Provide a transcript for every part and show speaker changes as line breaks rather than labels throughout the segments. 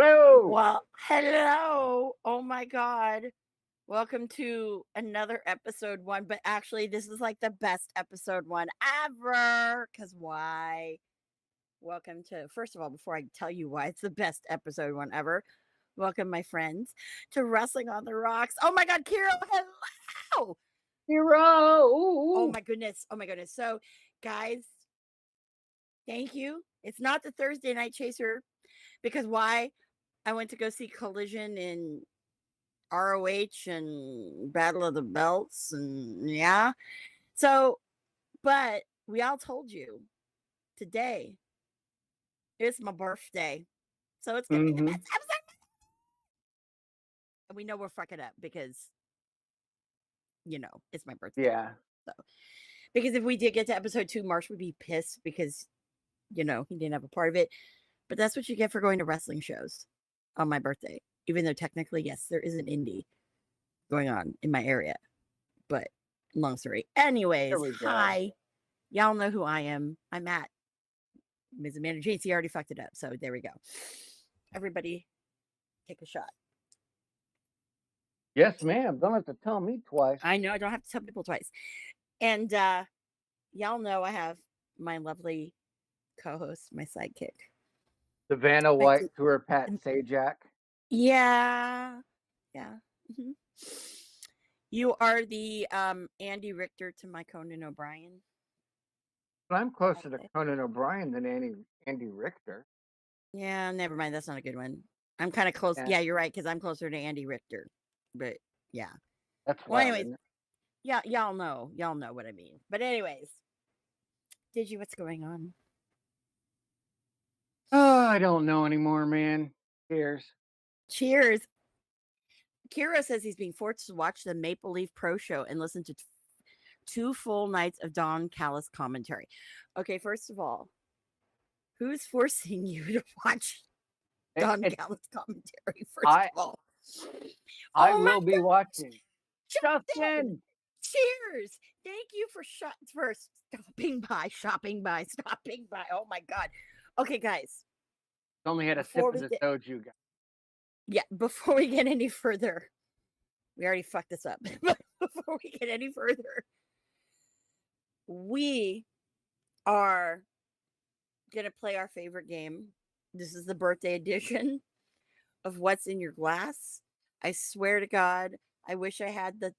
Hello.
Well, hello. Oh my God. Welcome to another episode one, but actually, this is like the best episode one ever. Because why? Welcome to, first of all, before I tell you why it's the best episode one ever, welcome, my friends, to Wrestling on the Rocks. Oh my God, Kiro, hello.
Hero.
Oh my goodness. Oh my goodness. So, guys, thank you. It's not the Thursday Night Chaser because why? I went to go see Collision in ROH and Battle of the Belts and yeah. So, but we all told you today is my birthday. So it's going to be the best episode. And we know we'll fuck it up because, you know, it's my birthday.
Yeah.
So, because if we did get to episode 2, Marsh would be pissed because, you know, he didn't have a part of it. But that's what you get for going to wrestling shows on my birthday. Even though technically, yes, there is an indie going on in my area. But long story. Anyways, hi. Y'all know who I am. I'm Matt. Ms. Amanda JC already fucked it up. So there we go. Everybody take a shot.
Yes, ma'am. Don't have to tell me twice.
I know I don't have to tell people twice. And y'all know I have my lovely co-host, my sidekick.
Savannah White to her Pat Sajak.
Yeah. Yeah. Mm-hmm. You are the Andy Richter to my Conan O'Brien.
But I'm closer to Conan O'Brien than Andy Richter.
Yeah, never mind. That's not a good one. I'm kind of close. Yeah, you're right, because I'm closer to Andy Richter. But yeah.
That's
well,
wild,
anyways. Yeah, y'all know what I mean. But anyways, Digi, what's going on?
Oh, I don't know anymore, man. Cheers.
Cheers. Kira says he's being forced to watch the Maple Leaf Pro Show and listen to 2 full nights of Don Callis commentary. Okay, first of all, who's forcing you to watch Don Callis commentary? First of all,
I will be watching. Justin!
Cheers! Thank you for stopping by. Oh my God. Okay, guys.
Only had a sip of the soju, guys.
Yeah, before we get any further, we already fucked this up. But before we get any further, we are gonna play our favorite game. This is the birthday edition of What's in Your Glass. I swear to God, I wish I had the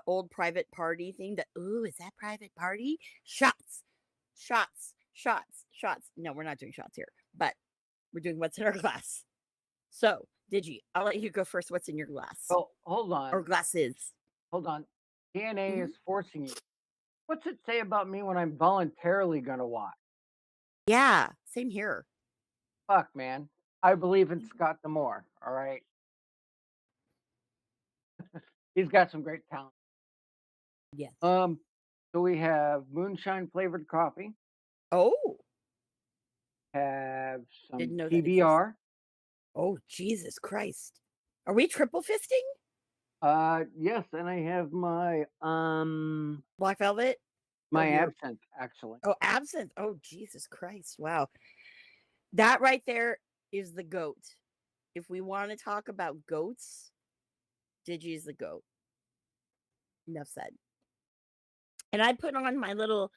old private party thing. That ooh, is that private party? Shots, shots, shots, shots. No, we're not doing shots here, but we're doing what's in our glass. So, Digi, I'll let you go first. What's in your glass
Well, hold
or
on.
glasses?
Hold on. DNA
Mhm.
is forcing you. What's it say about me when I'm voluntarily gonna watch?
Yeah, same here.
Fuck, man. I believe in Scott Demore. All right, he's got some great talent.
Yes.
Um, so we have moonshine flavored coffee.
Oh,
Have
didn't
some
know that exists.
PBR.
Oh, Jesus Christ. Are we triple fisting?
Yes, and I have my
Black velvet or
my
your
absinthe actually.
oh absinthe? Oh, Jesus Christ. Wow. That right there is the goat. If we want to talk about goats, Digi is the goat. Enough said. And I put on my little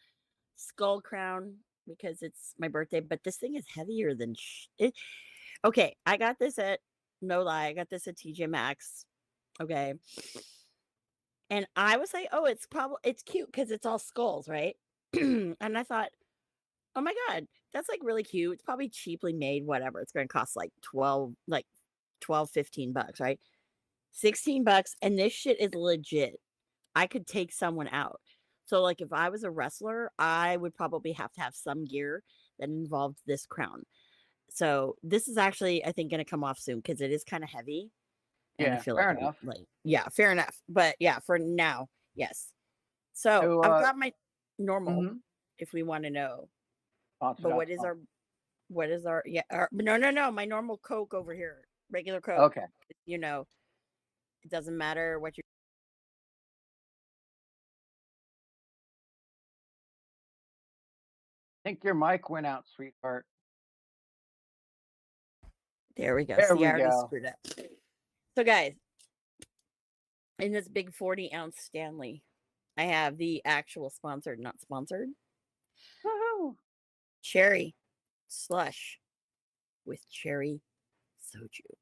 skull crown because it's my birthday, but this thing is heavier than it. Okay, I got this at no lie, I got this at TJ Maxx. Okay. And I was like, oh, it's cute because it's all skulls, right? And I thought, oh my God, that's like really cute. It's probably cheaply made, whatever. It's gonna cost like 12, 15 bucks, right? 16 bucks, and this shit is legit. I could take someone out. So, like, if I was a wrestler, I would probably have to have some gear that involved this crown. So, this is actually, I think, gonna come off soon because it is kinda heavy, and I
Yeah,
feel
fair
like I'm
enough.
like yeah, fair enough. But, yeah, for now, yes. So,
So,
I've got my normal,
mhm,
if we wanna know.
sponsored
But
out sponsor.
what is our yeah, no, no, no, my normal Coke over here, regular Coke.
Okay,
You know, it doesn't matter what you
think your mic went out, sweetheart.
there we go.
There
See, I
we
already
go.
screwed up. So, guys, in this big 40-ounce Stanley, I have the actual sponsored, not sponsored,
Woohoo!
cherry slush with cherry soju.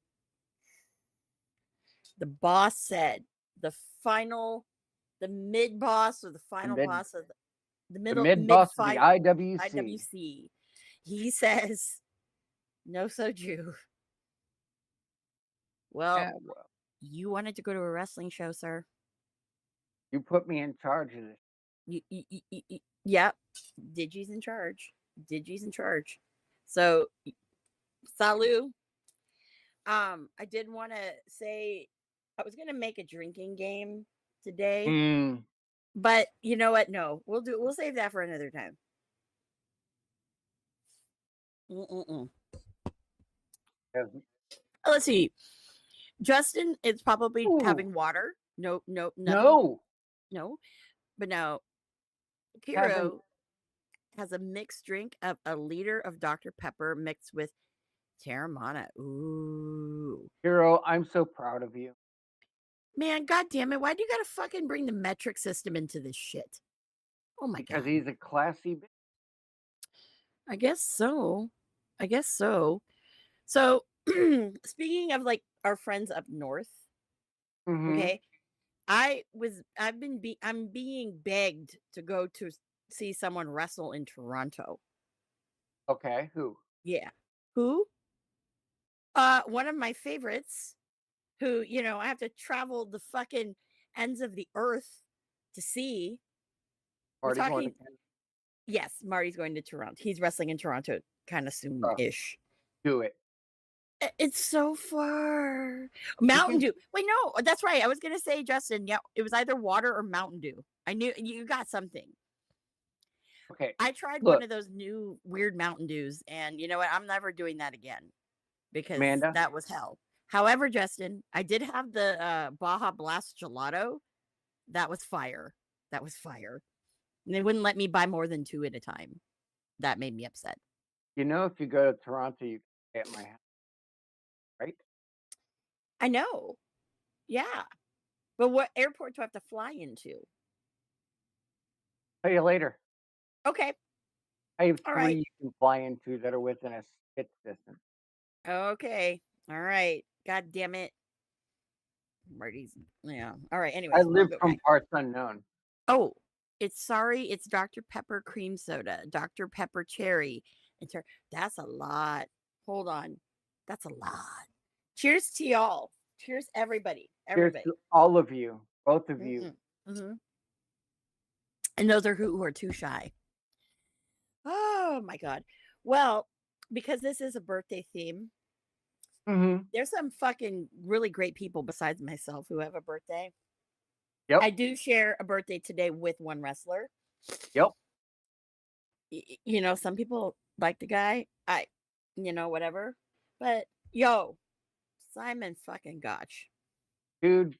The boss said the final, the mid boss or the
The
final
mid
boss of the
the
middle
mid
mid
boss of the
fight
IWC.
IWC. He says no soju. Well,
Yeah, well,
you wanted to go to a wrestling show, sir.
you put me in charge of this.
Yep. Digi's in charge. Digi's in charge. So, salut. I did want to say I was gonna make a drinking game today,
Mm,
but you know what? No, we'll save that for another time. Mm-mm-mm.
yes.
Let's see. Justin is probably
Ooh,
having water. No, no, nothing.
no,
No, but now
having
Kiro has a mixed drink of a liter of Dr. Pepper mixed with Terramana. Ooh.
Hero. I'm so proud of you
Man, god damn it. Why do you gotta fucking bring the metric system into this shit? Oh my
because
god.
he's a classy.
I guess so. I guess so. So, speaking of like our friends up north,
Mm-hmm.
okay, I'm being begged to go to see someone wrestle in Toronto.
Okay, who?
Yeah. Who? One of my favorites who, I have to travel the fucking ends of the earth to see. We're
Already going to
talking
Canada.
yes, Marty's going to Toronto. He's wrestling in Toronto kind of soon-ish.
Do it.
It's so far.
You
Mountain
can.
Dew. Wait, no, that's right. I was gonna say, Justin. Yeah, it was either water or Mountain Dew. I knew you got something.
Okay,
I tried one
look,
of those new weird Mountain Dews, and you know what? I'm never doing that again because
Amanda.
that was hell. However, Justin, I did have the Baja Blast gelato. That was fire. That was fire. And they wouldn't let me buy more than two at a time. That made me upset.
You know, if you go to Toronto, you can stay at my house, right?
I know. Yeah. But what airport do I have to fly into?
Tell you later.
Okay.
I have
All
3
right.
you can fly into that are within a spit's distance.
Okay. All right. God damn it. Marty's. Yeah. All right.
I
Anyways, we'll
live
go
from
back.
parts unknown.
Oh, it's Dr. Pepper cream soda, Dr. Pepper cherry, and that's a lot. Hold on. That's a lot. Cheers to y'all. Cheers, everybody.
Here's
Everybody.
to all of you, both of you.
Mm-mm. Hmm. And those are who are too shy. Oh my God. Well, because this is a birthday theme,
Mhm.
there's some fucking really great people besides myself who have a birthday. I
Yep,
do share a birthday today with one wrestler.
yep.
Some people like the guy. Whatever. But yo, Simon fucking Gotch.
Dude,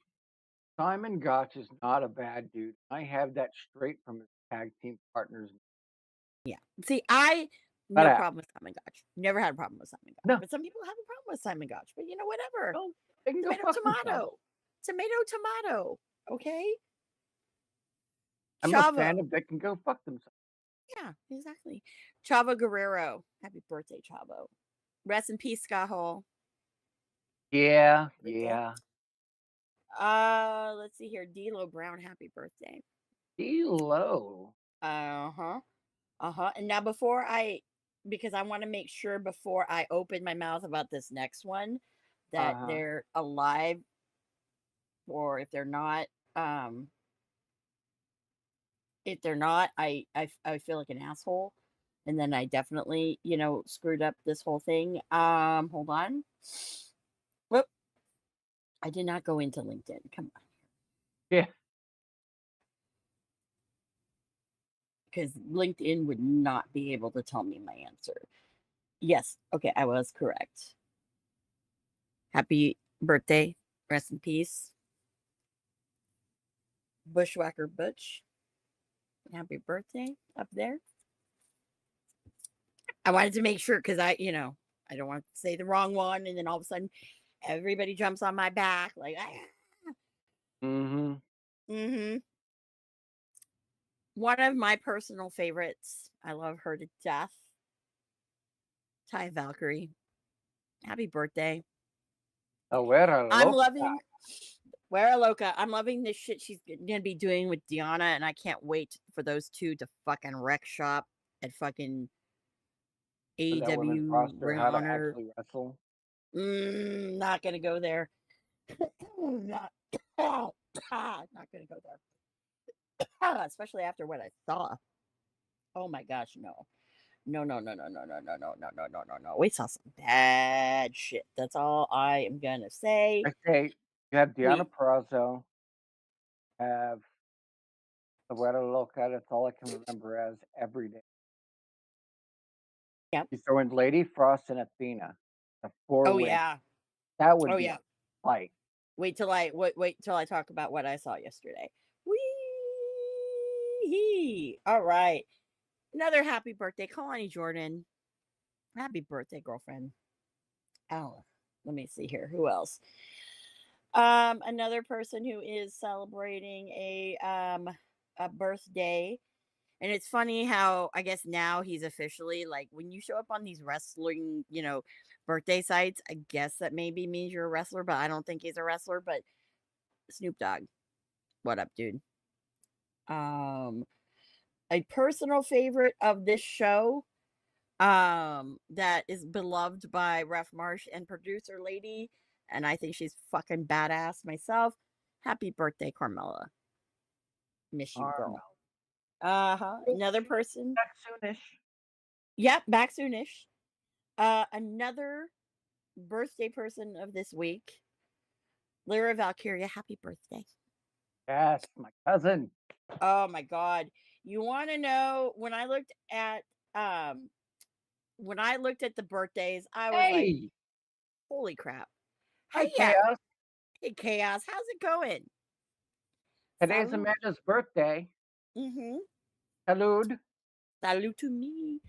Simon Gotch is not a bad dude. I have that straight from his tag team partners.
Yeah. See, I
Not
no
a
problem with Simon Gotch. Never had a problem with Simon Gotch.
no,
But some people have a problem with Simon Gotch. But whatever.
no, they can go
Tomato,
fuck themselves.
tomato. Tomato, tomato. Okay.
I'm a fan
Chavo.
of they can go fuck themselves.
Yeah, exactly. Chavo Guerrero. Happy birthday, Chavo. Rest in peace, Scott Hall.
Yeah,
Birthday.
yeah.
Let's see here. D'Lo Brown, happy birthday.
D-Lo.
Uh-huh. Uh-huh. And now because I want to make sure before I open my mouth about this next one that
Uh-huh.
they're alive, or um if they're not, I feel like an asshole. And then I definitely, screwed up this whole thing. Hold on. Whoop. I did not go into LinkedIn. Come on.
Yeah.
Because LinkedIn would not be able to tell me my answer. Yes. Okay, I was correct. Happy birthday. Rest in peace. Bushwhacker Butch. Happy birthday up there. I wanted to make sure because I don't want to say the wrong one. And then all of a sudden, everybody jumps on my back. Like,
Mhm.
mm-hmm. One of my personal favorites. I love her to death. Ty Valkyrie. Happy birthday.
La güera
I'm
loca.
loving Where Loca. I'm loving this shit she's gonna be doing with Deanna, and I can't wait for those two to fucking wreck shop at fucking
That women's
AEW
roster,
Ring of
how to
Honor.
actually wrestle.
Not gonna go there. not, not gonna go there. Especially after what I saw. Oh my gosh, no. No, no, no, no, no, no, no, no, no, no, no, no, no. We saw some bad shit. That's all I am gonna say.
Okay, you have Deanna
We
Purrazzo, have La güera loca, that's all I can remember as every day.
Yeah.
You throw in Lady Frost and Athena, the 4
Oh
win.
yeah.
That would
Oh
be a
yeah.
fight.
Wait till I talk about what I saw yesterday. Wee. All right. Another happy birthday, Kalani Jordan. Happy birthday, girlfriend. Oh, let me see here. Who else? Another person who is celebrating a birthday. And it's funny how I guess now he's officially like when you show up on these wrestling, birthday sites, I guess that maybe means you're a wrestler, but I don't think he's a wrestler. But Snoop Dogg, what up, dude? Um, a personal favorite of this show, that is beloved by Ref Marsh and producer lady, and I think she's fucking badass myself. Happy birthday, Carmella. Miss you, girl.
Armel.
Uh-huh.
Oh,
Another
she'll be
person.
back soonish.
Yep, back soonish. Another birthday person of this week, Lyra Valkyria. Happy birthday.
Yes, my cousin.
Oh my god. You want to know um when I looked at the birthdays, I was like,
Hey!
holy crap. Hey
Hi,
yeah.
Chaos.
Hey Chaos, how's it going?
Today's
Salud.
Amanda's birthday.
Mm-hmm.
Salud.
Salud to me.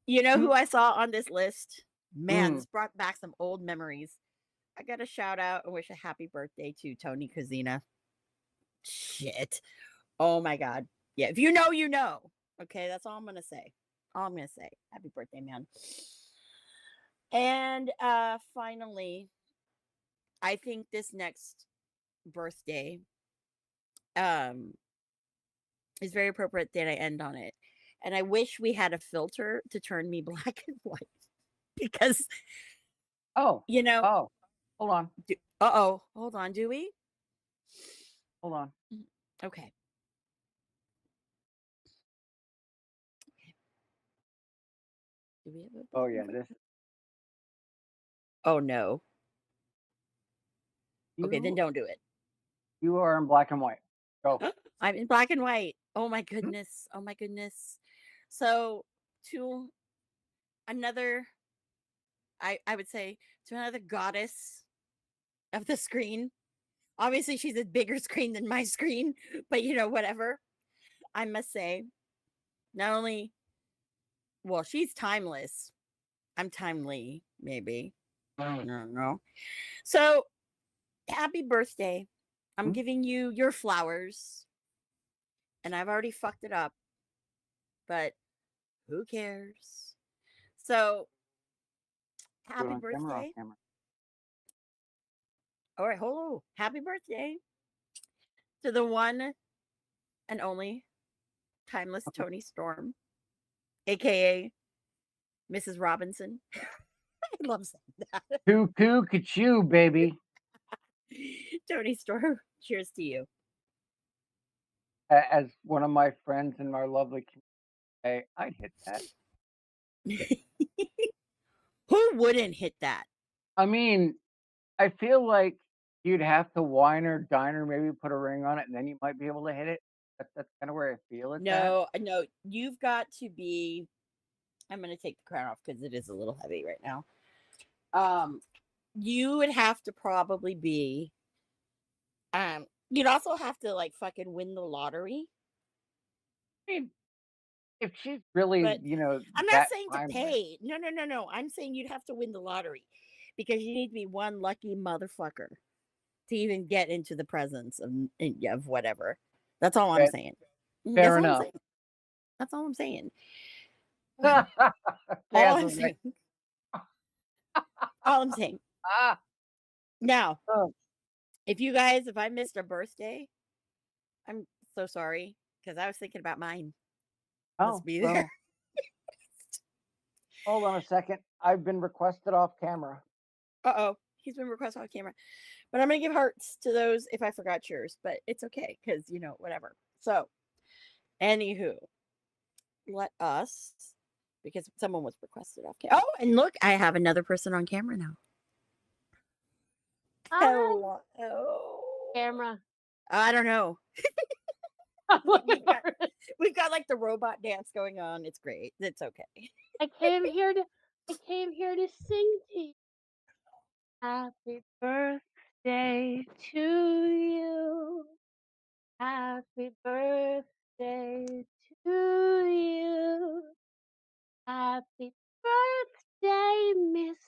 You know
Mm,
who I saw on this list? Man,
mm.
this brought back some old memories. I got to shout out and wish a happy birthday to Tony Kazina. Shit. Oh my god. Yeah, if you know, you know. Okay, that's all I'm gonna say. All I'm gonna say. Happy birthday, man. And finally, I think this next birthday um is very appropriate that I end on it. And I wish we had a filter to turn me black and white because
Oh,
you know,
oh, hold on,
uh-oh, hold on, do we?
hold on.
Mhm. Okay. Do we have a
Oh,
black and
yeah,
white?
this
Oh no. Okay, then
you
don't do it.
you are in black and white. Go.
I'm in black and white. Oh my
Mhm.
goodness. Oh my goodness. So to another, I would say to another goddess of the screen. Obviously, she's a bigger screen than my screen, but whatever. I must say, not only, well, she's timeless. I'm timely, maybe. I don't know. So happy birthday. I'm
Mhm.
giving you your flowers, and I've already fucked it up, but who cares? So
Do it
happy
on camera, off
birthday.
camera.
All right, hello. Happy birthday to the one and only timeless Tony Storm, aka Mrs. Robinson. I love saying that.
Cuckoo, ka baby.
Tony Storm, cheers to you.
As one of my friends in our lovely community, I'd hit that.
Who wouldn't hit that?
I mean, I feel like you'd have to wine her, dine her, maybe put a ring on it, and then you might be able to hit it. That's kinda where I feel it's at.
No, no, you've got to be. I'm going to take the crown off because it is a little heavy right now. Um, you would have to probably be. You'd also have to like fucking win the lottery.
I mean, if she's really,
But I'm not
that
saying to
timeless,
pay. No, no, no, no. I'm saying you'd have to win the lottery because you need to be one lucky motherfucker to even get into the presence of whatever. That's all I'm
that
saying. That's
fair
all I'm
enough.
saying. That's all I'm saying. All I'm
Dazzle's like,
saying. All I'm saying.
"Ah,
Now,
oh,
if I missed a birthday, I'm so sorry because I was thinking about mine. Must
oh,
be there.
well, hold on a second. I've been requested off camera."
Uh-oh. He's been requested on camera. But I'm gonna give hearts to those if I forgot yours, but it's okay because whatever. So, anywho, let us because someone was requested off camera. Oh, and look, I have another person on camera now.
Hi,
Hello.
camera.
I don't know. we've got
Whatever.
we've got like the robot dance going on. It's great. It's okay.
I came here to I came here to sing to you. Happy birthday to you. Happy birthday to you. Happy birthday, Miss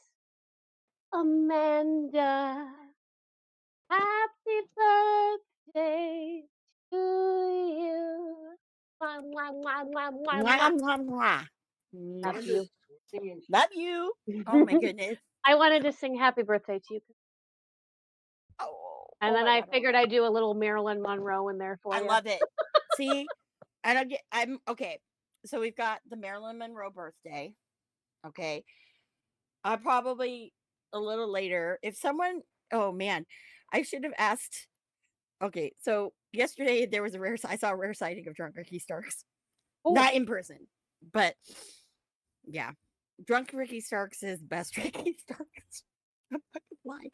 Amanda. Happy birthday to you. Mwah, mwah, mwah, mwah, mwah,
Mwah,
mwah.
mwah, mwah. Mwah.
Love
Amanda's
you.
singing
Love you. Oh my goodness.
I wanted to sing happy birthday to you,
Oh,
and
oh
then
my
I
god. Oh my
figured I'd do a little Marilyn Monroe in there for
I
you.
love it. See, I don't get. I'm okay. So we've got the Marilyn Monroe birthday. Okay, I probably a little later. If someone, oh man, I should have asked. Okay, so yesterday there was I saw a rare sighting of drunk Ricky Starks,
Oh,
not in person, but yeah, drunk Ricky Starks is best Ricky Starks. I'm fucking lying.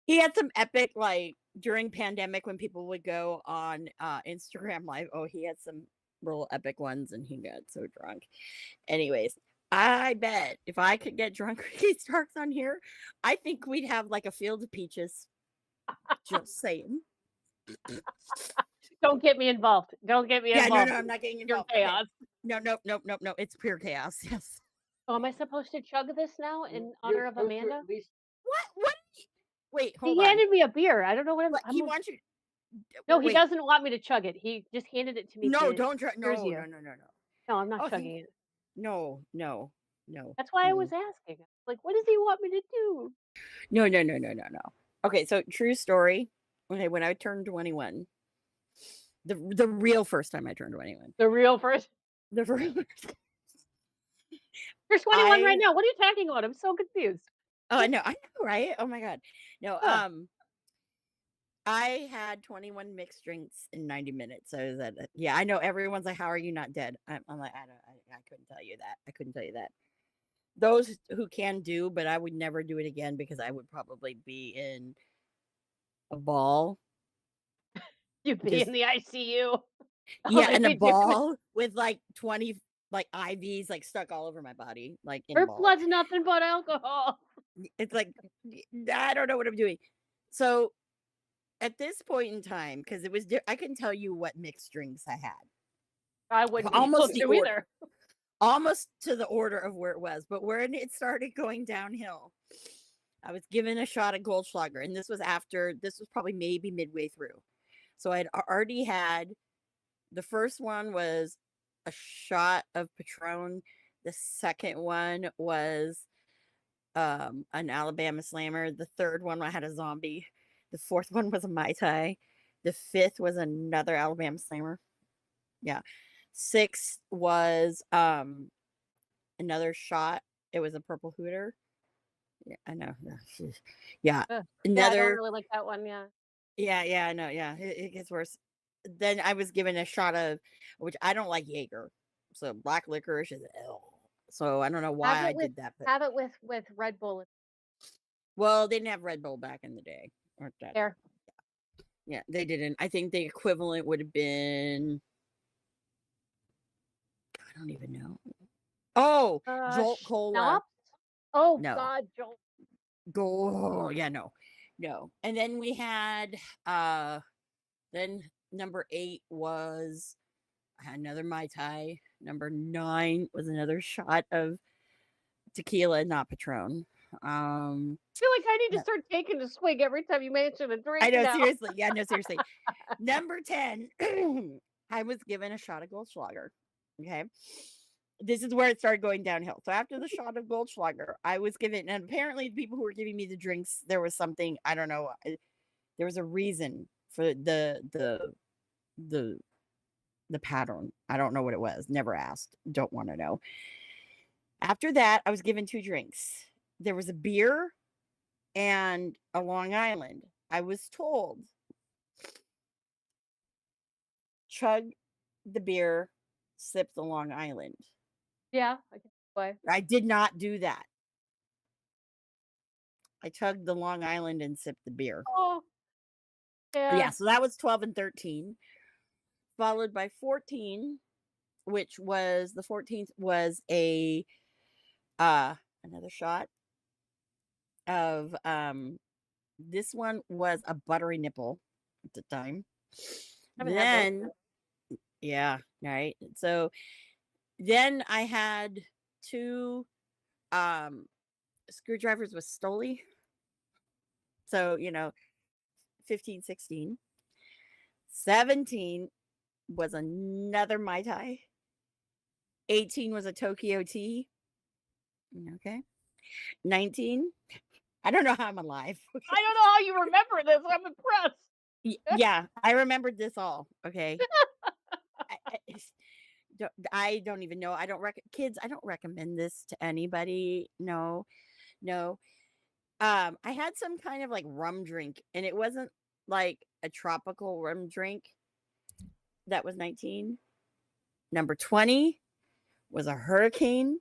He had some epic like during pandemic when people would go on Instagram live. Oh, he had some real epic ones and he got so drunk. Anyways, I bet if I could get drunk Ricky Starks on here, I think we'd have like a field of peaches. Just saying.
don't get me involved. Don't get me
Yeah, no, no,
involved.
I'm not getting
Your
involved. Okay.
chaos.
No, no, no, no, no. It's pure chaos. Yes.
Oh, am I supposed to chug this now
you
in
you're
honor of
supposed to
Amanda?
at least
What? What? Wait, hold
He
on.
handed me a beer. I don't know what
What
I'm.
he wants you?
No, he
Wait,
doesn't want me to chug it. He just handed it to me
no,
to
don't try.
here's
No,
you.
no, no, no, no.
No, I'm not
Oh,
chugging it.
no, no, no.
That's why I was
Mm-mm.
asking. Like, what does he want me to do?
No, no, no, no, no, no. Okay, so true story. Okay, when I turned 21, the real first time I turned 21,
The real first.
the first,
You're 21 right
I
now. What are you talking about? I'm so confused.
oh I know, right? Oh my god, no.
Huh.
I had 21 mixed drinks in 90 minutes. So that yeah, I know everyone's like, "How are you not dead?" I'm like, I couldn't tell you that. I couldn't tell you that. Those who can do, but I would never do it again because I would probably be in a ball.
You'd be in
Just
the ICU. Oh,
yeah,
they'd
in a
be doing
ball with like 20 like IVs like stuck all over my body, like in a
Earth
ball.
blood's nothing but alcohol.
It's like I don't know what I'm doing. So at this point in time, because it was I couldn't tell you what mixed drinks I had.
I wouldn't be able
Almost the
to
order.
either.
Almost to the order of where it was, but when it started going downhill, I was given a shot of Goldschlager, and this was probably maybe midway through. So I'd already had the first one was a shot of Patron. The second one was an Alabama Slammer. The third one I had a zombie. The fourth one was a Mai Tai. The fifth was another Alabama Slammer. Yeah. Sixth was another shot. It was a purple hooter. Yeah, I know. Yeah.
Ugh. Yeah, I don't
Another
really like that one. Yeah.
yeah, I know. Yeah. It gets worse. Then I was given a shot of which I don't like Jaeger. So black licorice is ill. So I don't know
Have
why I
it with
did that, but
have it with Red Bull.
well, they didn't have Red Bull back in the day. Or that
There.
yeah, they didn't. I think the equivalent would have been I don't even know. Oh, Jolt Cola.
Schnapps? Oh
No.
God, Joel.
Go yeah, no. No. And then we had then number 8 was another Mai Tai. Number 9 was another shot of tequila, not Patron.
I feel like I need to
No,
start taking a swig every time you mention a
I
drink
know
now.
seriously. Yeah, no seriously. Number 10 I was given a shot of Goldschlager. Okay. This is where it started going downhill. So after the shot of Goldschlager, I was given, and apparently the people who were giving me the drinks, there was something I don't know. There was a reason for the the pattern. I don't know what it was. Never asked. Don't want to know. After that, I was given 2 drinks. There was a beer and a Long Island. I was told chug the beer, sip the Long Island.
Yeah, I guess why.
I did not do that. I chugged the Long Island and sipped the beer.
Oh,
Yeah,
yeah.
so that was 12 and 13, followed by 14, which was the 14th was a uh another shot of this one was a buttery nipple at the time.
I haven't had those.
Then yeah, right. So then I had 2 um screwdrivers with Stoli. So, 15, 16. 17 was another Mai Tai. 18 was a Tokyo tea. Okay. 19. I don't know how I'm alive.
I don't know how you remember this. I'm impressed.
Yeah, I remembered this all. Okay. I don't even know. I don't kids. I don't recommend this to anybody. No, no. I had some kind of like rum drink, and it wasn't like a tropical rum drink. That was 19. Number 20 was a hurricane,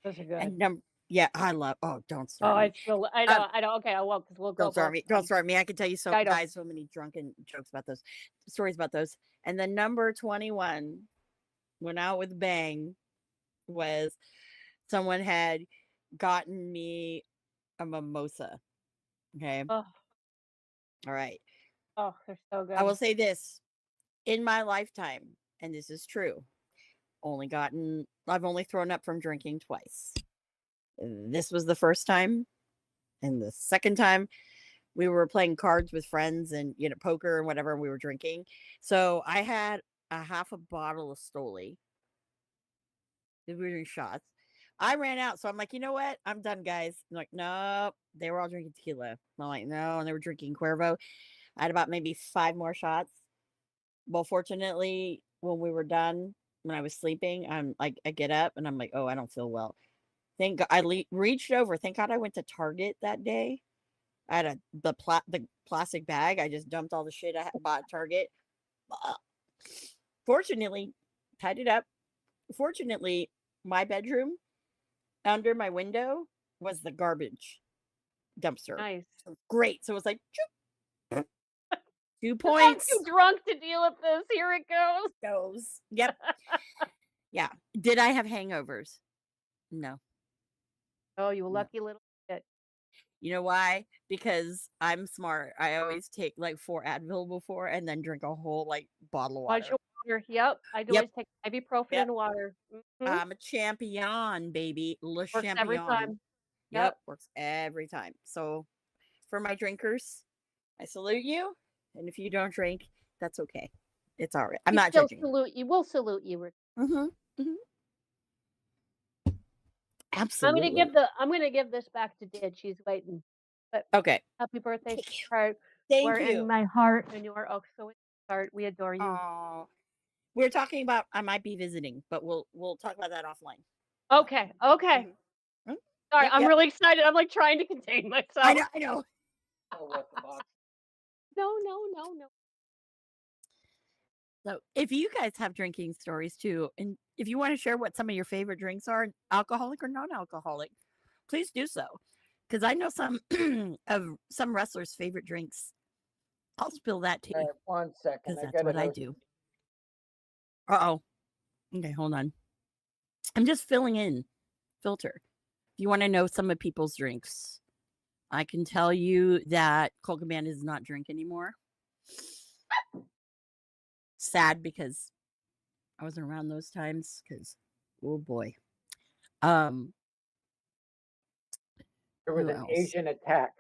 Those are good.
and yeah, I love. Oh, don't
Oh,
start me.
I
Um,
know. Okay, I won't because we'll go
don't start
both.
me. Don't start me. I can tell you
I know.
so many drunken jokes about those, stories about those. And then number 21 went out with a bang. Was someone had gotten me a mimosa. Okay.
Oh,
All right.
oh, they're so
I will
good.
say this in my lifetime, and this is true. I've only thrown up from drinking twice. This was the first time, and the second time we were playing cards with friends and poker and whatever, and we were drinking. So I had a half a bottle of Stoli. We were doing shots. I ran out, so I'm like, you know what? I'm done, guys. I'm like, no, they were all drinking tequila. I'm like, no, and they were drinking Cuervo. I had about maybe 5 more shots. Well, fortunately, when we were done, when I was sleeping, I'm like, I get up and I'm like, oh, I don't feel well. Thank God I reached over. Thank God I went to Target that day. I had the plastic bag. I just dumped all the shit I bought at Target. Fortunately, tied it up. Fortunately, my bedroom under my window was the garbage dumpster.
Nice.
So great. So it was like 2
I'm too
points.
drunk to deal with this. Here it goes.
Yep. Yeah. Did I have hangovers? No.
Oh, you
No.
lucky little shit.
You know why? Because I'm smart. I always take like 4 Advil before and then drink a whole like bottle of
Bunch
water.
of water. Yep. I do
Yep.
always take ibuprofen
Yep.
and water.
I'm a champion, baby. Le
Works every
champion.
time.
Yep.
Yep.
Works every time. So for my drinkers, I salute you. And if you don't drink, that's okay. It's all right. I'm
We
not
still
judging.
salute you. We'll salute you. Rick.
Mm-hmm. Mm-hmm.
I'm
Absolutely.
gonna give this back to Did. She's waiting. But
Okay.
happy birthday,
Thank you.
sweetheart.
Thank
We're in
you.
my heart, and you are oh so in my heart. We adore you.
Oh, we're talking about I might be visiting, but we'll talk about that offline.
Okay. Okay.
Mhm.
Sorry,
Yep,
I'm
yep.
really excited. I'm like trying to contain myself.
I know.
Oh, what the box?
No, no, no, no.
So if you guys have drinking stories too, and if you want to share what some of your favorite drinks are, alcoholic or non-alcoholic, please do so. Because I know some of some wrestlers' favorite drinks. I'll spill that too,
All right, 1 second.
because
I
that's
gotta
what I
know.
do. Uh-oh. Okay, hold on. I'm just filling in filter. If you want to know some of people's drinks, I can tell you that Colt Cabana does not drink anymore. Sad because I wasn't around those times. Because oh boy, um,
There was
who
an
else?
Asian attack.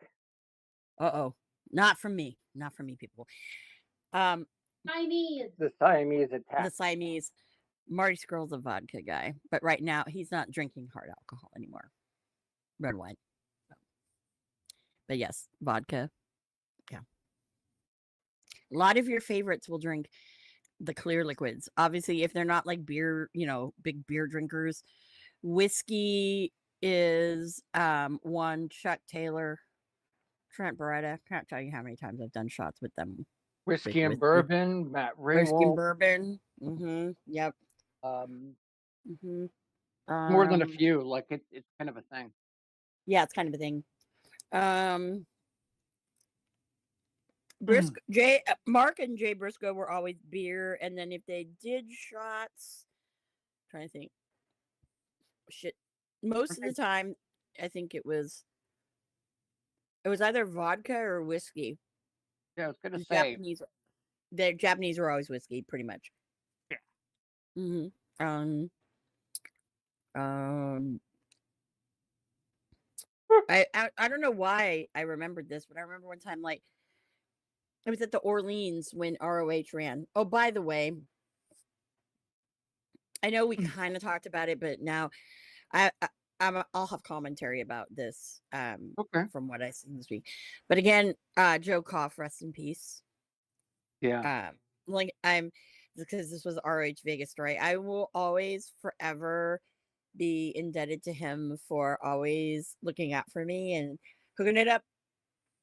Uh-oh, not from me, people. Um,
Chinese.
The Siamese
the
attack.
Siamese. Marty Skrull's a vodka guy, but right now he's not drinking hard alcohol anymore. Red wine. But yes, vodka. Yeah. A lot of your favorites will drink the clear liquids. Obviously, if they're not like beer, big beer drinkers, whiskey is one. Chuck Taylor, Trent Beretta. Can't tell you how many times I've done shots with them.
Whiskey and bourbon. Matt
Whiskey and
Raywolf.
bourbon. Mm-hmm. Yep.
Mm-hmm.
Mm-hmm.
More than a few. Like it's kind of a thing.
Yeah, it's kind of a thing. Mark and Jay Briscoe were always beer, and then if they did shots, trying to think, shit. Most of the time, I think it was either vodka or whiskey.
Yeah, I was gonna say
The Japanese were always whiskey, pretty much.
Yeah.
Mm-hmm. I don't know why I remembered this, but I remember one time, like, it was at the Orleans when ROH ran. Oh, by the way, I know we kind of talked about it, but now I'll have commentary about this
okay.
from what I seen this week. But again, Joe Koff, rest in peace.
Yeah.
Because this was ROH Vegas story. I will always forever be indebted to him for always looking out for me and hooking it up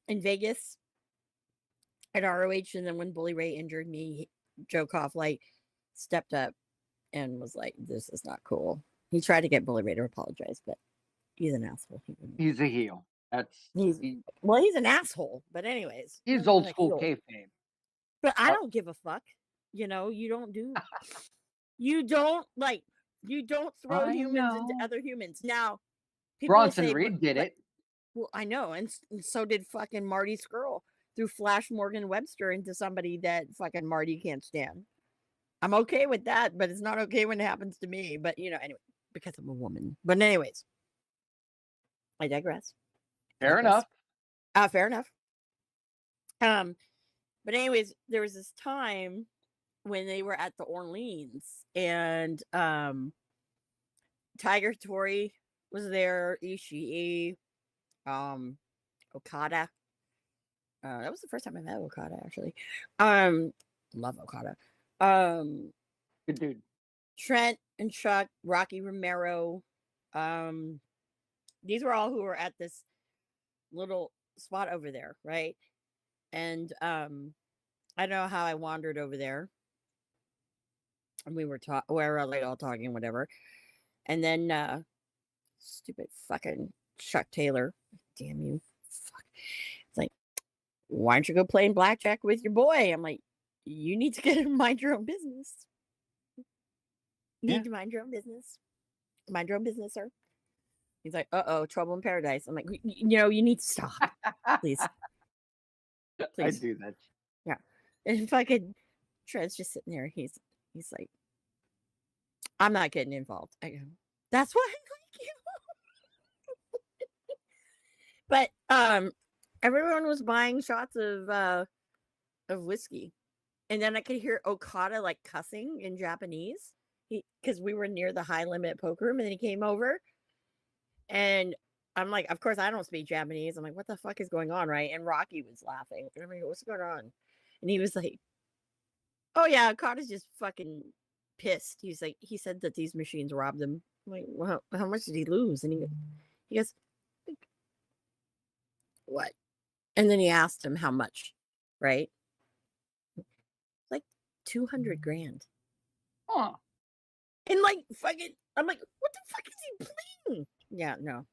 in Vegas at ROH. And then when Bully Ray injured me, Joe Koff stepped up and was like, "This is not cool." He tried to get Bully Ray to apologize, but he's an asshole.
He's a heel.
He's an asshole. But anyways,
he's old school kayfabe.
But I don't give a fuck. You don't throw humans into other humans. Now, people
Bronson Reed did it.
Well, I know, and so did fucking Marty Skrull. Threw Flash Morgan Webster into somebody that fucking Marty can't stand. I'm okay with that, but it's not okay when it happens to me. But anyway, because I'm a woman. But anyways, I digress.
Fair enough.
Fair enough. Um, but anyways, there was this time when they were at the Orleans, and Tiger Tori was there, Ishii, um, Okada. That was the first time I met Okada, actually. Love Okada. Um,
Good dude.
Trent and Chuck, Rocky Romero. Um, these were all who were at this little spot over there, right? And I don't know how I wandered over there. And we were like all talking, whatever. And then stupid fucking Chuck Taylor. Damn you. Fuck. It's like, why don't you go playing blackjack with your boy? I'm like, you need to get mind your own business. You
Yeah.
need to mind your own business. Mind your own business, sir. He's like, uh-oh, trouble in paradise. I'm like, you need to stop. Please.
I
Please.
do that.
Yeah. And fucking Trent's just sitting there. He's like, I'm not getting involved. I go, that's why I like you. But everyone was buying shots of whiskey. And then I could hear Okada like cussing in Japanese. Because we were near the high limit poker room, and then he came over, and I'm like, of course I don't speak Japanese. I'm like, what the fuck is going on, right? And Rocky was laughing. And I'm like, what's going on? And he was like, oh yeah, Okada's just fucking pissed. He's like, he said that these machines robbed him. I'm like, well, how much did he lose? And he goes, what? And then he asked him how much, right? Like 200 grand.
Huh.
And like fucking, I'm like, what the fuck is he playing? Yeah, no.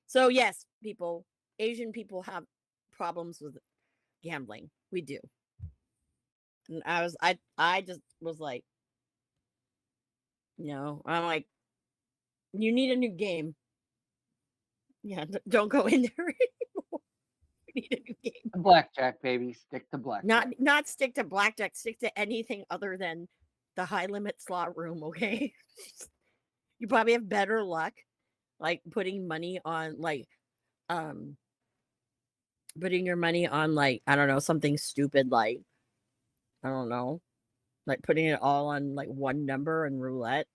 So yes, Asian people have problems with gambling. We do. And I just was like, I'm like, you need a new game. Yeah, don't go in there anymore. You need a new game.
Blackjack, baby. Stick to blackjack.
Not stick to blackjack. Stick to anything other than the high limit slot room. Okay, you probably have better luck, like putting money on putting your money on like I don't know something stupid like I don't know like putting it all on like one number and roulette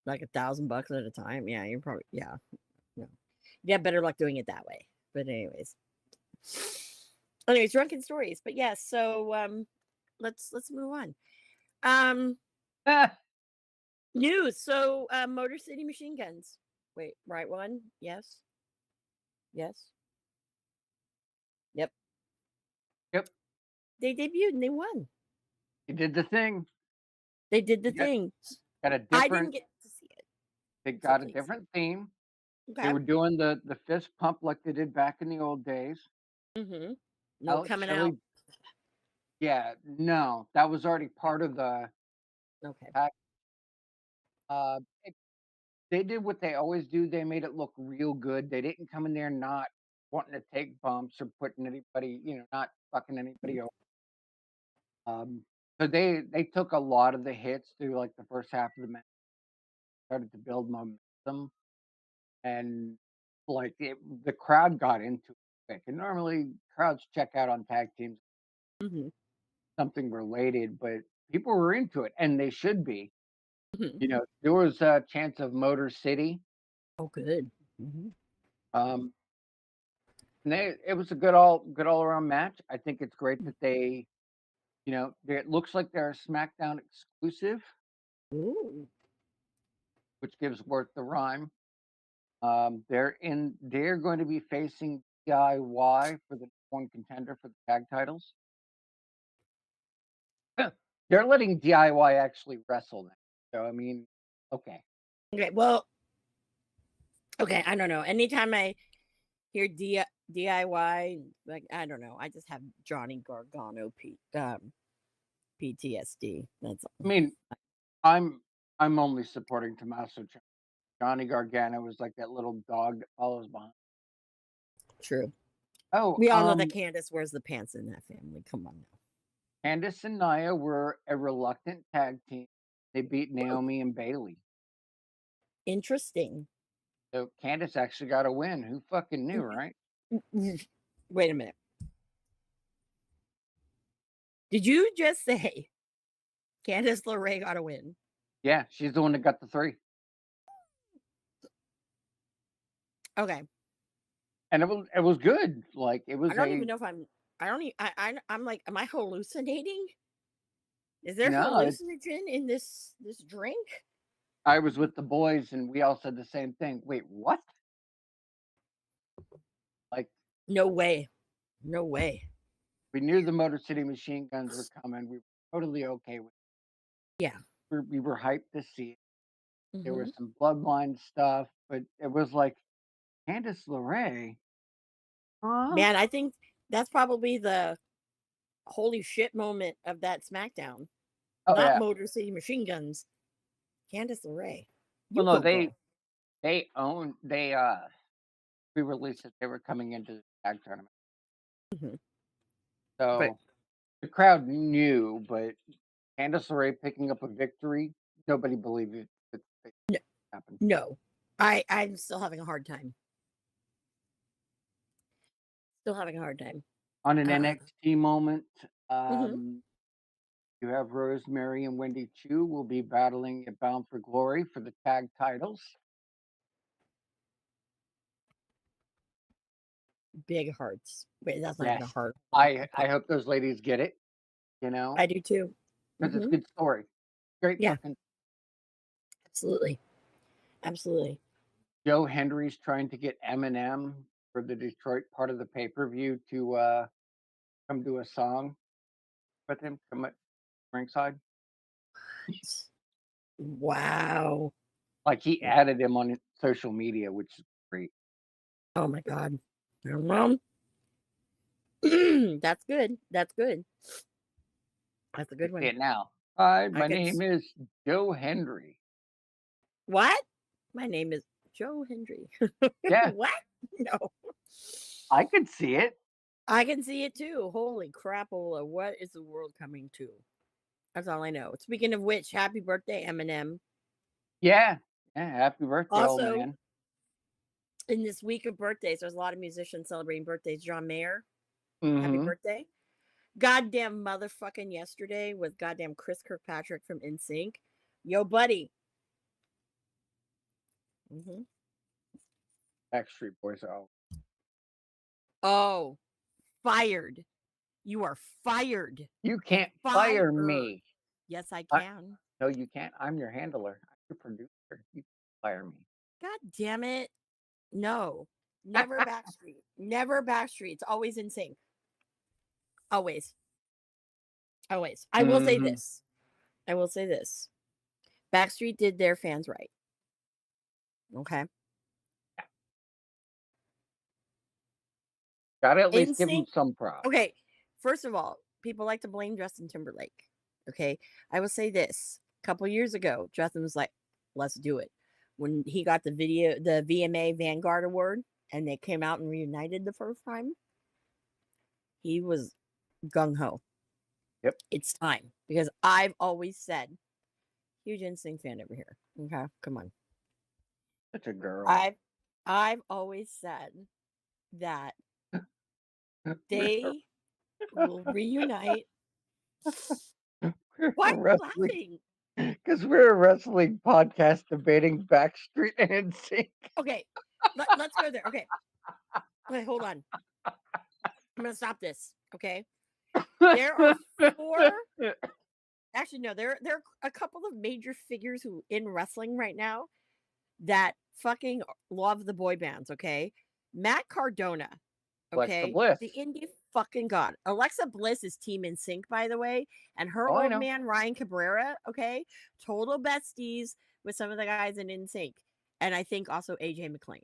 like $1,000 at a time. Yeah, you're probably no. You have better luck doing it that way. But anyways, drunken stories. But yeah, so let's move on.
Ah,
News. So Motor City Machine Guns. Wait, right one? Yes. Yes. Yep.
yep.
They debuted and they won.
He did the thing.
They did the
He got,
thing.
got a
I didn't
different.
get to see it.
They
So
got a
please.
different theme. They
Okay.
were doing the fist pump like they did back in the old days.
Mm-hmm. No
Out
coming out.
chili. Yeah, no, that was already part of the
Okay.
pack. Uh, they did what they always do. They made it look real good. They didn't come in there not wanting to take bumps or putting anybody, not fucking anybody over. So they took a lot of the hits through like the first half of the match, started to build momentum, and like the crowd got into it quick. And normally crowds check out on tag teams
Mm-hmm.
something related, but people were into it, and they should be.
Mm-hmm.
There was a chance of Motor City.
Oh, good. Mm-hmm.
Um, and it was a good all around match. I think it's great that it looks like they're a SmackDown exclusive,
Ooh.
which gives Worth the rhyme. They're going to be facing DIY for the one contender for the tag titles. They're letting DIY actually wrestle now. So I mean, okay.
Okay. Well. Okay. I don't know. Anytime I hear DIY, like I don't know. I just have Johnny Gargano PTSD. That's
I mean, I'm only supporting Tommaso Ciampa. Johnny Gargano was like that little dog that follows behind.
true.
Oh,
We all know that Candace wears the pants in that family. Come on now.
Candice and Nia were a reluctant tag team. They beat Naomi and Bailey.
Interesting.
So Candice actually got a win. Who fucking knew, right?
Wait a minute. Did you just say Candice LeRae got a win?
Yeah, she's the one that got the 3.
Okay.
And it was good. Like, it
I
was
don't
a
even know if I don't even, I'm like, am I hallucinating? Is there
no,
hallucinogen in this drink?
I was with the boys and we all said the same thing. "Wait, what?" Like,
No way. No way.
we knew the Motor City Machine Guns were coming. We were totally okay with
Yeah.
it. We were hyped to see it. There
Hmm.
was some Bloodline stuff, but it was like, Candice LeRae? Huh?
Man, I think that's probably the holy shit moment of that SmackDown.
Oh,
Not
yeah.
Motor City Machine Guns. Candice LeRae.
Well,
You
no,
go,
they
girl.
they own they, pre-released that they were coming into the tag tournament.
Hmm. But
So, the crowd knew, but Candice LeRae picking up a victory, nobody believed it
no,
happened.
no. I'm still having a hard time. Still having a hard time.
On an
Uh-uh.
NXT moment,
Hmm.
you have Rosemary and Wendy Chu will be battling at Bound for Glory for the tag titles.
Big hearts. Wait, that's not even a
Yes.
heart.
I hope those ladies get it, you know,
I do too.
because it's a
Hmm.
good story. Great
Yeah,
fucking
absolutely. Absolutely.
Joe Hendry's trying to get Eminem for the Detroit part of the pay-per-view to come do a song with him, come at ringside.
Wow.
Like, he added him on social media, which is great.
Oh my God. Well, that's good. That's good. That's a
I
good
see
one.
it now. Hi,
I
my
could.
name is Joe Hendry.
What? My name is Joe Hendry.
Yeah,
What? No.
I could see it.
I can see it too. Holy crapola. What is the world coming to? That's all I know. Speaking of which, happy birthday, Eminem.
Yeah. Yeah, happy birthday, old
Also,
man.
in this week of birthdays, there's a lot of musicians celebrating birthdays. John Mayer, happy
Mhm.
birthday. Goddamn motherfucking yesterday with goddamn Chris Kirkpatrick from NSYNC. Yo, buddy. Hmm.
Backstreet Boys are all
Oh, fired. You are fired.
You can't fire
Fired.
me.
Yes, I
I
can.
No, you can't. I'm your handler. I'm your producer. You can fire me.
God damn it. No. Never Backstreet. Never Backstreet. It's always in sync. Always. Always. I will say
Mhm.
this. I will say this. Backstreet did their fans right. Okay.
Gotta at
In
least give them
sync.
some props.
Okay. First of all, people like to blame Justin Timberlake. Okay. I will say this. A couple years ago, Justin was like, let's do it. When he got the VMA Vanguard Award, and they came out and reunited the first time, he was gung ho.
Yep.
It's time because I've always said, huge NSYNC fan over here. Okay, come on.
Such a girl.
I've I've always said that
We're
they will reunite.
we're
Why
a
are you
wrestling
laughing?
because we're a wrestling podcast debating Backstreet and Sync.
Okay, let's go there. Okay, wait, hold on. I'm gonna stop this. Okay, there are four. Actually, no, there are a couple of major figures who in wrestling right now that fucking love the boy bands. Okay, Matt Cardona.
Alexa
Okay,
Bliss.
the indie fucking god. Alexa Bliss is Team in Sync, by the way, and her
Oh, I
old
know.
man Ryan Cabrera. Okay, total besties with some of the guys in Sync, and I think also AJ McLean.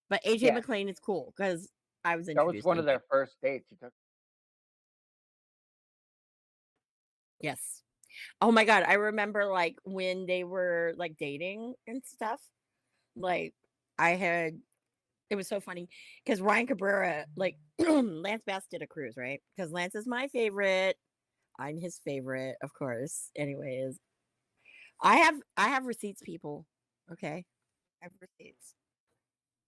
But AJ
Yes.
McLean is cool because I was
That was
introduced to
one of
AJ.
their first dates. He took
Yes. Oh my god, I remember like when they were like dating and stuff. Like I had it was so funny because Ryan Cabrera, like Lance Bass did a cruise, right? Because Lance is my favorite. I'm his favorite, of course. Anyways, I have receipts, people. Okay. I have receipts.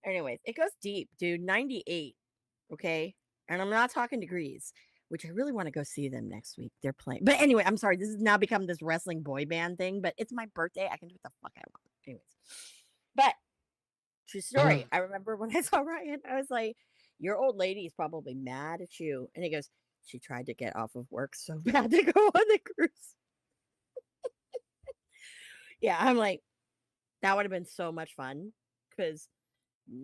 Anyways, it goes deep, dude. 98. Okay. And I'm not talking degrees. which I really want to go see them next week. They're playing. But anyway, I'm sorry. This has now become this wrestling boy band thing, but it's my birthday. I can do what the fuck I want. Anyways. But true story. I remember when I saw Ryan, I was like, your old lady is probably mad at you. And he goes, she tried to get off of work so bad to go on the cruise. Yeah, I'm like, that would have been so much fun because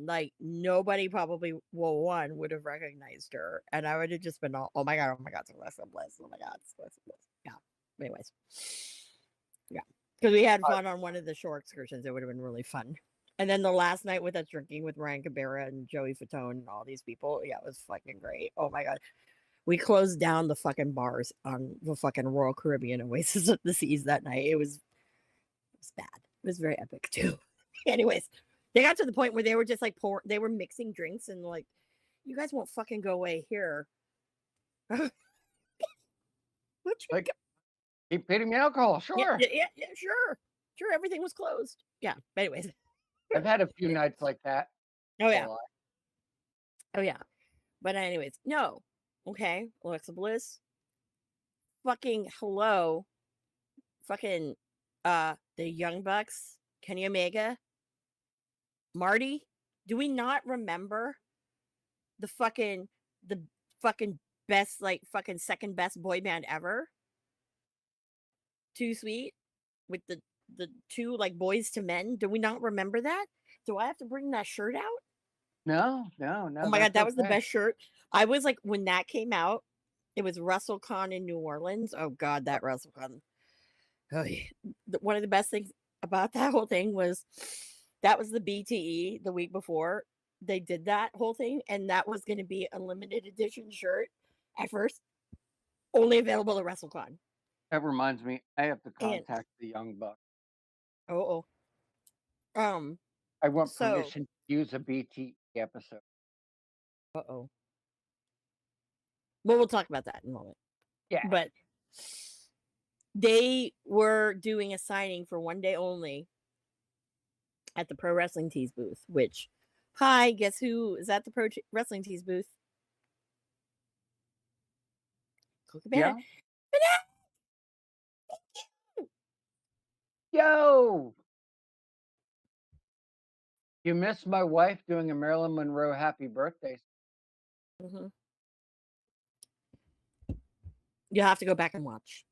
like nobody probably one would have recognized her, and I would have just been all, oh my god, so blessed, oh my god, so blessed. Yeah. Anyways, yeah, because we had fun on one of the shore excursions. It would have been really fun. And then the last night with us drinking with Ryan Cabrera and Joey Fatone and all these people, yeah, it was fucking great. Oh my god, we closed down the fucking bars on the fucking Royal Caribbean Oasis of the Seas that night. It was bad. It was very epic too. Anyways, they got to the point where they were just like they were mixing drinks and like, you guys won't fucking go away here.
Like, keep feeding me alcohol, sure.
Yeah, sure. Everything was closed. Yeah. But anyways,
I've had a few nights like that.
oh yeah. But anyways, no. Okay, Alexa Bliss. Fucking hello. Fucking the Young Bucks, Kenny Omega, Marty. Do we not remember the fucking best, like fucking second best boy band ever? Too Sweet with the two like boys to men. Do we not remember that? Do I have to bring that shirt out?
No.
Oh my god, that was the best shirt. I was like, when that came out, it was WrestleCon in New Orleans. Oh god, that WrestleCon. Oh, yeah. One of the best things about that whole thing was that was the BTE the week before they did that whole thing, and that was going to be a limited edition shirt at first, only available at WrestleCon.
That reminds me, I have to
And
contact the Young Bucks.
um,
I want
so
permission to use a BT episode.
well, we'll talk about that in a moment.
Yeah.
But they were doing a signing for one day only at the Pro Wrestling Tees booth, which, hi, guess who is at the Pro Wrestling Tees booth?
Yeah. Yo! You missed my wife doing a Marilyn Monroe happy birthday.
Mm-hmm. You'll have to go back and watch.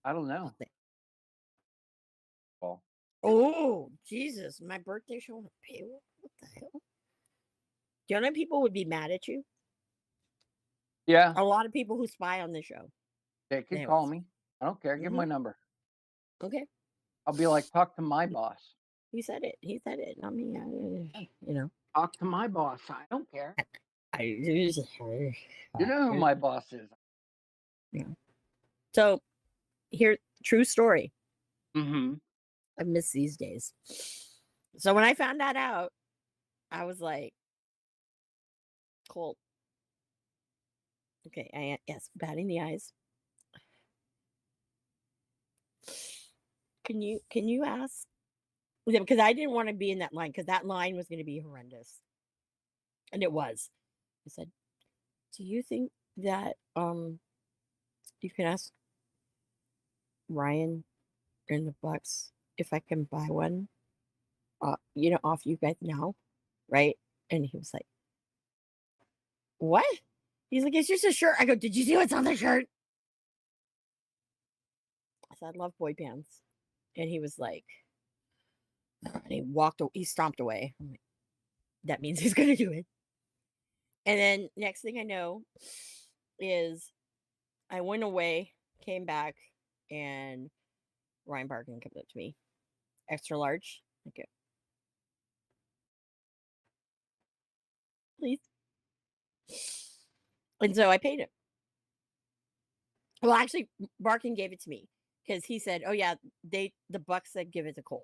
I don't know. Well,
Oh, Jesus. My birthday show on a paywall? What the hell? Do you know how many people would be mad at you?
yeah,
A lot of people who spy on the show.
they could
Anyways.
call me. I don't care. Give my number.
Okay.
I'll be like, talk to my boss.
He said it. Not me. You know.
Talk to my boss. I don't care. You
You
know who my boss is.
Yeah. So, here, true story.
Mm-hmm.
I miss these days. So when I found that out, I was like, Colt. Okay, yes, batting the eyes. Can you ask them, because I didn't want to be in that line, because that line was going to be horrendous, and it was. I said, "Do you think that you can ask Ryan in the Bucks if I can buy one, off you guys now, right?" And he was like, "What?" He's like, "It's just a shirt." I go, "Did you see what's on the shirt?" I said, "I love boy bands," and he was like, and he stomped away. I'm like, that means he's gonna do it. And then next thing I know is I went away, came back, and Ryan Barkin comes up to me, extra large. I go, please. And so I paid him. Well, actually, Barkin gave it to me because he said, "Oh yeah, the Bucks said give it to Colt,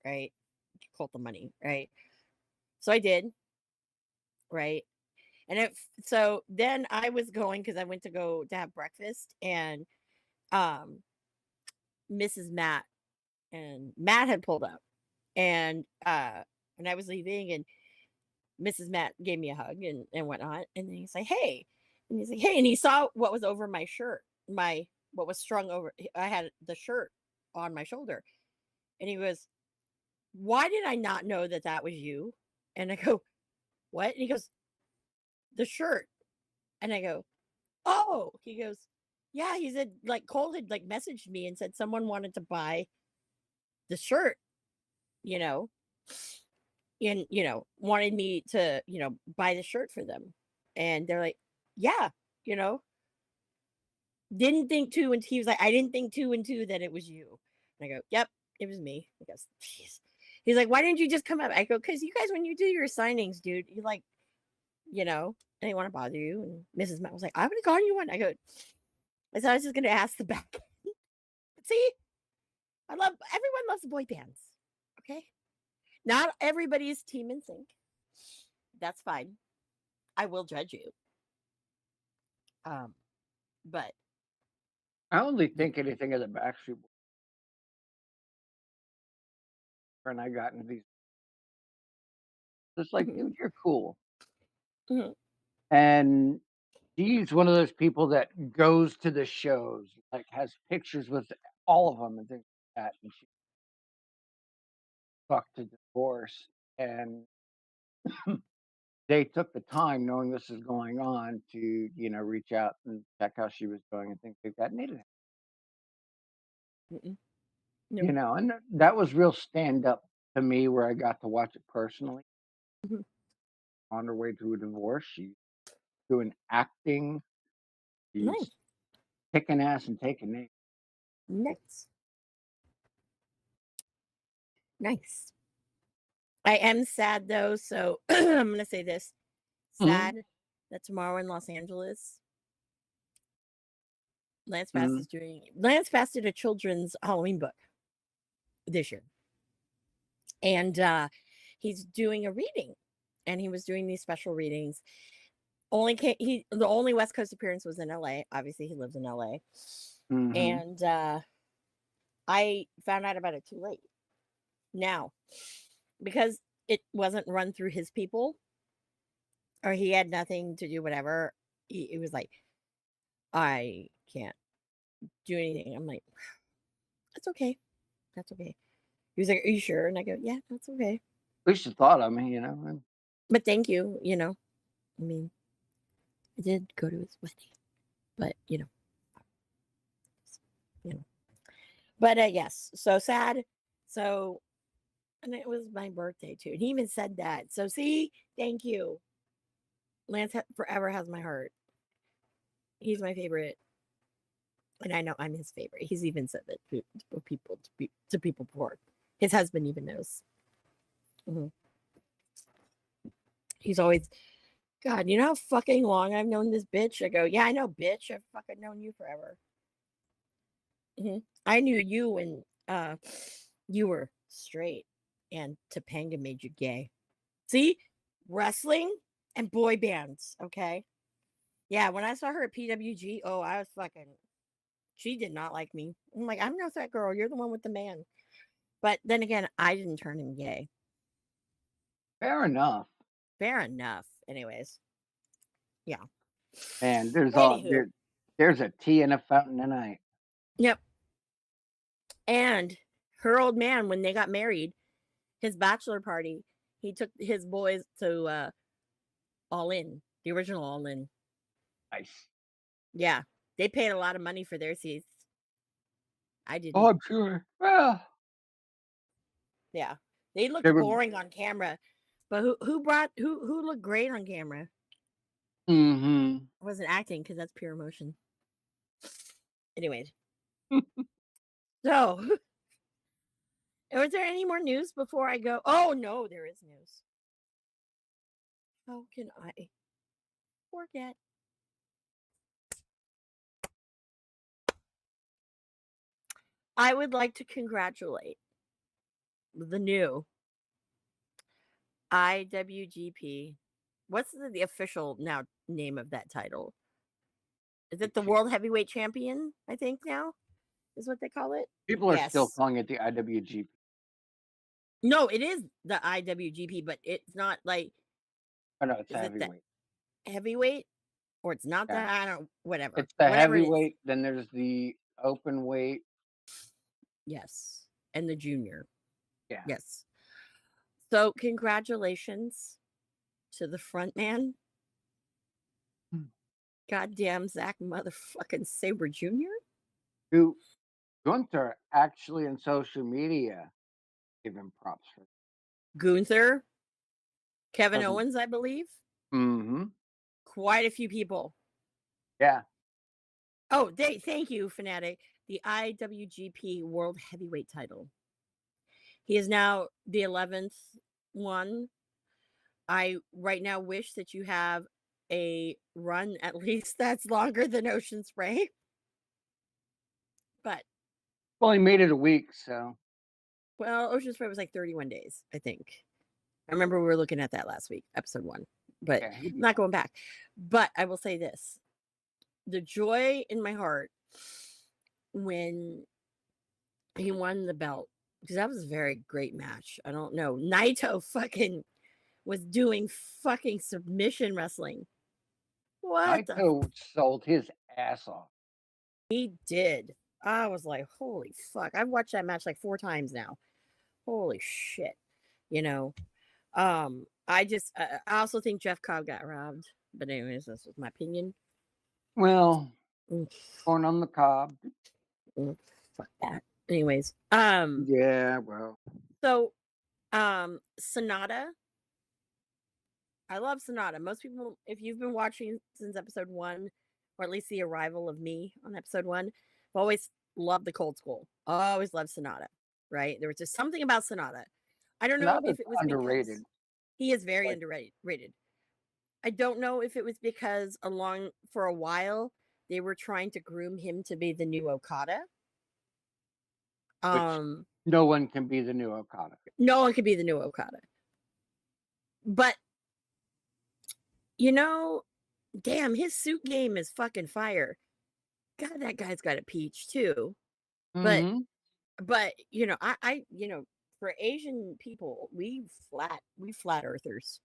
right? Colt the money, right?" So I did, right? And so then I was going, because I went to go to have breakfast, and Mrs. Matt and Matt had pulled up, and I was leaving, and Mrs. Matt gave me a hug and whatnot, and then he's like, "Hey," And he's like, "Hey," and he saw what was over my shirt, what was strung over. I had the shirt on my shoulder, and he goes, "Why did I not know that that was you?" And I go, "What?" And he goes, "The shirt." And I go, "Oh." He goes, "Yeah." He said, like, Cole had like messaged me and said someone wanted to buy the shirt, you know, and wanted me to, buy the shirt for them. And they're like, "Yeah, you know, didn't think two and he was like, "I didn't think two and two that it was you." And I go, "Yep, it was me." He goes, "Jeez." He's like, "Why didn't you just come up?" I go, "Because you guys, when you do your signings, dude, you like, I didn't want to bother you." And Mrs. Matt was like, "I would have gotten you one." I go, I thought I was just gonna ask the back. But see, everyone loves boy bands. Okay. Not everybody's team in sync. That's fine. I will judge you. Um, but
I only think anything of the Backstreet Boys when I got into these. It's like,
mhm,
dude, you're cool.
mhm,
And she's one of those people that goes to the shows, like has pictures with all of them and things like that. And she fucked to divorce. And they took the time, knowing this is going on, to reach out and check how she was doing and things like that. And they didn't,
mm-mm, no.
and that was real stand up to me, where I got to watch it personally.
Mhm.
On her way to a divorce, she's doing acting. She's
Nice,
kicking ass and taking names.
nice, nice. I am sad though, so I'm gonna say this:
Mhm,
sad that tomorrow in Los Angeles,
mhm,
Lance Bass did a children's Halloween book this year, and he's doing a reading, and he was doing these special readings. The only West Coast appearance was in LA. Obviously, he lives in LA,
mhm.
and I found out about it too late now because it wasn't run through his people or he had nothing to do. Whatever, it was like I can't do anything. I'm like, that's okay. That's okay. He was like, "Are you sure?" And I go, "Yeah, that's okay.
At least you thought of me, and
But thank you." I mean, I did go to his wedding, but you know. But yes, so sad. So, and it was my birthday too. And he even said that. So see, thank you. Forever has my heart. He's my favorite, and I know I'm his favorite. He's even said that to people before. His husband even knows. Mhm. He's always, "God, you know how fucking long I've known this bitch?" I go, "Yeah, I know, bitch. I've fucking known you forever. I knew you when you were straight, and Topanga made you gay. See, wrestling and boy bands. Okay, yeah. When I saw her at PWG, oh, I was fucking. She did not like me. I'm like, I'm not that girl. You're the one with the man. But then again, I didn't turn him gay.
fair enough.
Fair enough. Anyways, yeah.
And
Anywho,
there's a tea in a fountain tonight.
yep. And her old man, when they got married, his bachelor party, he took his boys to All In, the original All In.
Nice.
Yeah, they paid a lot of money for their seats. I
Oh,
didn't.
I'm sure. Well,
Yeah, they
they
looked
were.
boring on camera, but who looked great on camera?
Mhm.
I wasn't acting because that's pure emotion. Anyways, so was there any more news before I go? Oh no, there is news. How can I forget? I would like to congratulate the new IWGP. What's the official now name of that title? Is it the World Heavyweight Champion? I think now is what they call it.
People are still
Yes.
calling it the IWGP.
No, it is the IWGP, but it's not like,
I know it's
is it the
heavyweight.
heavyweight? or it's not
Yeah.
that. I don't. Whatever.
It's the
Whatever it is.
heavyweight, then there's the open weight.
Yes, and the junior.
Yeah.
Yes. So congratulations to the front man.
Mm.
Goddamn Zach motherfucking Sabre Jr.
Who Gunther actually in social media gave him props for
Gunther, Kevin
doesn't.
Owens, I believe.
Mhm.
Quite a few people.
Yeah.
Oh, thank you, Fanatic. The IWGP World Heavyweight title. He is now the 11th one. I right now wish that you have a run at least that's longer than Ocean Spray. But
Well, he made it a week, so
well, Ocean Spray was like 31 days, I think. I remember we were looking at that last week, episode 1. But
yeah, he'd be
not going back. But I will say this. The joy in my heart when he won the belt, because that was a very great match. I don't know. Naito fucking was doing fucking submission wrestling. What the
Naito sold his ass off.
he did. I was like, holy fuck. I've watched that match like 4 times now. Holy shit. You know. I also think Jeff Cobb got robbed. But anyways, this was my opinion.
Well,
Mm,
corn on the cob.
fuck that. Anyways,
Yeah, well,
so Sonata. I love Sonata. Most people, if you've been watching since episode 1, or at least the arrival of me on episode 1, I've always loved the Cold School. I always loved Sonata, right? There was just something about Sonata. I don't know
Sonata's
if it was because
underrated.
he is very
Like,
underrated. I don't know if it was because along for a while they were trying to groom him to be the new Okada.
which
Um,
no one can be the new Okada.
no one could be the new Okada. But you know, damn, his suit game is fucking fire. God, that guy's got a peach too. But
Mhm.
you know, I for Asian people, we flat earthers.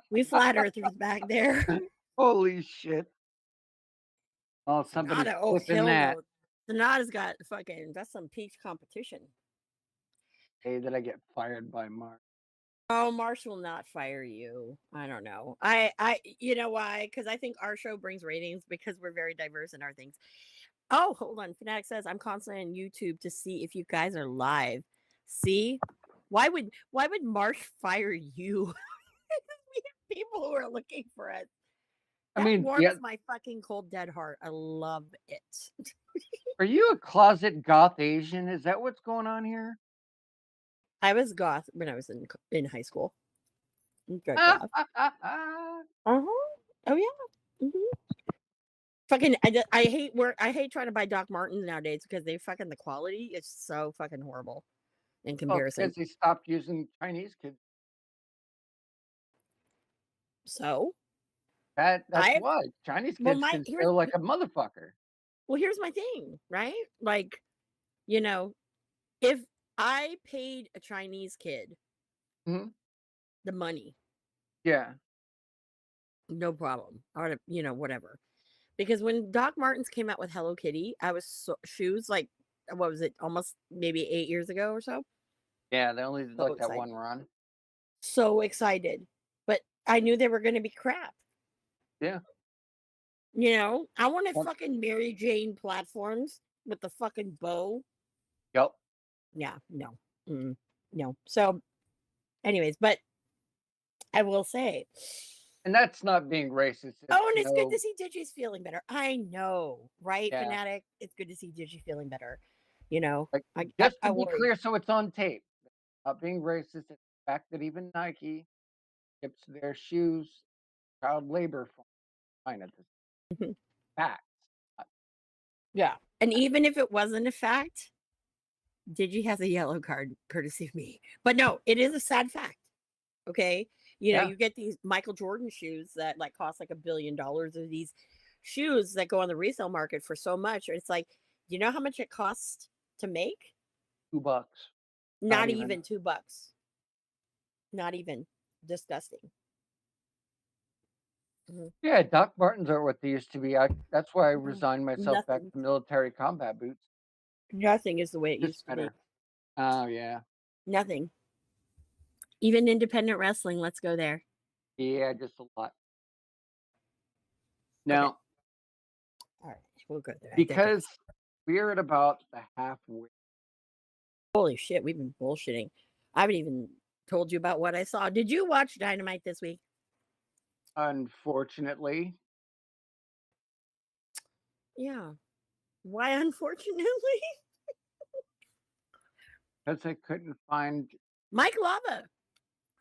We flat earthers back there.
Holy shit. Oh, somebody's
Sonata, oh
flipping
hell
that
no. Sonata's got fucking that's some peach competition.
day that I get fired by Mark.
Oh, Marsh will not fire you. I don't know. You know why? Because I think our show brings ratings because we're very diverse in our things. Oh, hold on. Fanatic says I'm constantly on YouTube to see if you guys are live. See, why would Marsh fire you? We have people who are looking for us.
I
That
mean, yeah,
warms my fucking cold dead heart. I love it.
are you a closet goth Asian? Is that what's going on here?
I was goth when I was in high school. Good goth. Uh huh. Oh yeah. Fucking, I hate work. I hate trying to buy Doc Martens nowadays because they fucking the quality is so fucking horrible in
Well,
comparison.
because they stopped using Chinese kids.
So
That's
I
why Chinese
well
kids
my
can
here's
steal like a motherfucker.
well here's my thing, right? Like, you know, if I paid a Chinese kid
Mhm.
the money,
Yeah,
no problem, or whatever. Because when Doc Martens came out with Hello Kitty, I was shoes like what was it, almost maybe 8 years ago or so.
yeah. They only did
So
like that one
excited,
run.
so excited, but I knew they were going to be crap.
Yeah.
I wanted
Yep.
fucking Mary Jane platforms with the fucking bow.
Yep.
Yeah, no. No. So, anyways, but I will say,
And that's not being racist. It's
oh, and it's good to
no,
see Digi's feeling better. I know, right,
yeah.
Fanatic? It's good to see Digi feeling better. You know,
Like
I, I,
just to
I
be
worry.
clear, so it's on tape. Not being racist. It's the fact that even Nike ships their shoes child labor from China. This
Mhm.
facts. Not
Yeah. And even if it wasn't a fact, Digi has a yellow card courtesy of me. But no, it is a sad fact. Okay.
Yeah.
You get these Michael Jordan shoes that like cost like $1 billion, or these shoes that go on the resale market for so much. It's like, you know how much it costs to make?
$2. Not
Not
even.
even $2. Not even. Disgusting. Mhm.
Yeah, Doc Martens are what they used to be. That's why I
Mhm.
resigned myself back
Nothing.
to military combat boots.
Nothing is the way it
Just
used to be.
better. Oh yeah.
Nothing. Even independent wrestling, let's go there.
Yeah, just a lot.
Okay.
Now,
All right. We'll go there. I
because
digress.
we're at about the halfway,
Holy shit, we've been bullshitting. I haven't even told you about what I saw. Did you watch Dynamite this week?
unfortunately,
Yeah. Why unfortunately?
because I couldn't find
Mike Lava.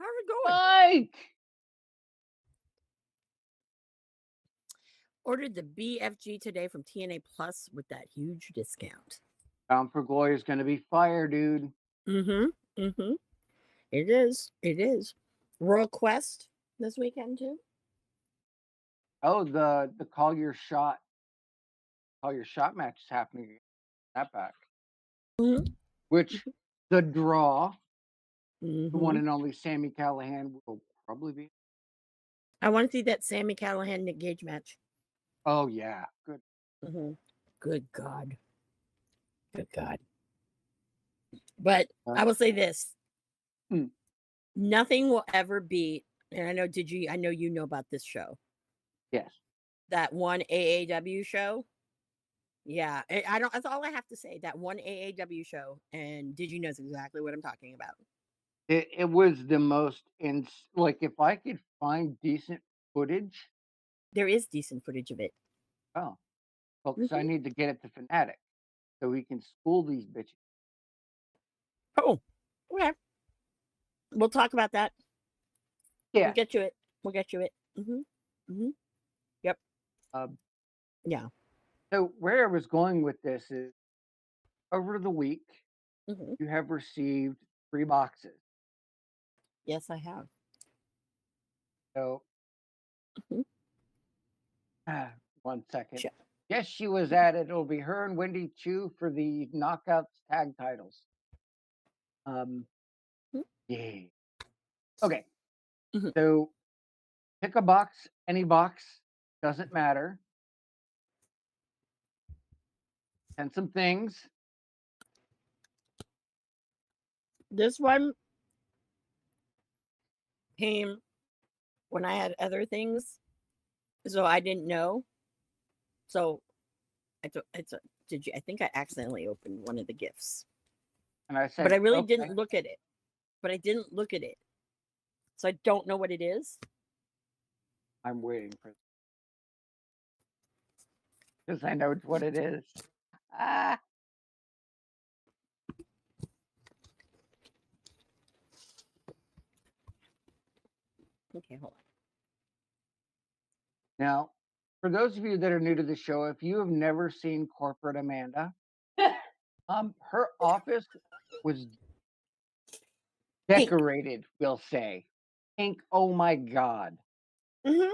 How's it going?
Mike.
Ordered the BFG today from TNA Plus with that huge discount.
Bound for Glory is going to be fire, dude.
Mm-hmm. Mm-hmm. It is. It is. Royal Quest this weekend too.
Oh, the call your shot match is happening again. That back,
Mm-hmm.
which the draw, the one
Mm-hmm.
and only Sammy Callahan will probably be.
I want to see that Sammy Callahan Nick Gage match.
Oh yeah, good.
Mm-hmm. Good God. Good God. But
Uh,
I will say this:
hmm,
nothing will ever beat. And I know, I know you know about this show.
yes,
That one AAW show. Yeah, I don't. That's all I have to say. That one AAW show, and Did you knows exactly what I'm talking about.
it was the most like if I could find decent footage.
There is decent footage of it.
Oh, well, because I
Hmm.
need to get it to Fanatic so we can school these bitches.
Oh, okay. We'll talk about that. We'll
Yeah.
get to it. We'll get to it. Hmm. Hmm. Yep.
Um,
Yeah.
so where I was going with this is over the week
Hmm.
you have received 3 boxes.
Yes, I have.
So
Hmm.
ah, 1 second.
Check.
Yes, she was at it. It'll be her and Wendy Chu for the Knockouts tag titles. Um, yeah. Okay.
Hmm.
So pick a box, any box, doesn't matter. And some things.
This one came when I had other things, so I didn't know. So did you? I think I accidentally opened one of the gifts,
And I
but I
said,
really
okay,
didn't look at it. But I didn't look at it, so I don't know what it is.
I'm waiting for because I know what it is. Ah,
Okay, hold
now, for those of you that are new to the show, if you have never seen Corporate Amanda, her office was
on. Pink.
decorated, we'll say. Pink, oh my God.
Hmm.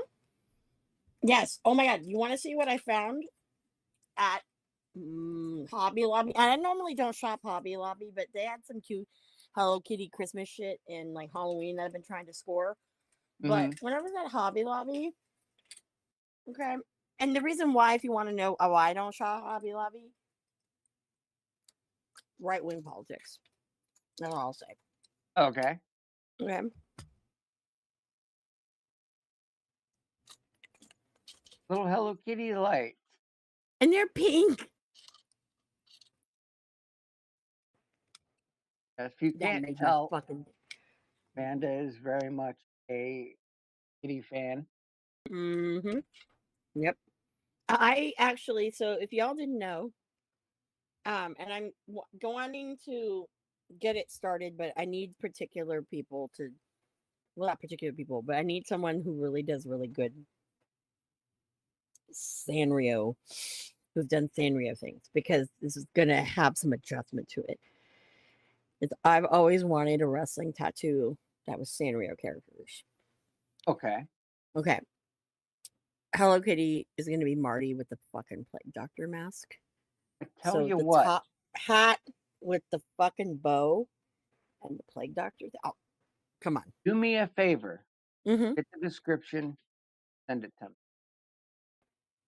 Yes. Oh my God. You want to see what I found at Hobby Lobby? And I normally don't shop Hobby Lobby, but they had some cute Hello Kitty Christmas shit and like Halloween that I've been trying to score. But
Hmm.
when I was at Hobby Lobby, okay, and the reason why, if you want to know why I don't shop Hobby Lobby, right wing politics. That's all I'll say.
Okay.
Okay.
Little Hello Kitty lights.
And they're pink.
If you
That
can't
made my
tell,
fucking.
Amanda is very much a kitty fan.
Mm-hmm. Yep. I actually, so if y'all didn't know, and I'm wanting to get it started, but I need particular people to, well, not particular people, but I need someone who really does really good Sanrio, who's done Sanrio things, because this is going to have some adjustment to it. I've always wanted a wrestling tattoo that was Sanrio characters.
Okay.
Okay. Hello Kitty is going to be Marty with the fucking plague doctor mask.
I tell
So
you
the
what,
top hat with the fucking bow and the plague doctor. Oh, come on.
do me a favor.
Mm-hmm.
Get the description. Send it to me.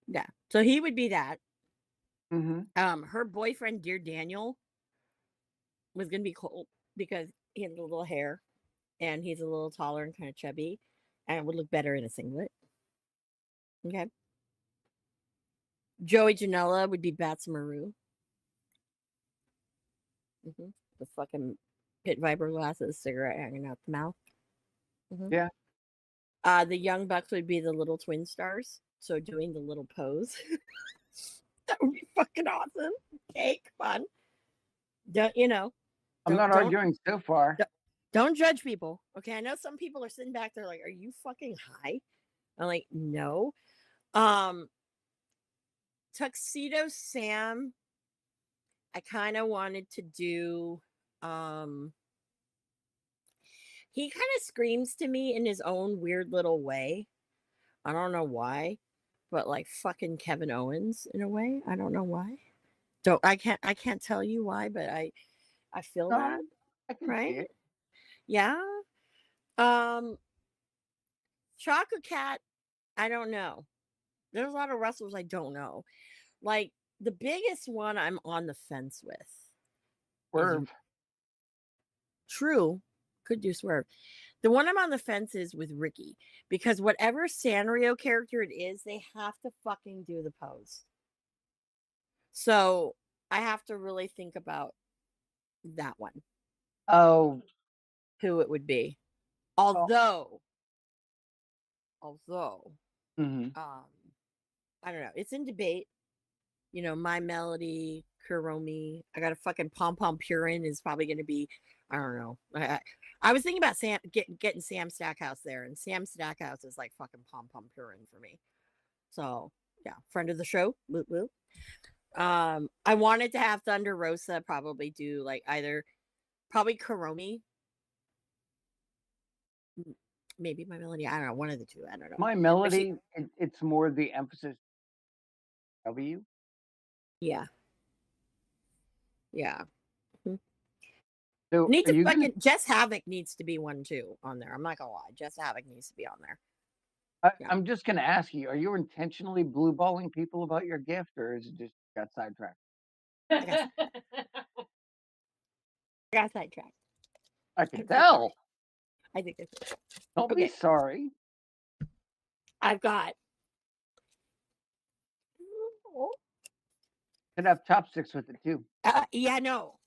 Yeah. So he would be that.
Mhm.
Her boyfriend, Dear Daniel, was gonna be cold because he had a little hair and he's a little taller and kind of chubby and would look better in a singlet. Okay. Joey Janela would be Bats Maru. The fucking pit viper glasses, cigarette hanging out the mouth. Mhm.
Yeah.
The Young Bucks would be the little twin stars. So doing the little pose. That would be fucking awesome. Okay, come on. Don't you know?
I'm
Don't
not
don't
arguing so far.
don't, don't judge people. Okay, I know some people are sitting back there like, "Are you fucking high?" I'm like, "No." Um, Tuxedo Sam. I kind of wanted to do. Um, he kind of screams to me in his own weird little way. I don't know why, but like fucking Kevin Owens in a way. I don't know why. I can't tell you why, but I feel that,
No, I can see
right?
it.
Yeah. Um Chocolate Cat, I don't know. There's a lot of wrestlers I don't know. Like the biggest one I'm on the fence with is
Swerve.
True. Could do Swerve. The one I'm on the fence is with Ricky because whatever Sanrio character it is, they have to fucking do the pose. So I have to really think about that one,
Oh,
who it would be.
oh.
Although,
Mhm.
um, I don't know. It's in debate. You know, My Melody, Kuromi. I got a fucking Pom Pom Purin is probably going to be. I don't know. I was thinking about getting Sam Stackhouse there, and Sam Stackhouse is like fucking Pom Pom Purin for me. So yeah, friend of the show. Woo woo. I wanted to have Thunder Rosa probably do like either probably Kuromi, maybe My Melody. I don't know, one of the two. I don't know.
My
But she,
melody, it's more the emphasis W.
yeah, yeah. Mhm.
So
Need
are
to
you gonna
fucking Jess Havoc needs to be one too on there. I'm not gonna lie, Jess Havoc needs to be on there. Yeah,
I'm just gonna ask you, are you intentionally blue balling people about your gift, or is it just got sidetracked?
I got I got sidetracked.
I can
I'm so sorry.
tell.
I think that's
Don't be
okay.
sorry.
I've got
Could have chopsticks with it too.
yeah, no,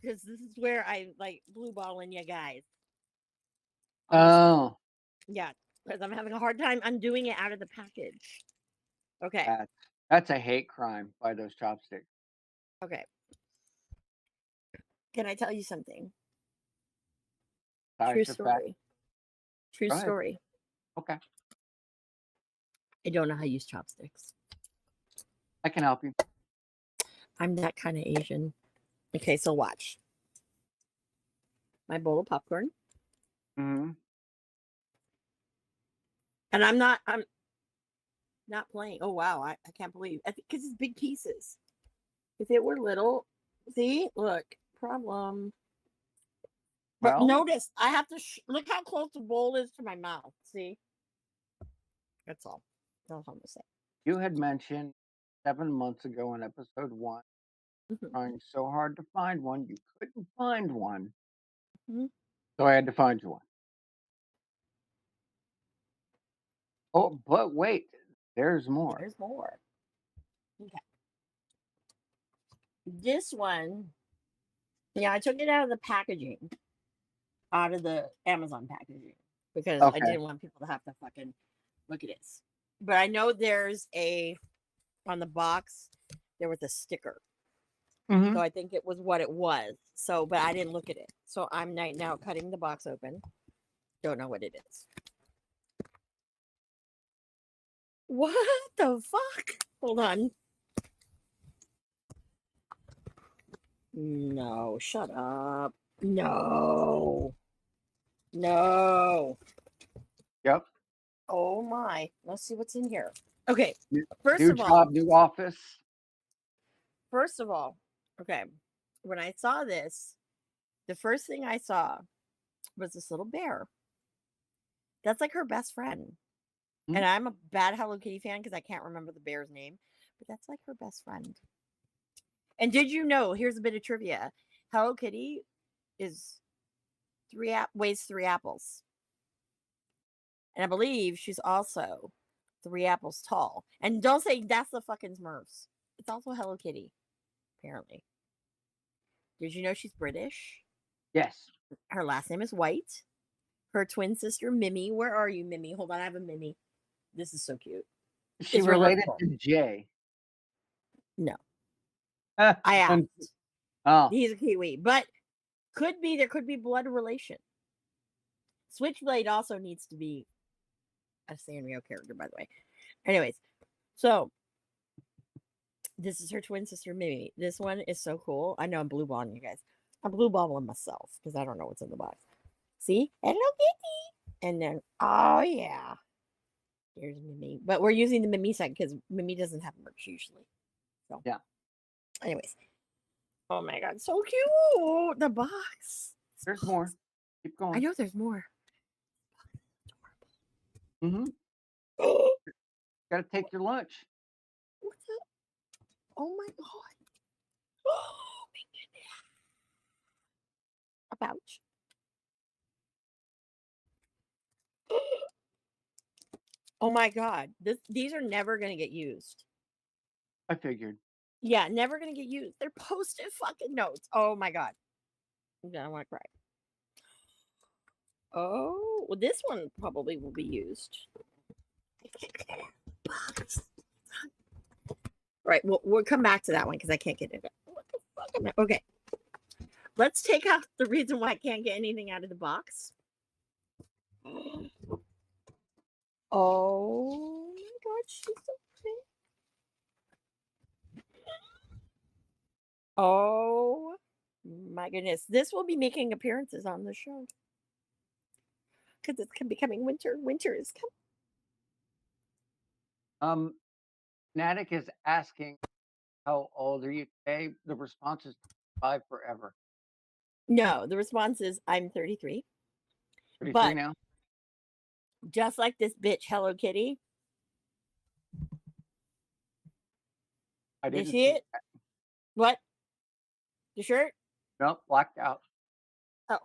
because this is where I like blue balling you guys on this one.
Oh,
Yeah, because I'm having a hard time undoing it out of the package. Okay,
that's that's a hate crime by those chopsticks.
okay. Can I tell you something? True
Besides the fact,
story. True
go ahead.
story.
Okay,
I don't know how to use chopsticks.
I can help you.
I'm that kind of Asian. Okay, so watch my bowl of popcorn,
Hmm.
and I'm not playing. Oh wow, I can't believe I think because it's big pieces. If it were little, see, look, problem. But
Well,
notice I have to look how close the bowl is to my mouth. See, that's all. That's all I'm gonna say.
you had mentioned 7 months ago in episode one,
Mhm,
trying so hard to find one, you couldn't find one,
mhm.
so I had to find you one. Oh, but wait, there's more.
There's more. Okay, this one. Yeah, I took it out of the packaging, out of the Amazon packaging, because I
Okay.
didn't want people to have to fucking look at this. But I know there's a on the box there was a sticker. So
Hmm.
I think it was what it was. So, but I didn't look at it. So I'm now cutting the box open. Don't know what it is. What the fuck? Hold on. No, shut up. No. No.
Yep.
Oh my. Let's see what's in here. Okay.
New,
First
new
of all,
job, new office.
first of all, okay. When I saw this, the first thing I saw was this little bear. That's like her best friend. And I'm a bad Hello Kitty fan because I can't remember the bear's name, but that's like her best friend. And did you know? Here's a bit of trivia: Hello Kitty is weighs 3 apples, and I believe she's also 3 apples tall. And don't say that's the fucking Smurfs. It's also Hello Kitty, apparently. Did you know she's British?
Yes.
Her last name is White. Her twin sister, Mimi. Where are you, Mimi? Hold on, I have a Mimi. This is so cute.
Is she
It's
related
reversible.
to Jay?
No. I asked.
Oh.
He's a Kiwi, but there could be blood relation. Switchblade also needs to be a Sanrio character, by the way. Anyways, so this is her twin sister, Mimi. This one is so cool. I know I'm blue balling you guys. I'm blue balling myself because I don't know what's in the box. See? Hello Kitty. And then, oh yeah. Here's Mimi. But we're using the Mimi side because Mimi doesn't have merch usually. So
yeah.
Anyways. Oh my god, so cute. The box.
There's more. Keep going.
I know there's more.
Mm-hmm. Gotta take your lunch.
What's up? Oh my god. Oh my goodness. A pouch. Oh my god. These are never gonna get used.
I figured.
Yeah, never gonna get used. They're post-it fucking notes. Oh my god. I want to cry. Oh, well, this one probably will be used. Right, we'll come back to that one because I can't get it. What the fuck am I? Okay. Let's take out the reason why I can't get anything out of the box. Oh my god, she's so pretty. Oh my goodness. This will be making appearances on the show. Because it's becoming winter. Winter is coming.
Natick is asking, how old are you today? The response is 5 forever.
No, the response is I'm 33.
33
but
now?
Just like this bitch, Hello Kitty.
I didn't
see it?
That.
What? The shirt?
Nope, blacked out.
Oh.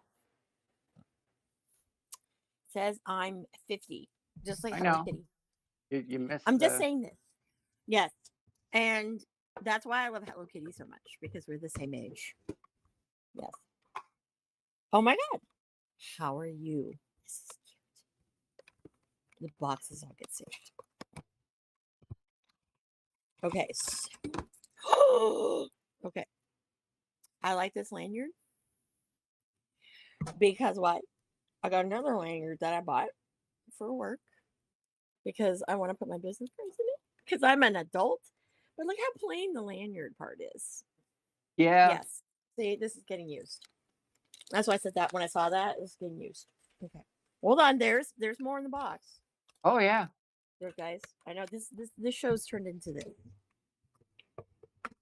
It says I'm 50. Just like
I
Hello
know.
Kitty.
You missed
I'm just saying this. Yes. And that's why I love Hello Kitty so much, because we're the same age. Yes. Oh my god. How are you? This is cute. The boxes all get saved. Okay. So, okay. I like this lanyard because what? I got another lanyard that I bought for work because I want to put my business cards in it because I'm an adult. But look how plain the lanyard part is.
Yeah.
Yes. See, this is getting used. That's why I said that when I saw that. It's getting used. Okay. Hold on. There's more in the box.
Oh yeah.
There, guys. I know this show's turned into this.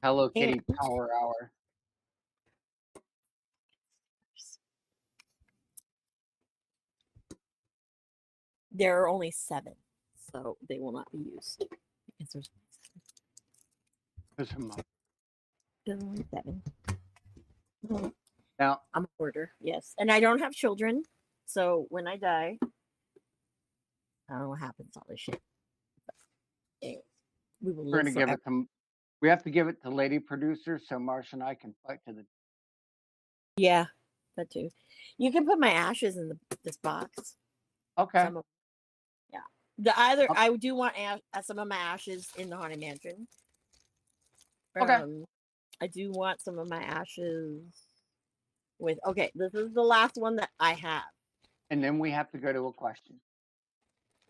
Hello Kitty Power Hour.
There are only 7, so they will not be used because there's only 7.
Now
I'm a hoarder, yes, and I don't have children, so when I die, I don't know what happens to all this shit. Anyways, we will live forever.
We have to give it to lady producer so Marsha and I can fight to the.
Yeah, that too. You can put my ashes in this box.
Okay.
Yeah. I do want some of my ashes in the Haunted Mansion.
Okay.
I do want some of my ashes with. Okay, this is the last one that I have.
And then we have to go to a question.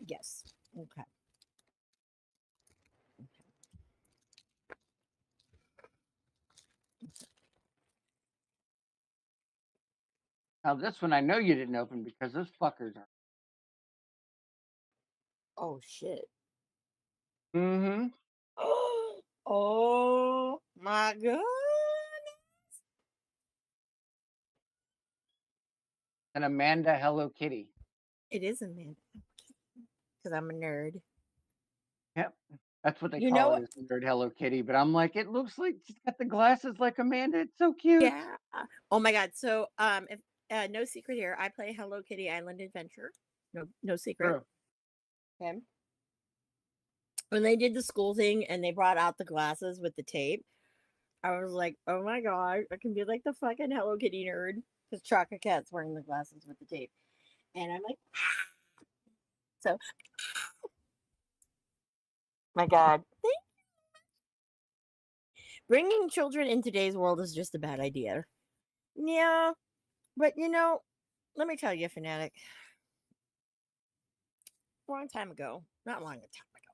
Yes. Okay.
Now this one I know you didn't open because those fuckers are.
Oh shit.
Mm-hmm.
Oh my god.
An Amanda Hello Kitty.
It is Amanda. Because I'm a nerd.
Yep. That's what they
You
call
know
it,
what?
is nerd Hello Kitty, but I'm like, "It looks like she's got the glasses like Amanda, it's so cute."
Yeah. Oh my god. So, if no secret here, I play Hello Kitty Island Adventure. No secret.
True.
Okay. When they did the school thing and they brought out the glasses with the tape, I was like, oh my god, I can be like the fucking Hello Kitty nerd because Chocolate Cat's wearing the glasses with the tape, and I'm like, so my god, bringing children in today's world is just a bad idea. Yeah, but let me tell you, fanatic. A long time ago, not long a time ago,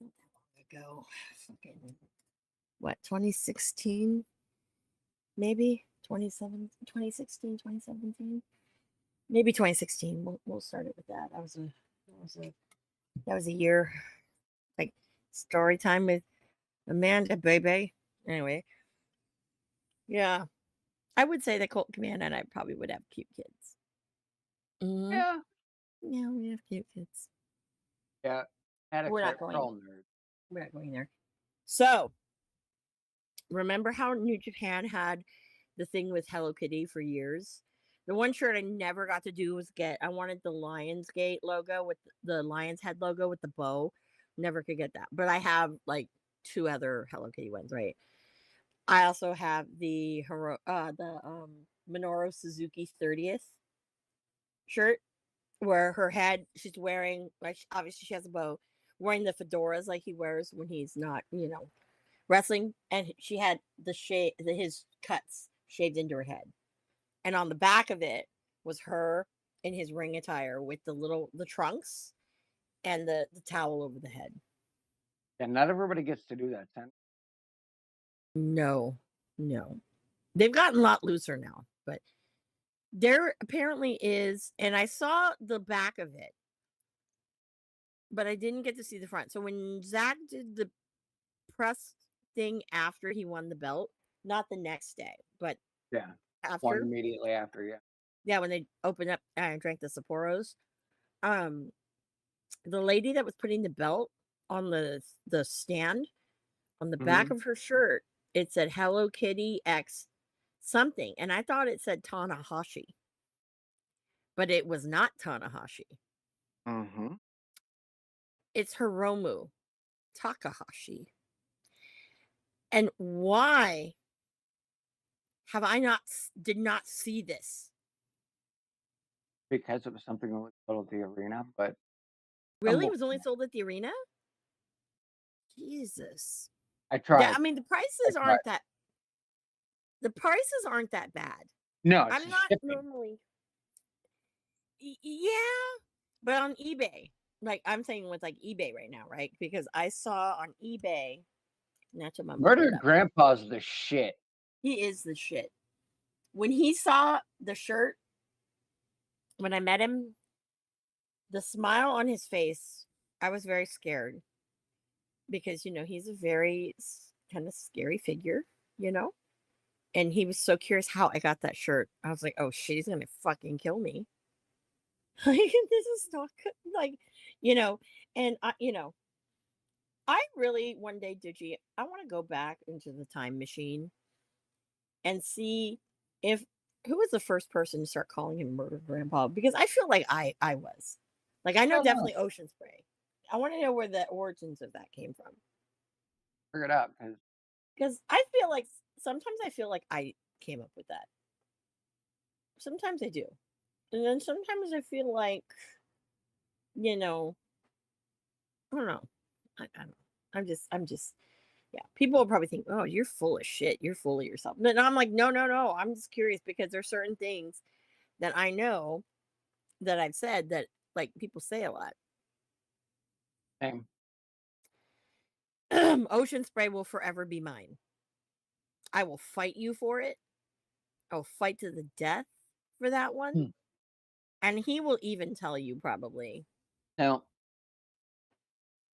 not that long ago, fucking what, 2016, maybe 2017, maybe 2016. We'll start it with that. That was a year, like, story time with Amanda, baby. Anyway, yeah, I would say that Colt Command and I probably would have cute kids. Hmm.
Yeah.
Yeah, we have cute kids.
Yeah.
We're
Addicts
not
are we're
going.
all nerds.
We're not going there. So remember how New Japan had the thing with Hello Kitty for years? The one shirt I never got to do was I wanted the Lionsgate logo with the Lion's Head logo with the bow. Never could get that. But I have like two other Hello Kitty ones, right? I also have the Minoru Suzuki 30th shirt where her head, she's wearing, like, obviously she has a bow, wearing the fedoras like he wears when he's not, wrestling, and she had his cuts shaved into her head, and on the back of it was her in his ring attire with the trunks and the towel over the head.
Yeah, not everybody gets to do that,
No, no, they've gotten a lot looser now, but there apparently is, and I saw the back of it, but I didn't get to see the front. So when Zach did the press thing after he won the belt, not the next day, but
Yeah. One
after,
immediately after, yeah.
yeah, when they opened up and drank the Sapporos, um, the lady that was putting the belt on the stand, on the back
Mhm.
of her shirt, it said Hello Kitty X something, and I thought it said Tanahashi, but it was not Tanahashi.
Mhm.
It's Hiromu Takahashi. And why have I not did not see this?
Because it was something that was sold at the arena, but
Really? It
stumbled
was only sold at the arena? Jesus.
I
Yeah,
tried.
I mean
I tried.
the prices aren't that bad.
No, it's
I'm
the
not
shipping.
normally yeah, but on eBay. Like, I'm saying with like eBay right now, right? Because I saw on eBay, not your mom pull it
Murdered
up.
Grandpa's the shit.
He is the shit. When he saw the shirt, when I met him, the smile on his face, I was very scared because he's a very kind of scary figure, you know? And he was so curious how I got that shirt. I was like, "Oh shit, he's gonna fucking kill me." Like, this is not good. Like, you know, and I really one day, Digi, I want to go back into the time machine and see if who was the first person to start calling him Murder Grandpa, because I feel like I was. Like, I
I
know
don't know.
definitely Ocean Spray. I want to know where the origins of that came from.
Figure it out, 'cause
Because I feel like sometimes I feel like I came up with that. Sometimes I do. And then sometimes I feel like, you know, I don't know. I don't know. I'm just, yeah. People will probably think, oh, you're full of shit. You're full of yourself. But I'm like, no, no, no. I'm just curious because there's certain things that I know that I've said that, like, people say a lot.
same.
Ocean Spray will forever be mine. I will fight you for it. I'll fight to the death for that one.
Hmm.
And he will even tell you probably,
Now,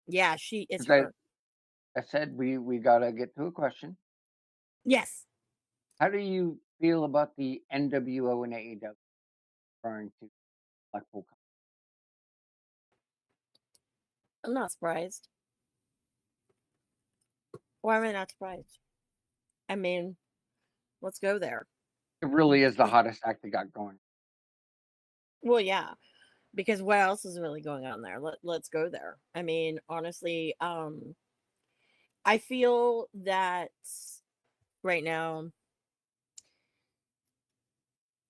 yeah, it's
as
her.
I said, we gotta get to a question.
Yes.
How do you feel about the NWO and AEW referring to Blackpool?
I'm not surprised. Why am I not surprised? I mean, let's go there.
It really is the hottest act they got going.
Well, yeah, because what else is really going on there? Let's go there. I mean, honestly, I feel that right now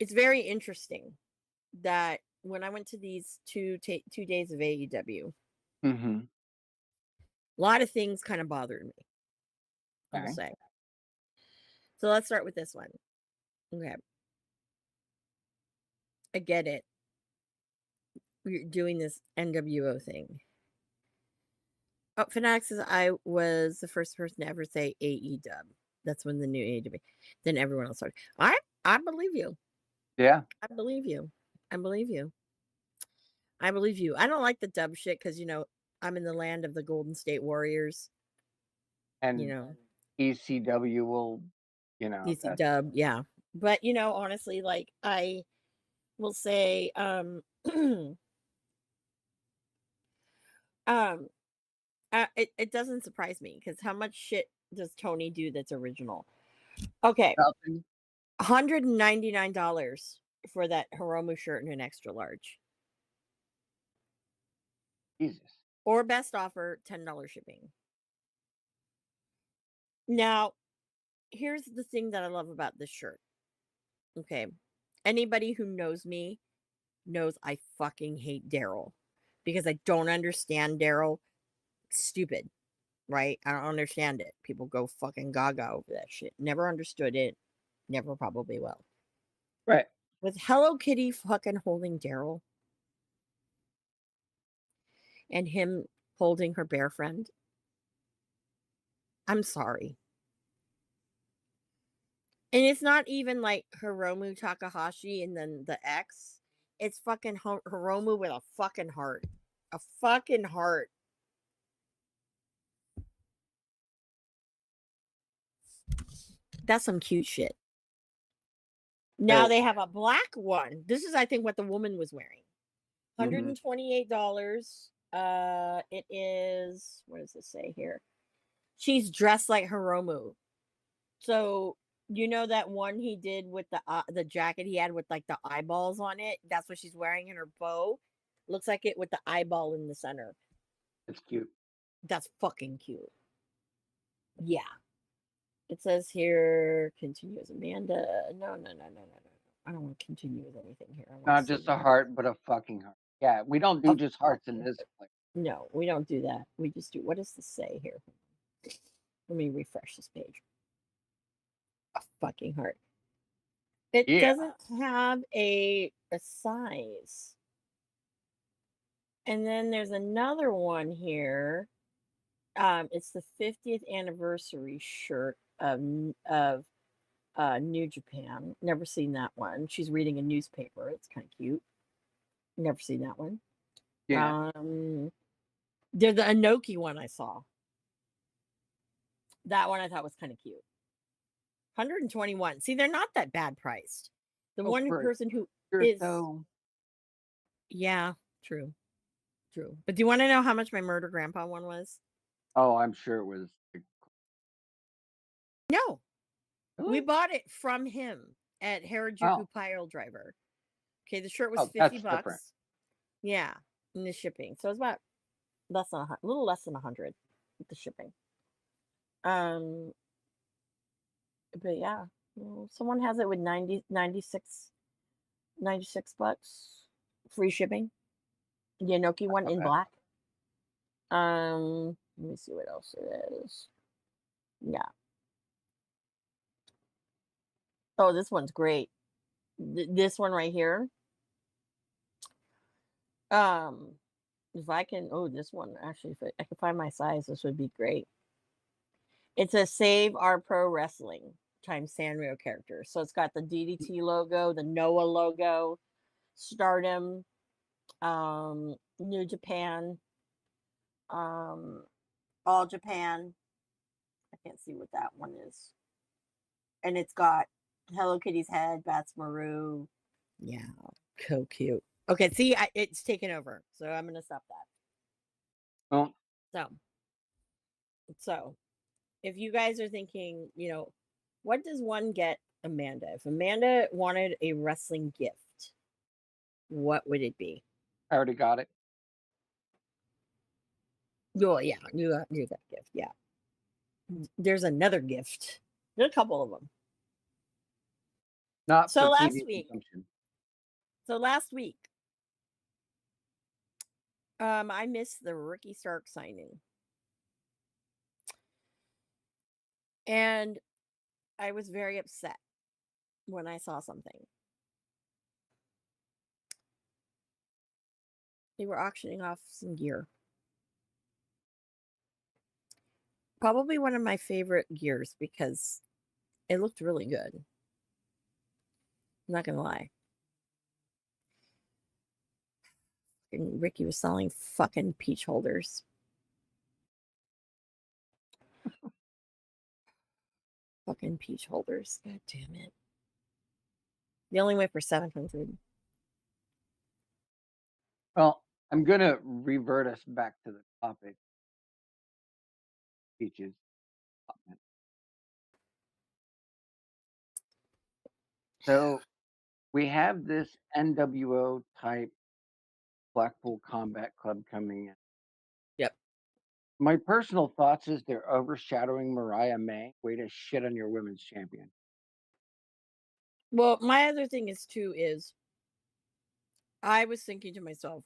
it's very interesting that when I went to these 2 days of AEW,
Mhm.
a lot of things kind of bothered me. I will
Okay.
say. So let's start with this one. Okay, I get it. We're doing this NWO thing. Oh, Fanatics says I was the first person to ever say AEW. That's when the new AEW. Then everyone else started. I believe you.
Yeah,
I believe you. I believe you. I believe you. I don't like the dub shit because I'm in the land of the Golden State Warriors. You
and
know,
ECW will,
DC
that's
dub, yeah. But honestly, like I will say, um, it doesn't surprise me because how much shit does Tony do that's original? Okay,
nothing.
$199 for that Hiromu shirt and an extra large,
Jesus.
or best offer $10 shipping. Now, here's the thing that I love about this shirt. Okay, anybody who knows me knows I fucking hate Daryl because I don't understand Daryl. Stupid, right? I don't understand it. People go fucking gaga over that shit. Never understood it. Never probably will.
Right.
With Hello Kitty fucking holding Daryl and him holding her bear friend, I'm sorry. And it's not even like Hiromu Takahashi and then the X. It's fucking Hiromu with a fucking heart. A fucking heart. That's some cute shit. Now
So
they have a black one. This is, I think, what the woman was wearing.
mhm.
$128. It is, what does it say here? She's dressed like Hiromu. So that one he did with the jacket he had with like the eyeballs on it. That's what she's wearing in her bow. Looks like it with the eyeball in the center.
It's cute.
That's fucking cute. Yeah. It says here, continues Amanda. No, no, no, no, no, no. I don't want to continue with anything here. I want to
Not
see
just a heart, but a fucking heart. Yeah, we don't do
a
just hearts in
fucking
this
heart.
place.
No, we don't do that. We just do. What does this say here? Let me refresh this page. A fucking heart. It
Yeah.
doesn't have a size. And then there's another one here. It's the 50th anniversary shirt of New Japan. Never seen that one. She's reading a newspaper. It's kind of cute. Never seen that one.
Yeah.
There's the Inoki one I saw. That one I thought was kind of cute. 121. See, they're not that bad priced. The
Oh,
one
for a
person who
shirt
is,
though.
yeah, true, true. But do you want to know how much my Murder Grandpa one was?
Oh, I'm sure it was
No, we
really?
bought it from him at
Oh,
Harajuku Pile Driver. Okay, the shirt was
oh,
50
that's different.
bucks. Yeah, and the shipping. So it's about a little less than 100 with the shipping. Um, but yeah, someone has it with 96 bucks free shipping. The Inoki one in
Okay.
black. Let me see what else it is. Yeah. Oh, this one's great. This one right here. Um, if I can, oh, this one actually, if I can find my size, this would be great. It's a Save Our Pro Wrestling times Sanrio character. So it's got the DDT logo, the Noah logo, Stardom, New Japan, um, All Japan. I can't see what that one is. And it's got Hello Kitty's head, Bats Maru. Yeah, so cute. Okay, see, it's taken over. So I'm going to stop that.
Well,
So, so if you guys are thinking, what does one get Amanda? If Amanda wanted a wrestling gift, what would it be?
I already got it.
Oh, yeah, knew that gift. Yeah. There's another gift. There's a couple of them.
Not
So
for
last
TV
week,
consumption.
so last week, I missed the Ricky Stark signing. And I was very upset when I saw something. They were auctioning off some gear. Probably one of my favorite gears because it looked really good. I'm not gonna lie. And Ricky was selling fucking peach holders. Fucking peach holders. God damn it. They only went for 700.
Well, I'm gonna revert us back to the topic, peaches. So we have this NWO type Blackpool Combat Club coming in.
Yep.
My personal thoughts is they're overshadowing Mariah May. Way to shit on your women's champion.
Well, my other thing is I was thinking to myself,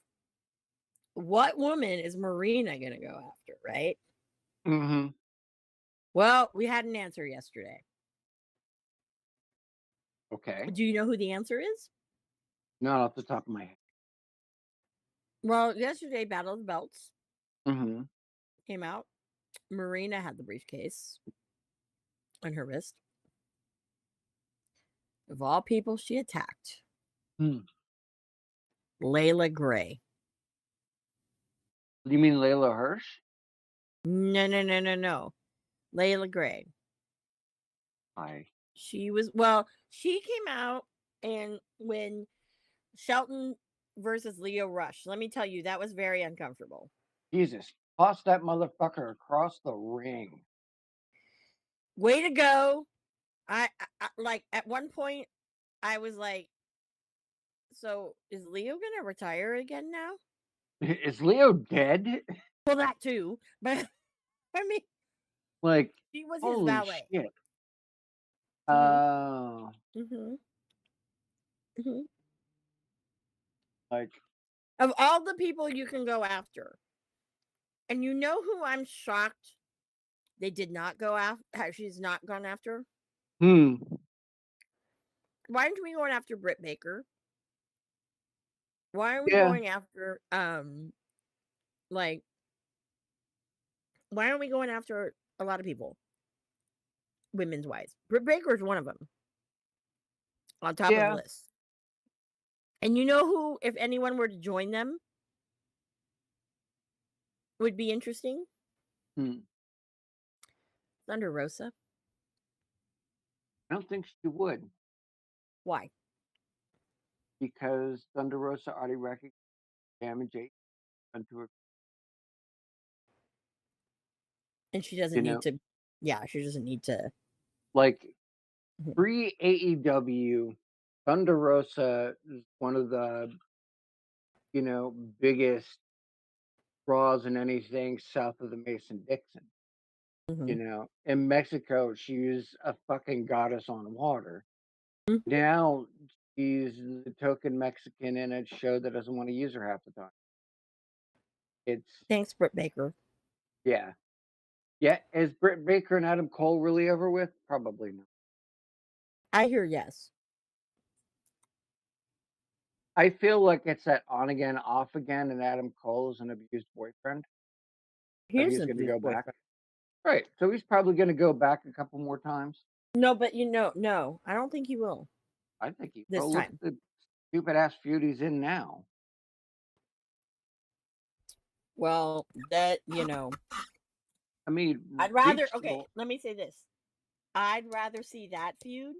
what woman is Marina gonna go after, right?
Mm-hmm.
Well, we had an answer yesterday.
Okay.
Do you know who the answer is?
Not off the top of my head.
Well, yesterday, Battle of the Belts
Mm-hmm.
came out. Marina had the briefcase on her wrist. Of all people, she attacked
Hmm.
Layla Gray.
Do you mean Layla Hirsch?
No, no, no, no, no. Layla Gray.
I
She came out and when Shelton versus Leo Rush, let me tell you, that was very uncomfortable.
Jesus. Toss that motherfucker across the ring.
Way to go. I like at one point I was like, so is Leo gonna retire again now?
Is Leo dead?
Well, that too, but I mean,
Like,
she was his
holy
valet.
shit.
Hmm.
Uh,
Hmm. Hmm.
like,
Of all the people you can go after, and you know who I'm shocked they did not go after. She's not gone after.
hmm.
Why aren't we going after Britt Baker? Why are we
Yeah,
going after like why aren't we going after a lot of people women's wise? Britt Baker is one of them on top of the
yeah.
list. And you know who, if anyone were to join them, would be interesting?
Hmm.
Thunder Rosa.
I don't think she would
Why?
because Thunder Rosa already recognized damage done to her.
And she doesn't
You
need
know,
to. Yeah, she doesn't need to.
like
Mhm.
pre AEW, Thunder Rosa is one of the biggest draws in anything south of the Mason Dixon.
Mhm.
In Mexico, she's a fucking goddess on water.
Mhm.
Now she's the token Mexican in a show that doesn't want to use her half the time. It's
Thanks, Britt Baker.
yeah, yeah. Is Britt Baker and Adam Cole really over with? Probably not.
I hear yes.
I feel like it's that on again, off again, and Adam Cole is an abused boyfriend. So
Here's
he's
an
going to
abused
go back.
boyfriend.
Right. So he's probably going to go back a couple more times.
No, but no, I don't think he will
I think he
this
will. Look
time.
at the stupid ass feud he's in now.
Well, that
I mean,
I'd rather.
reach
Okay, let me say this. I'd rather see that feud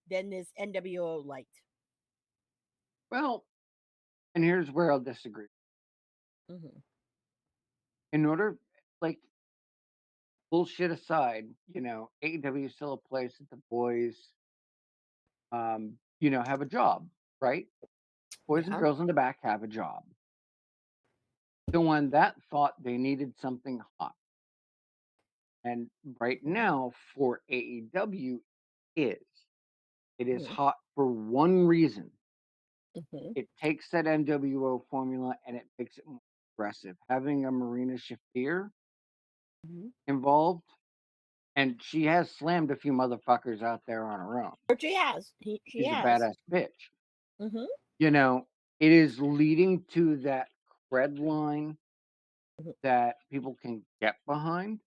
than this NWO light.
well, and here's where I'll disagree.
Hmm.
in order, like, bullshit aside, AEW is still a place that the boys, have a job, right? Boys and
Yeah.
girls in the back have a job. The one that thought they needed something hot. And right now for AEW is it is
Mhm.
hot for one reason.
Mhm.
It takes that NWO formula and it makes it more aggressive. Having a Marina Shafir
Mhm.
involved, and she has slammed a few motherfuckers out there on her own.
Or she has. She
She's a
has.
badass bitch.
Mhm.
You know, it is leading to that cred line
Mhm.
that people can get behind.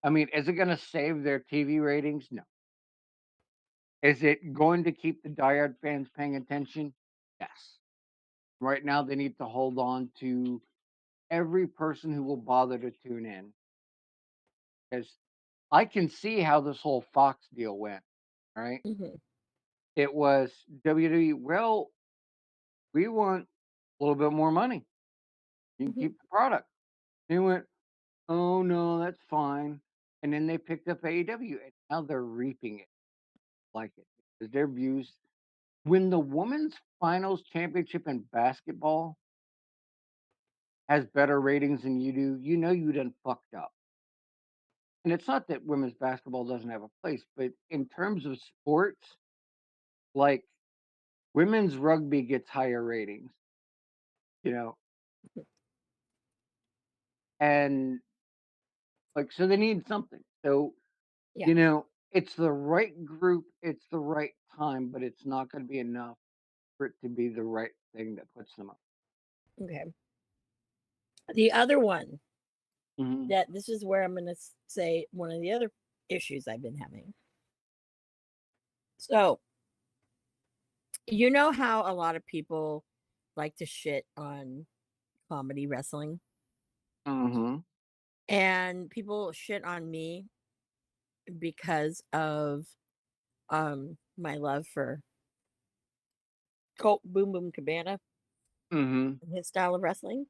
I mean, is it going to save their TV ratings? No. Is it going to keep the diehard fans paying attention? Yes. Right now, they need to hold on to every person who will bother to tune in. Because I can see how this whole Fox deal went, right?
Mhm.
It was WWE, well, we want a little bit more money. You can
Mhm.
keep the product. They went, oh, no, that's fine. And then they picked up AEW, and now they're reaping it like it. Because their views, when the women's finals championship in basketball has better ratings than you do, you done fucked up. And it's not that women's basketball doesn't have a place, but in terms of sports, like women's rugby gets higher ratings, you know, and like so they need something. So,
Yeah.
it's the right group, it's the right time, but it's not going to be enough for it to be the right thing that puts them up.
Okay. The other one
Hmm.
that this is where I'm going to say one of the other issues I've been having. So, you know how a lot of people like to shit on comedy wrestling?
Hmm.
And people shit on me because of my love for Colt Boom Boom Cabana
Hmm.
and his style of wrestling.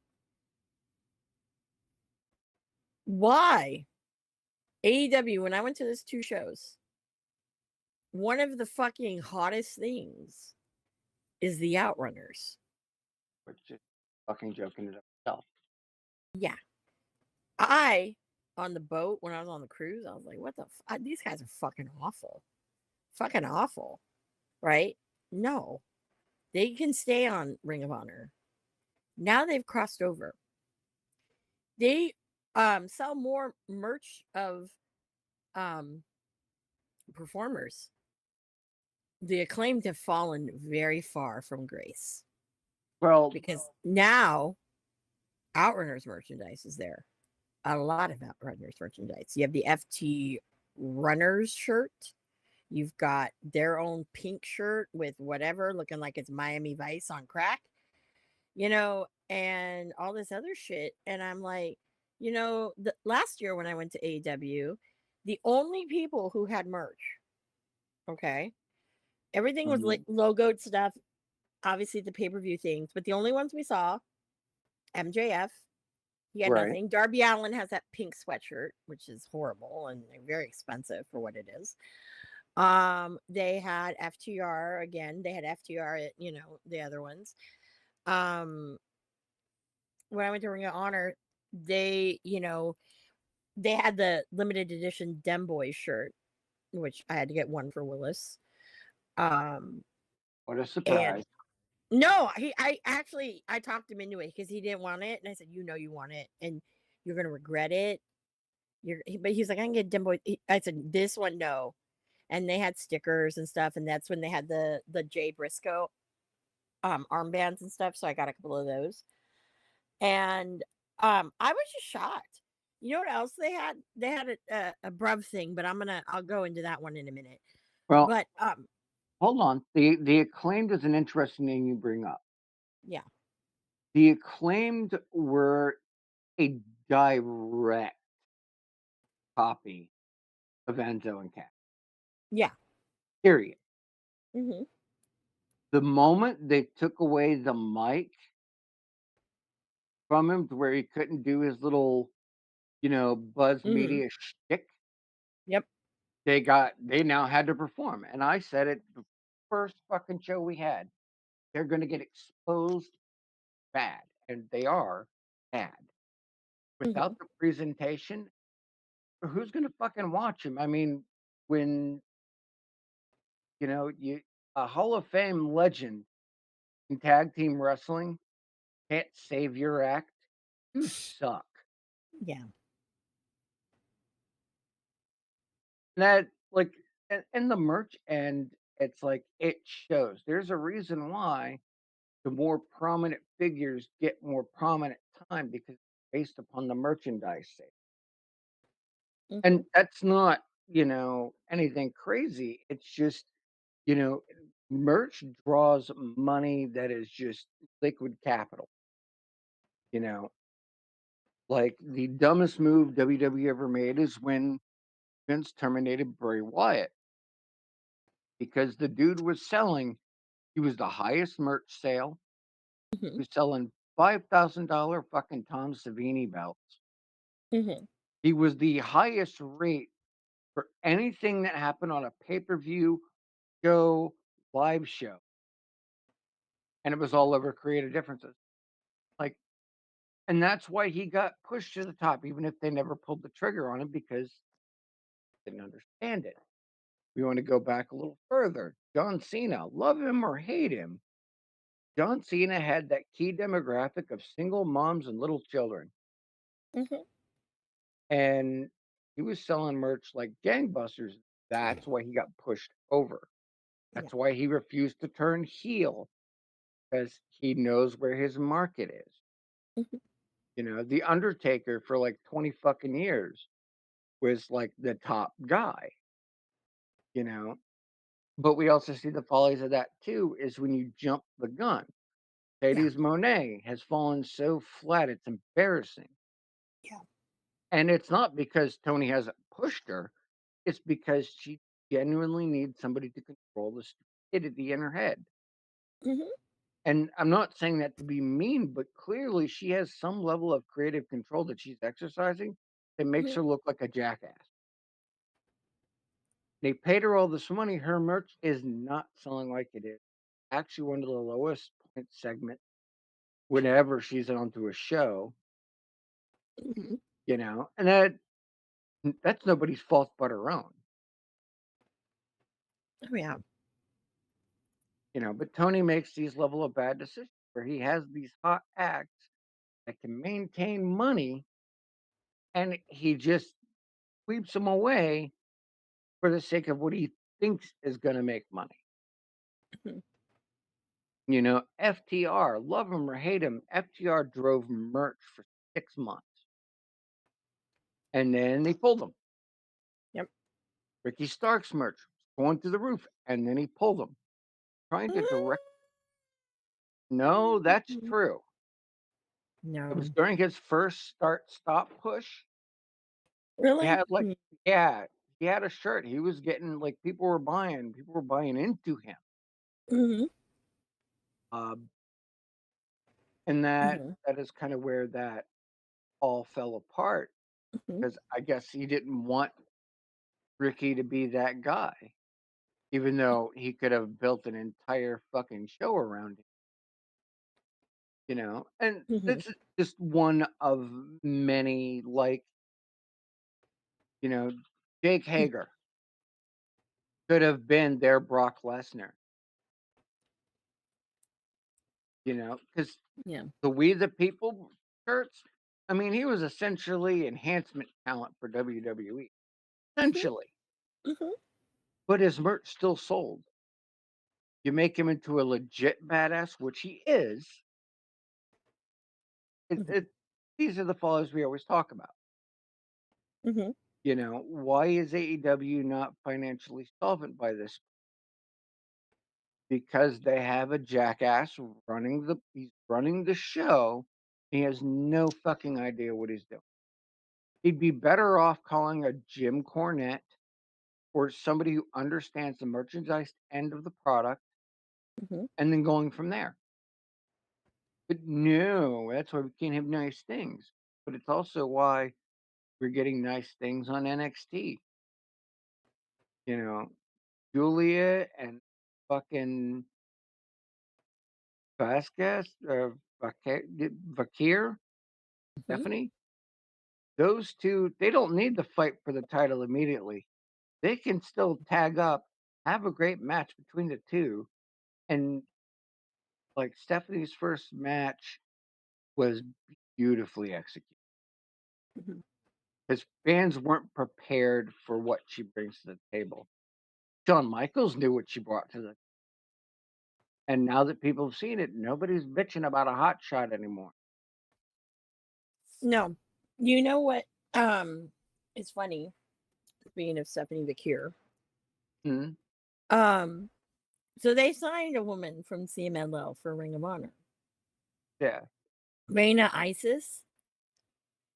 Why? AEW, when I went to those two shows, one of the fucking hottest things is the Outrunners.
Which is fucking joking it itself.
Yeah. I, on the boat, when I was on the cruise, I was like, what the these guys are fucking awful. Fucking awful. Right? No. They can stay on Ring of Honor. Now they've crossed over. They sell more merch of um performers. The Acclaimed have fallen very far from grace
Well,
because now Outrunners merchandise is there. A lot of Outrunners merchandise. You have the FT Runners shirt. You've got their own pink shirt with whatever looking like it's Miami Vice on crack, and all this other shit. And I'm like, the last year when I went to AEW, the only people who had merch, okay, everything was like
mhm,
logoed stuff, obviously the pay-per-view things, but the only ones we saw, MJF, he had
right.
nothing. Darby Allin has that pink sweatshirt, which is horrible and very expensive for what it is. They had FTR again. They had FTR at, the other ones. Um, when I went to Ring of Honor, they had the limited edition Dem Boy shirt, which I had to get one for Willis. Um,
What a
and
surprise.
no, I talked him into it because he didn't want it, and I said, you want it, and you're gonna regret it. But he's like, I can get Dem Boy. I said, this one, no. And they had stickers and stuff, and that's when they had the Jay Briscoe armbands and stuff. So I got a couple of those. And I was just shocked. You know what else they had? They had a bruv thing, but I'll go into that one in a minute.
Well,
But
hold on. The acclaimed is an interesting name you bring up.
yeah,
The acclaimed were a direct copy of Enzo and Cat.
yeah.
Period.
Hmm.
The moment they took away the mic from him to where he couldn't do his little, buzz
Mhm.
media shtick.
Yep.
They now had to perform, and I said it the first fucking show we had. They're gonna get exposed bad, and they are bad.
Mhm.
Without the presentation, who's gonna fucking watch him? I mean, when, you a Hall of Fame legend in tag team wrestling can't save your act, you suck.
Yeah.
That like and the merch and it's like it shows. There's a reason why the more prominent figures get more prominent time because it's based upon the merchandise sale.
Mhm.
And that's not, anything crazy. It's just, you know, merch draws money that is just liquid capital, you know. Like the dumbest move WWE ever made is when Vince terminated Bray Wyatt because the dude was selling, he was the highest merch sale. He
Mhm.
was selling $5,000 fucking Tom Savini belts.
Mhm.
He was the highest rate for anything that happened on a pay-per-view show, live show, and it was all over creative differences. Like, and that's why he got pushed to the top, even if they never pulled the trigger on him because they didn't understand it. We want to go back a little further. John Cena, love him or hate him, John Cena had that key demographic of single moms and little children,
Mhm.
and he was selling merch like gangbusters. That's why he got pushed over.
Yeah.
That's why he refused to turn heel because he knows where his market is.
Mhm.
The Undertaker for like 20 fucking years was like the top guy, you know. But we also see the follies of that too is when you jump the gun.
Yeah.
Hades Monet has fallen so flat, it's embarrassing.
Yeah.
And it's not because Tony hasn't pushed her, it's because she genuinely needs somebody to control the stupidity in her head.
Mhm.
And I'm not saying that to be mean, but clearly she has some level of creative control that she's exercising that makes
Mhm.
her look like a jackass. They paid her all this money. Her merch is not selling like it is. Actually, one of the lowest point segment whenever she's onto a show,
Mhm.
and that's nobody's fault but her own.
Oh, yeah.
But Tony makes these level of bad decisions where he has these hot acts that can maintain money and he just sweeps them away for the sake of what he thinks is going to make money.
Mhm.
FTR, love him or hate him, FTR drove merch for 6 months and then they pulled him.
Yep.
Ricky Stark's merch was going through the roof and then he pulled him. Trying to direct. No, that's
Mhm.
true. It was
No.
during his first start stop push. He
Really?
had like,
Mm.
yeah, he had a shirt. He was getting like people were buying into him.
Mhm.
Um, and that
Mhm.
that is kind of where that all fell apart
Mhm.
because I guess he didn't want Ricky to be that guy, even though he could have built an entire fucking show around him. And
Mhm.
this is just one of many, like, you know, Jake
Mm.
Hager could have been their Brock Lesnar, because
Yeah.
the We the People shirts, I mean, he was essentially enhancement talent for WWE,
Mhm.
essentially,
Mhm.
but his merch still sold. You make him into a legit badass, which he is.
Mhm.
These are the follows we always talk about.
Mhm.
Why is AEW not financially solvent by this? Because they have a jackass he's running the show. He has no fucking idea what he's doing. He'd be better off calling a Jim Cornette or somebody who understands the merchandise end of the product
Mhm.
and then going from there. But no, that's why we can't have nice things. But it's also why we're getting nice things on NXT. You know, Julia and fucking Vasquez, Vakir,
Mhm.
Stephanie. Those two, they don't need to fight for the title immediately. They can still tag up, have a great match between the two, and like Stephanie's first match was beautifully executed.
Mhm.
His fans weren't prepared for what she brings to the table. Shawn Michaels knew what she brought to the, and now that people have seen it, nobody's bitching about a hot shot anymore.
No. You know what? It's funny, speaking of Stephanie Vakir.
Mhm.
Um, so they signed a woman from CMLL for Ring of Honor.
Yeah.
Reina Isis,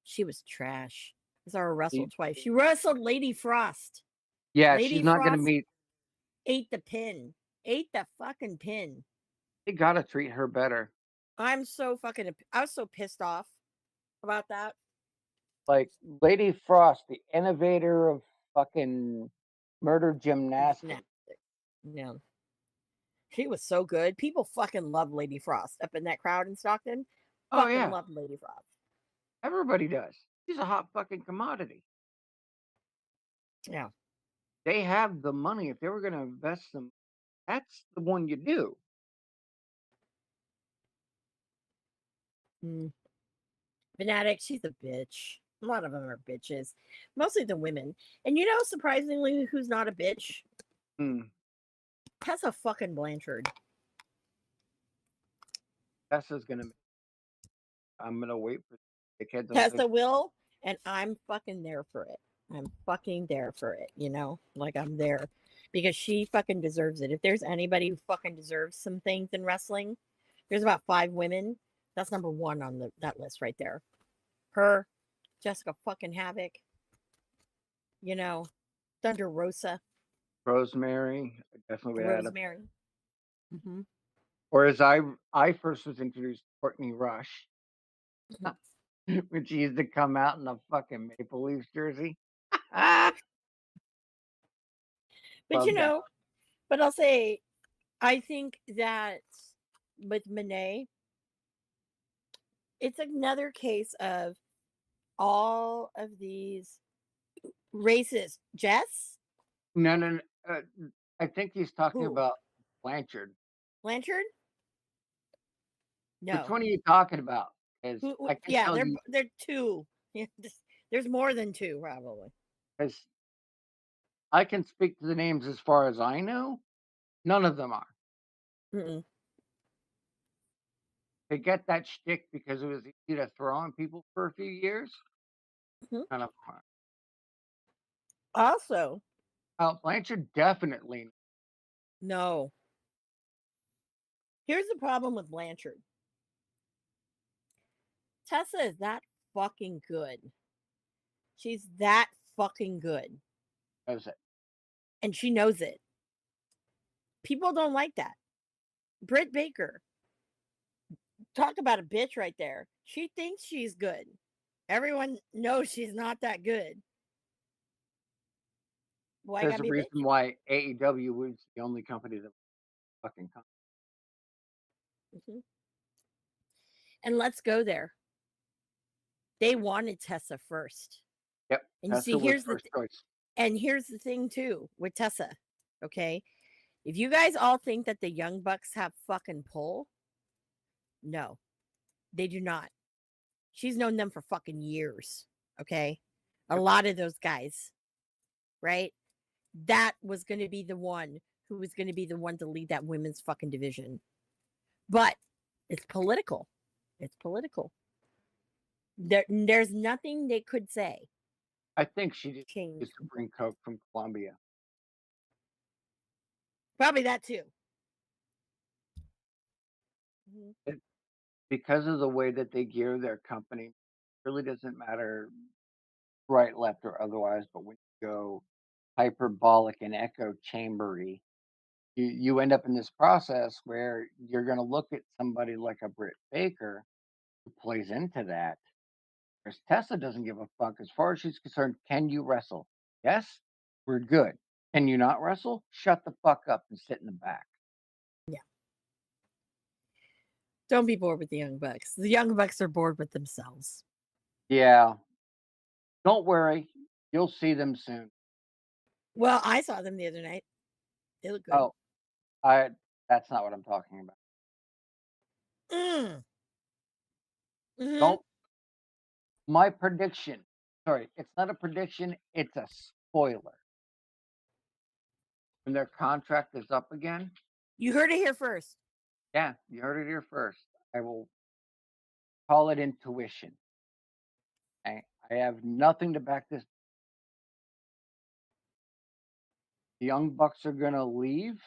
she was trash. I saw her wrestle
He-
twice. She wrestled Lady Frost.
Yeah,
Lady
she's not gonna
Frost
meet.
ate the pin. Ate the fucking pin.
They gotta treat her better.
I was so pissed off about that.
Like Lady Frost, the innovator of fucking murder gymnastics.
Gymnastics. Yeah. She was so good. People fucking love Lady Frost up in that crowd in Stockton.
Oh
Fucking
yeah,
love Lady Frost.
everybody does. She's a hot fucking commodity.
Yeah.
They have the money. If they were gonna invest them, that's the one you do.
Mm. Fanatic, she's a bitch. A lot of them are bitches. Mostly the women. And you know, surprisingly, who's not a bitch?
Hmm.
Tessa fucking Blanchard.
Tessa's gonna. I'm gonna wait for the kids on social.
Tessa will, and I'm fucking there for it. I'm fucking there for it, you know? Like I'm there because she fucking deserves it. If there's anybody who fucking deserves some things in wrestling, there's about 5 women. That's number one on that list right there. Her, Jessica fucking Havoc, you know, Thunder Rosa,
Rosemary, I definitely would add up.
Rosemary. Hmm.
Or as I first was introduced, Courtney Rush, when she used to come out in a fucking Maple Leafs jersey.
But you
Love that.
know, but I'll say, I think that with Monet, it's another case of all of these racist. Jess?
No, no, no. I think he's talking
Who?
about Blanchard.
Blanchard?
Which
No.
one are you talking about? Because I can
Yeah,
tell you,
they're two. Yeah, there's more than two, probably.
because I can speak to the names as far as I know. None of them are.
Mm-mm.
They get that shtick because it was easy to throw on people for a few years.
Mhm.
None of them are.
Also,
Blanchard definitely.
no. Here's the problem with Blanchard. Tessa is that fucking good. She's that fucking good.
Knows it.
And she knows it. People don't like that. Britt Baker, talk about a bitch right there. She thinks she's good. Everyone knows she's not that good. Why
There's
gotta
a
be a bitch?
reason why AEW was the only company that fucking.
Mhm. And let's go there. They wanted Tessa first.
Yep,
And you see,
Tessa was first choice.
here's the thing too with Tessa. Okay. If you guys all think that the Young Bucks have fucking pull, no, they do not. She's known them for fucking years. Okay. A
Yep.
lot of those guys, right? That was going to be the one who was going to be the one to lead that women's fucking division. But it's political. It's political. There's nothing they could say
I think she just
change.
used to bring coke from Colombia.
Probably that too. Mhm.
It, because of the way that they gear their company, really doesn't matter right, left, or otherwise. But when you go hyperbolic and echo chambery, you end up in this process where you're gonna look at somebody like a Britt Baker who plays into that. Whereas Tessa doesn't give a fuck as far as she's concerned. Can you wrestle? Yes, we're good. Can you not wrestle? Shut the fuck up and sit in the back.
Yeah. Don't be bored with the Young Bucks. The Young Bucks are bored with themselves.
Yeah, don't worry, you'll see them soon.
Well, I saw them the other night. They look good.
Oh, I that's not what I'm talking about.
Mm. Mhm.
Don't my prediction. Sorry, it's not a prediction, it's a spoiler. When their contract is up again,
You heard it here first.
yeah, you heard it here first. I will call it intuition. I have nothing to back this. The Young Bucks are gonna leave.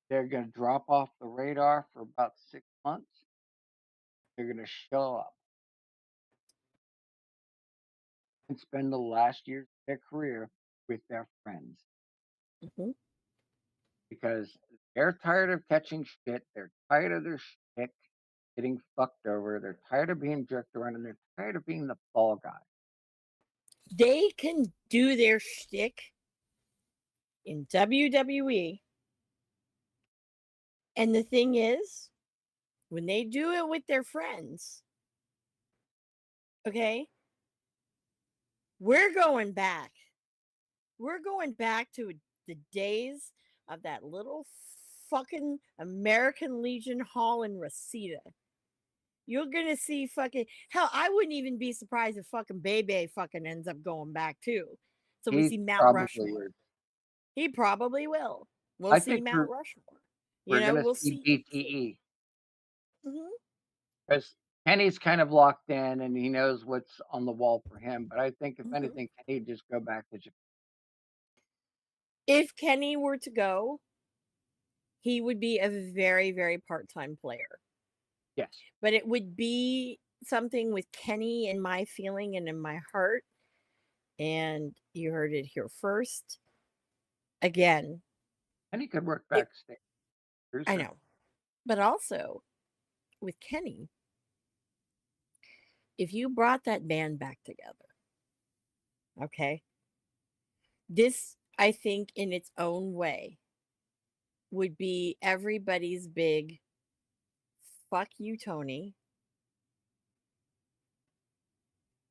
They're gonna drop off the radar for about 6 months. They're gonna show up and spend the last years of their career with their friends
Mhm.
because they're tired of catching shit. They're tired of their shit getting fucked over. They're tired of being jerked around, and they're tired of being the fall guy.
They can do their shtick in WWE. And the thing is, when they do it with their friends, okay, we're going back. We're going back to the days of that little fucking American Legion Hall in Reseda. You're gonna see fucking hell. I wouldn't even be surprised if fucking Bebe fucking ends up going back too. So we
He
see Mount
probably
Rushmore.
would.
He probably will. We'll
I
see
think
Mount Rushmore.
we're gonna
We'll
see
see.
BTE
Mhm.
because Kenny's kind of locked in and he knows what's on the wall for him. But I think if
Mhm.
anything, Kenny would just go back to Japan.
If Kenny were to go, he would be a very, very part-time player.
Yes.
But it would be something with Kenny in my feeling and in my heart. And you heard it here first. Again,
Kenny could work
it,
backstage.
I
Producer.
know. But also with Kenny, if you brought that band back together, okay, this, I think, in its own way, would be everybody's big fuck you, Tony.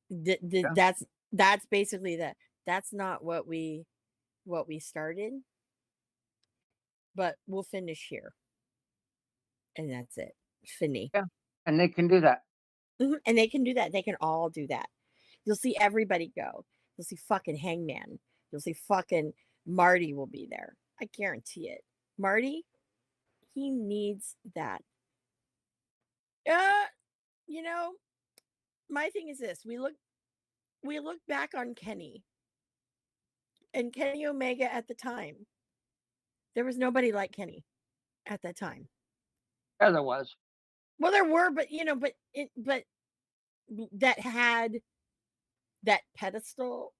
Yeah.
That's basically that. That's not what we started, but we'll finish here, and that's it. Fini.
Yeah. And they can do that.
Mhm, and they can do that. They can all do that. You'll see everybody go. You'll see fucking Hangman. You'll see fucking Marty will be there. I guarantee it. Marty, he needs that. Uh, you know, my thing is this. We look back on Kenny and Kenny Omega at the time. There was nobody like Kenny at that time.
Yeah, there was.
Well, there were, but that had that pedestal.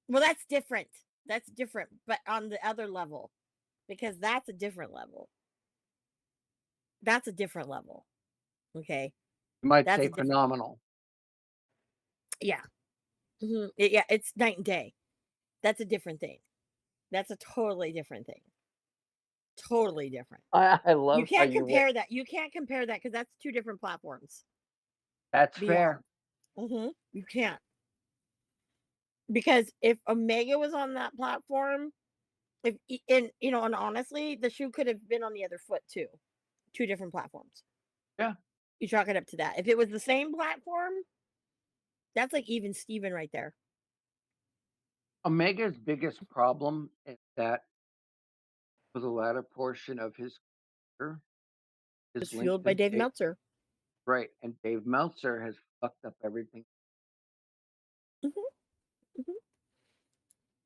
Well, that's different. That's different, but on the other level, because that's a different level. That's a different level. Okay.
You might
That's
say
a different,
phenomenal.
yeah. Yeah, it's night and day. That's a different thing. That's a totally different thing. Totally different.
I
You
love how
can't
you went.
compare that. You can't compare that because that's two different platforms
That's fair.
beyond. You can't. Because if Omega was on that platform, and honestly, the shoe could have been on the other foot too. Two different platforms.
Yeah.
You chalk it up to that. If it was the same platform, that's like even Steven right there.
Omega's biggest problem is that for the latter portion of his career
It was
is linked
fueled by
to
Dave
Dave.
Meltzer.
Right. And Dave Meltzer has fucked up everything.
Mhm, mhm.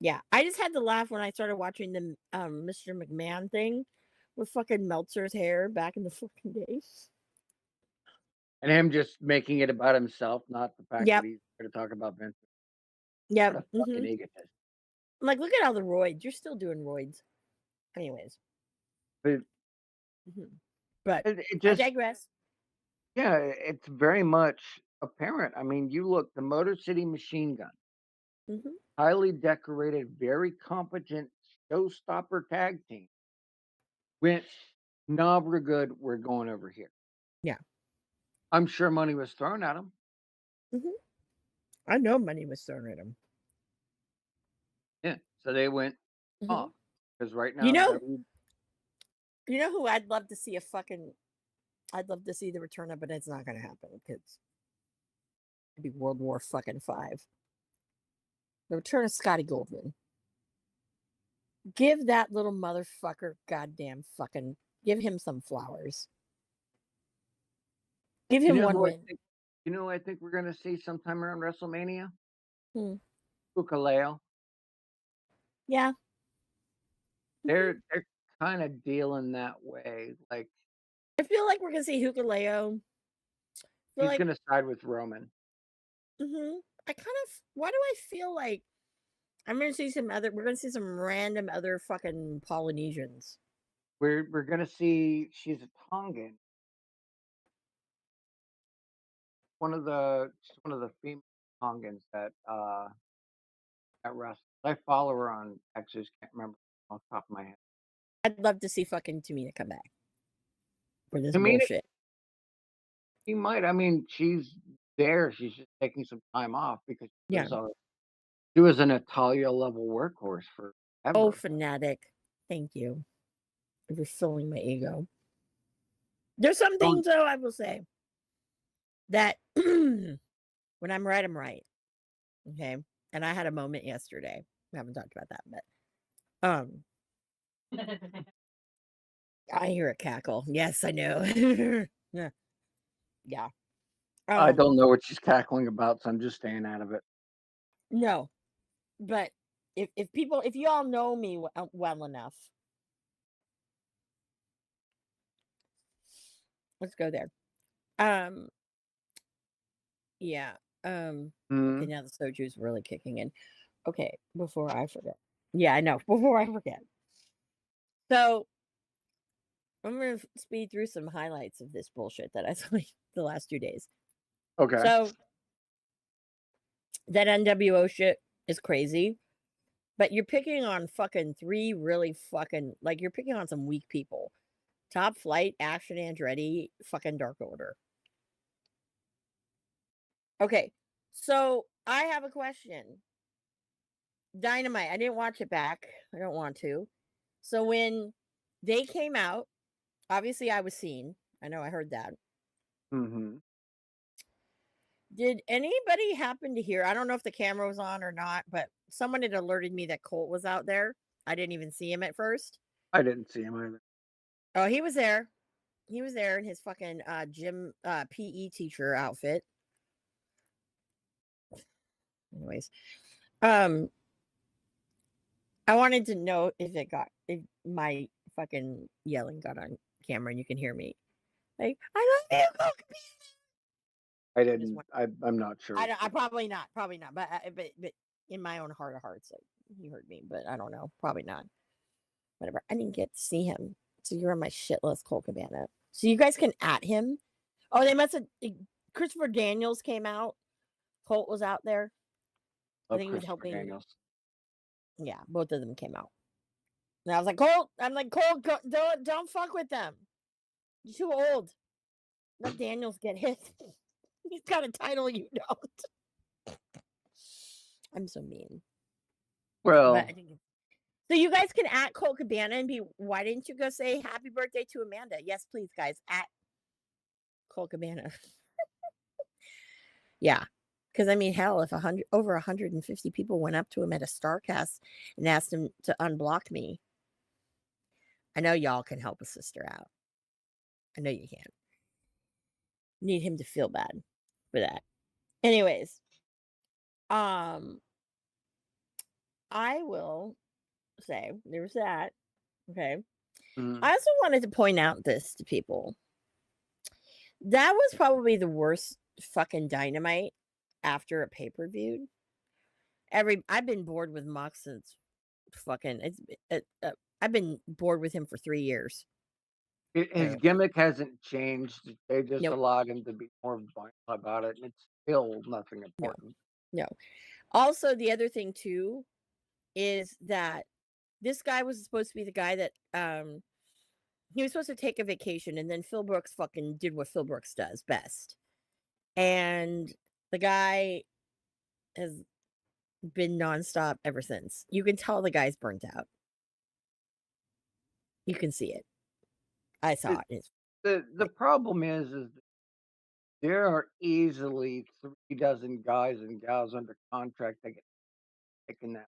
Yeah, I just had to laugh when I started watching the Mr. McMahon thing with fucking Meltzer's hair back in the fucking days.
And him just making it about himself, not the fact that
Yep,
he's here to talk about Vince. What
yep.
a fucking egotist.
I'm like, look at all the roids. You're still doing roids. Anyways,
But
but
it
I
just
digress.
yeah, it's very much apparent. I mean, you look, the Motor City Machine Gun,
Hmm.
highly decorated, very competent showstopper tag team went, "Nah, we're good. We're going over here."
Yeah.
I'm sure money was thrown at them.
Hmm. I know money was thrown at him.
Yeah, so they went
Hmm.
off because right
You
now
know,
W
you know who I'd love to see a fucking. I'd love to see the return of, but it's not going to happen because it'd be World War fucking five. The return of Scotty Goldman. Give that little motherfucker goddamn fucking. Give him some flowers. Give
you
him
know
one
who I
win.
think you know who I think we're gonna see sometime around WrestleMania?
Hmm.
Ukulele.
Yeah. Hmm.
They're kinda dealing that way, like,
I feel like we're gonna see Hukaleo. I feel
he's
like.
gonna side with Roman.
I kind of. Why do I feel like I'm gonna see some other? We're gonna see some random other fucking Polynesians.
We're gonna see she's a Tongan, she's one of the female Tongans that wrestles. I follow her on X, just can't remember off the top of my head.
I'd love to see fucking Tamina come back for this
I mean,
bullshit.
she might. I mean, she's there. She's just taking some time off because
Yeah.
she was a Natalia level workhorse
Oh,
forever.
fanatic. Thank you for filling my ego. There's some
Don't
things though I will say that when I'm right, I'm right. Okay. And I had a moment yesterday. We haven't talked about that, but I hear a cackle. Yes, I know. Yeah. Yeah.
I
Um,
don't know what she's cackling about, so I'm just staying out of it.
no, but if you all know me well enough, let's go there. Um, yeah. Okay,
Mhm.
now the soju's really kicking in. Okay, before I forget. Yeah, I know. Before I forget. So I'm gonna speed through some highlights of this bullshit that I saw the last 2 days.
Okay.
So that NWO shit is crazy, but you're picking on fucking three really fucking like you're picking on some weak people. Top Flight, Action Andretti, fucking Dark Order. Okay, so I have a question. Dynamite. I didn't watch it back. I don't want to. So when they came out, obviously I was seen. I know I heard that.
Mhm.
Did anybody happen to hear? I don't know if the camera was on or not, but someone had alerted me that Colt was out there. I didn't even see him at first.
I didn't see him either.
Oh, he was there. He was there in his fucking gym PE teacher outfit. Anyways, um, I wanted to know if my fucking yelling got on camera and you can hear me. Like, I love you, Colt.
I
Just
didn't.
one.
I'm not sure.
I probably not, but in my own heart of hearts, like, he heard me, but I don't know, probably not. Whatever. I didn't get to see him, so you're on my shit list, Cole Cabana. So you guys can at him. Oh, they must have. Christopher Daniels came out. Colt was out there. I
Love
think he was
Christopher
helping.
Daniels.
Yeah, both of them came out. And I was like, Colt. I'm like, Colt, don't fuck with them. You're too old. Let Daniels get hit. He's got a title, you don't. I'm so mean. But
Well,
I think so. You guys can at Colt Cabana and be. Why didn't you go say happy birthday to Amanda? Yes, please, guys. At Colt Cabana. Yeah. Because I mean, hell, if over 150 people went up to him at a Starcast and asked him to unblock me, I know y'all can help a sister out. I know you can. Need him to feel bad for that. Anyways, um, I will say there's that. Okay.
mhm.
I also wanted to point out this to people. That was probably the worst fucking Dynamite after a pay-per-view. I've been bored with Mox since fucking I've been bored with him for 3 years.
His
Okay.
gimmick hasn't changed. They just
Nope.
allowed him to be more violent about it, and it's still nothing
No.
important.
No. Also, the other thing too is that this guy was supposed to be the guy that he was supposed to take a vacation, and then Phil Brooks fucking did what Phil Brooks does best. And the guy has been nonstop ever since. You can tell the guy's burnt out. You can see it. I saw
It
it. It's
the problem is there are easily 3 dozen guys and gals under contract that get taken that.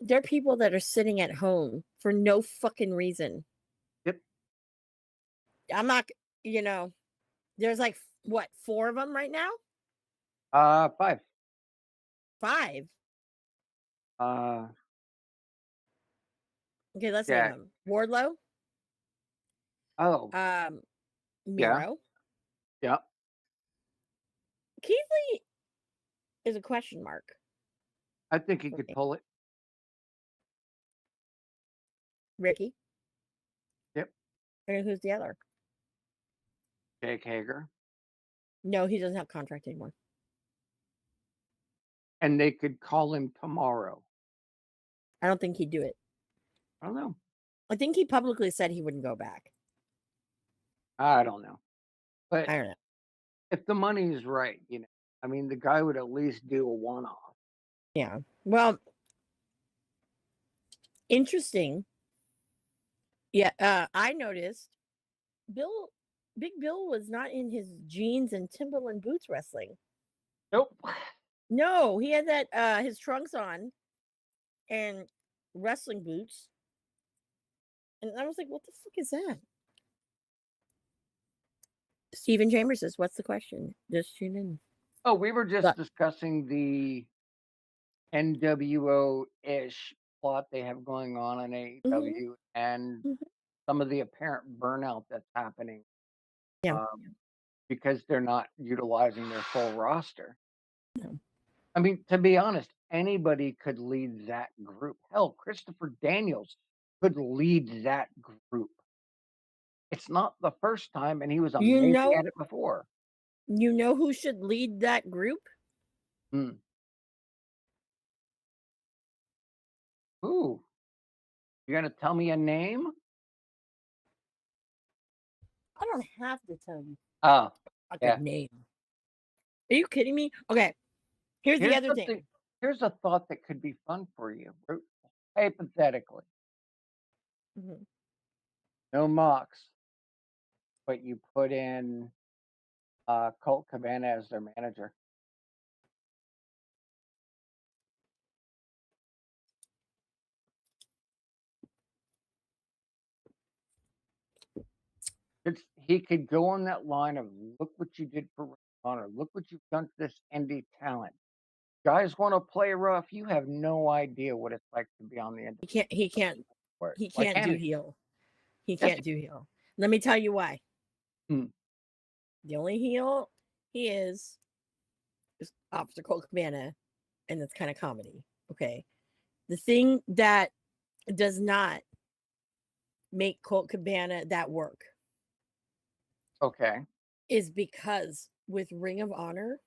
there are people that are sitting at home for no fucking reason.
Yep.
I'm not, you know, there's like what, 4 of them right now?
5.
5.
Uh,
Okay, let's name
yeah.
them. Wardlow,
Oh,
um,
yeah,
Miro.
yeah.
Keithley is a question mark
I think he
for
could
me.
pull it.
Ricky.
Yep.
And who's the other?
Jake Hager.
No, he doesn't have contract anymore.
And they could call him tomorrow.
I don't think he'd do it.
I don't know.
I think he publicly said he wouldn't go back.
I don't know. But
I don't know.
if the money is right, I mean, the guy would at least do a one-off.
Yeah. Well, interesting. Yeah, I noticed Bill Big Bill was not in his jeans and Timberland boots wrestling.
Nope.
No, he had that his trunks on and wrestling boots. And I was like, what the fuck is that? Stephen Chambers says, what's the question? Just tune in.
Oh, we were just
But
discussing the NWO-ish plot they have going on in
mhm,
AEW and
mhm.
some of the apparent burnout that's happening
Yeah.
because they're not utilizing their full roster.
No.
I mean, to be honest, anybody could lead that group. Hell, Christopher Daniels could lead that group. It's not the first time, and he was
You
amazing
know
at it before.
who should lead that group?
Hmm. Ooh, you gonna tell me a name?
I don't have to tell you
Oh,
a
yeah.
good name. Are you kidding me? Okay, here's the
Here's
other thing.
something. Here's a thought that could be fun for you, hypothetically.
Mhm.
No Mox, but you put in Colt Cabana as their manager. He could go on that line of look what you did for Ring of Honor, look what you've done to this indie talent. Guys want to play rough. You have no idea what it's like to be on the end
He can't he can't
of it.
he
Why
can't
can't
do
he?
heel. He
Yes.
can't do heel. Let me tell you why.
Hmm.
The only heel he is Officer Colt Cabana, and it's kind of comedy. Okay. The thing that does not make Colt Cabana that work
Okay.
is because with Ring of Honor,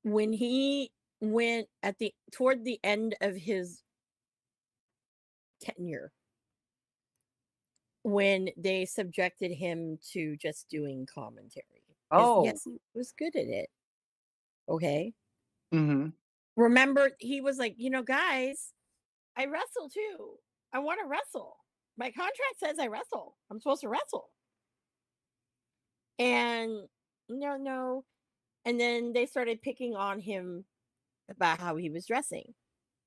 when he went at the toward the end of his tenure, when they subjected him to just doing commentary, because
Oh.
yes, he was good at it. Okay.
Mm-hmm.
Remember, he was like, guys, I wrestle too. I want to wrestle. My contract says I wrestle. I'm supposed to wrestle. And no, no. And then they started picking on him about how he was dressing,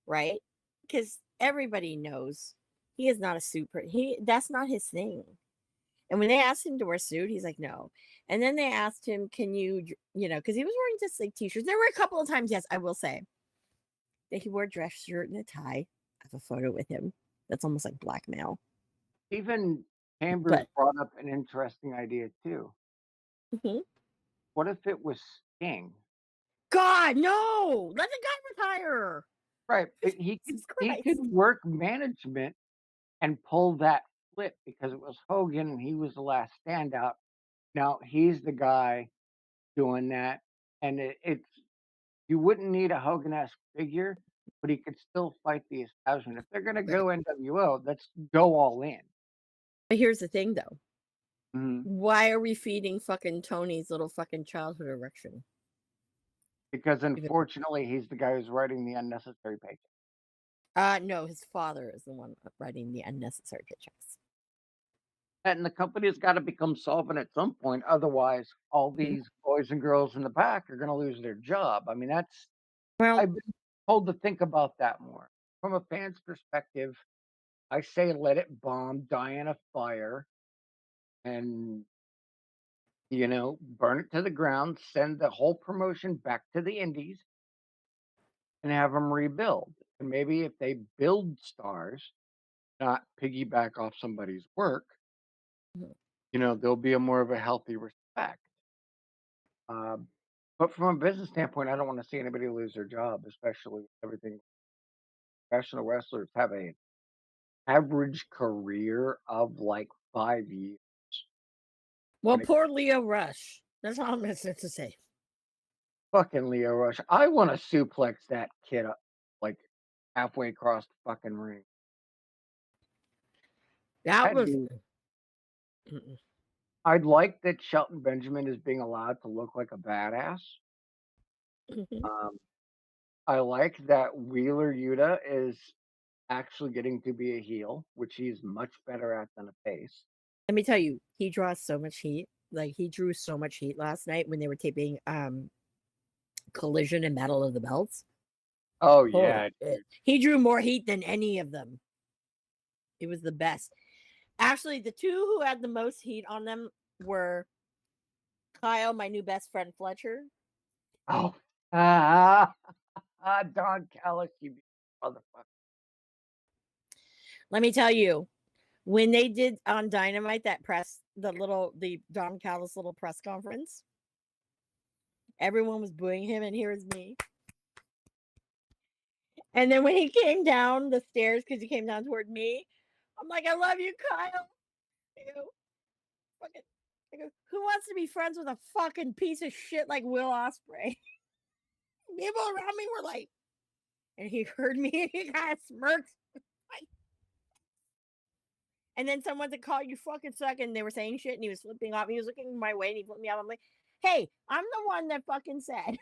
right? Because everybody knows he is not a super. That's not his thing. And when they asked him to wear a suit, he's like, no. And then they asked him, can because he was wearing just like t-shirts. There were a couple of times, yes, I will say, that he wore a dress shirt and a tie. I have a photo with him. That's almost like blackmail.
Even Chambers
But
brought up an interesting idea too.
mhm.
What if it was Sting?
God, no! Let the guy retire.
Right, but
Jesus
he could
Christ.
work management and pull that flip because it was Hogan and he was the last standout. Now he's the guy doing that, and it's you wouldn't need a Hogan-esque figure, but he could still fight the establishment. If they're gonna
Right.
go NWO, let's go all in.
But here's the thing, though.
Mhm.
Why are we feeding fucking Tony's little fucking childhood erection?
Because
Even
unfortunately, he's the guy who's writing the unnecessary paycheck.
no, his father is the one writing the unnecessary paychecks.
And the company's gotta become solvent at some point, otherwise all
Mhm.
these boys and girls in the back are gonna lose their job. I mean, that's
Well,
I've been told to think about that more. From a fan's perspective, I say let it bomb, die in a fire, and, burn it to the ground, send the whole promotion back to the indies, and have them rebuild. And maybe if they build stars, not piggyback off somebody's work,
mhm.
there'll be a more of a healthy respect. Um, but from a business standpoint, I don't want to see anybody lose their job, especially with everything. Professional wrestlers have a average career of like 5 years.
Well,
When it
poor Leo Rush. That's all I'm going to say.
fucking Leo Rush, I want to suplex that kid up like halfway across the fucking ring.
That
I'd
was.
be,
Mm-mm.
I'd like that Shelton Benjamin is being allowed to look like a badass.
Mhm.
Um, I like that Wheeler Yuta is actually getting to be a heel, which he's much better at than a face.
Let me tell you, he draws so much heat. Like he drew so much heat last night when they were taping Collision and Battle of the Belts.
Oh
Holy
yeah,
shit.
dude.
He drew more heat than any of them. It was the best. Actually, the two who had the most heat on them were Kyle, my new best friend Fletcher.
Oh, ah, Don Callis, you motherfucker.
Let me tell you, when they did on Dynamite the Don Callis little press conference, everyone was booing him, and here is me. And then when he came down the stairs, because he came down toward me, I'm like, I love you, Kyle. I go, fucking, I go, who wants to be friends with a fucking piece of shit like Will Ospreay? People around me were like, and he heard me and he kind of smirked. Like, and then someone said, call you fucking suck. And they were saying shit and he was flipping off. He was looking my way and he flipped me off. I'm like, hey, I'm the one that fucking said,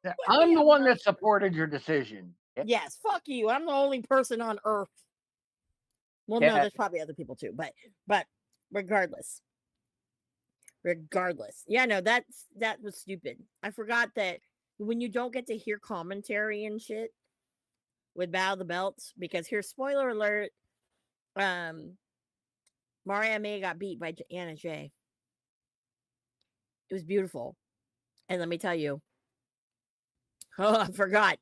Yeah,
put me
I'm the
on
one that
blast.
supported your decision. Yeah,
Yes, fuck you. I'm the only person on earth. Well, no,
yeah,
there's probably other people too, but regardless, regardless. Yeah, no, that was stupid. I forgot that when you don't get to hear commentary and shit with Battle of the Belts, because here's spoiler alert, um, Maria May got beat by Anna Jay. It was beautiful. And let me tell you, oh, I forgot.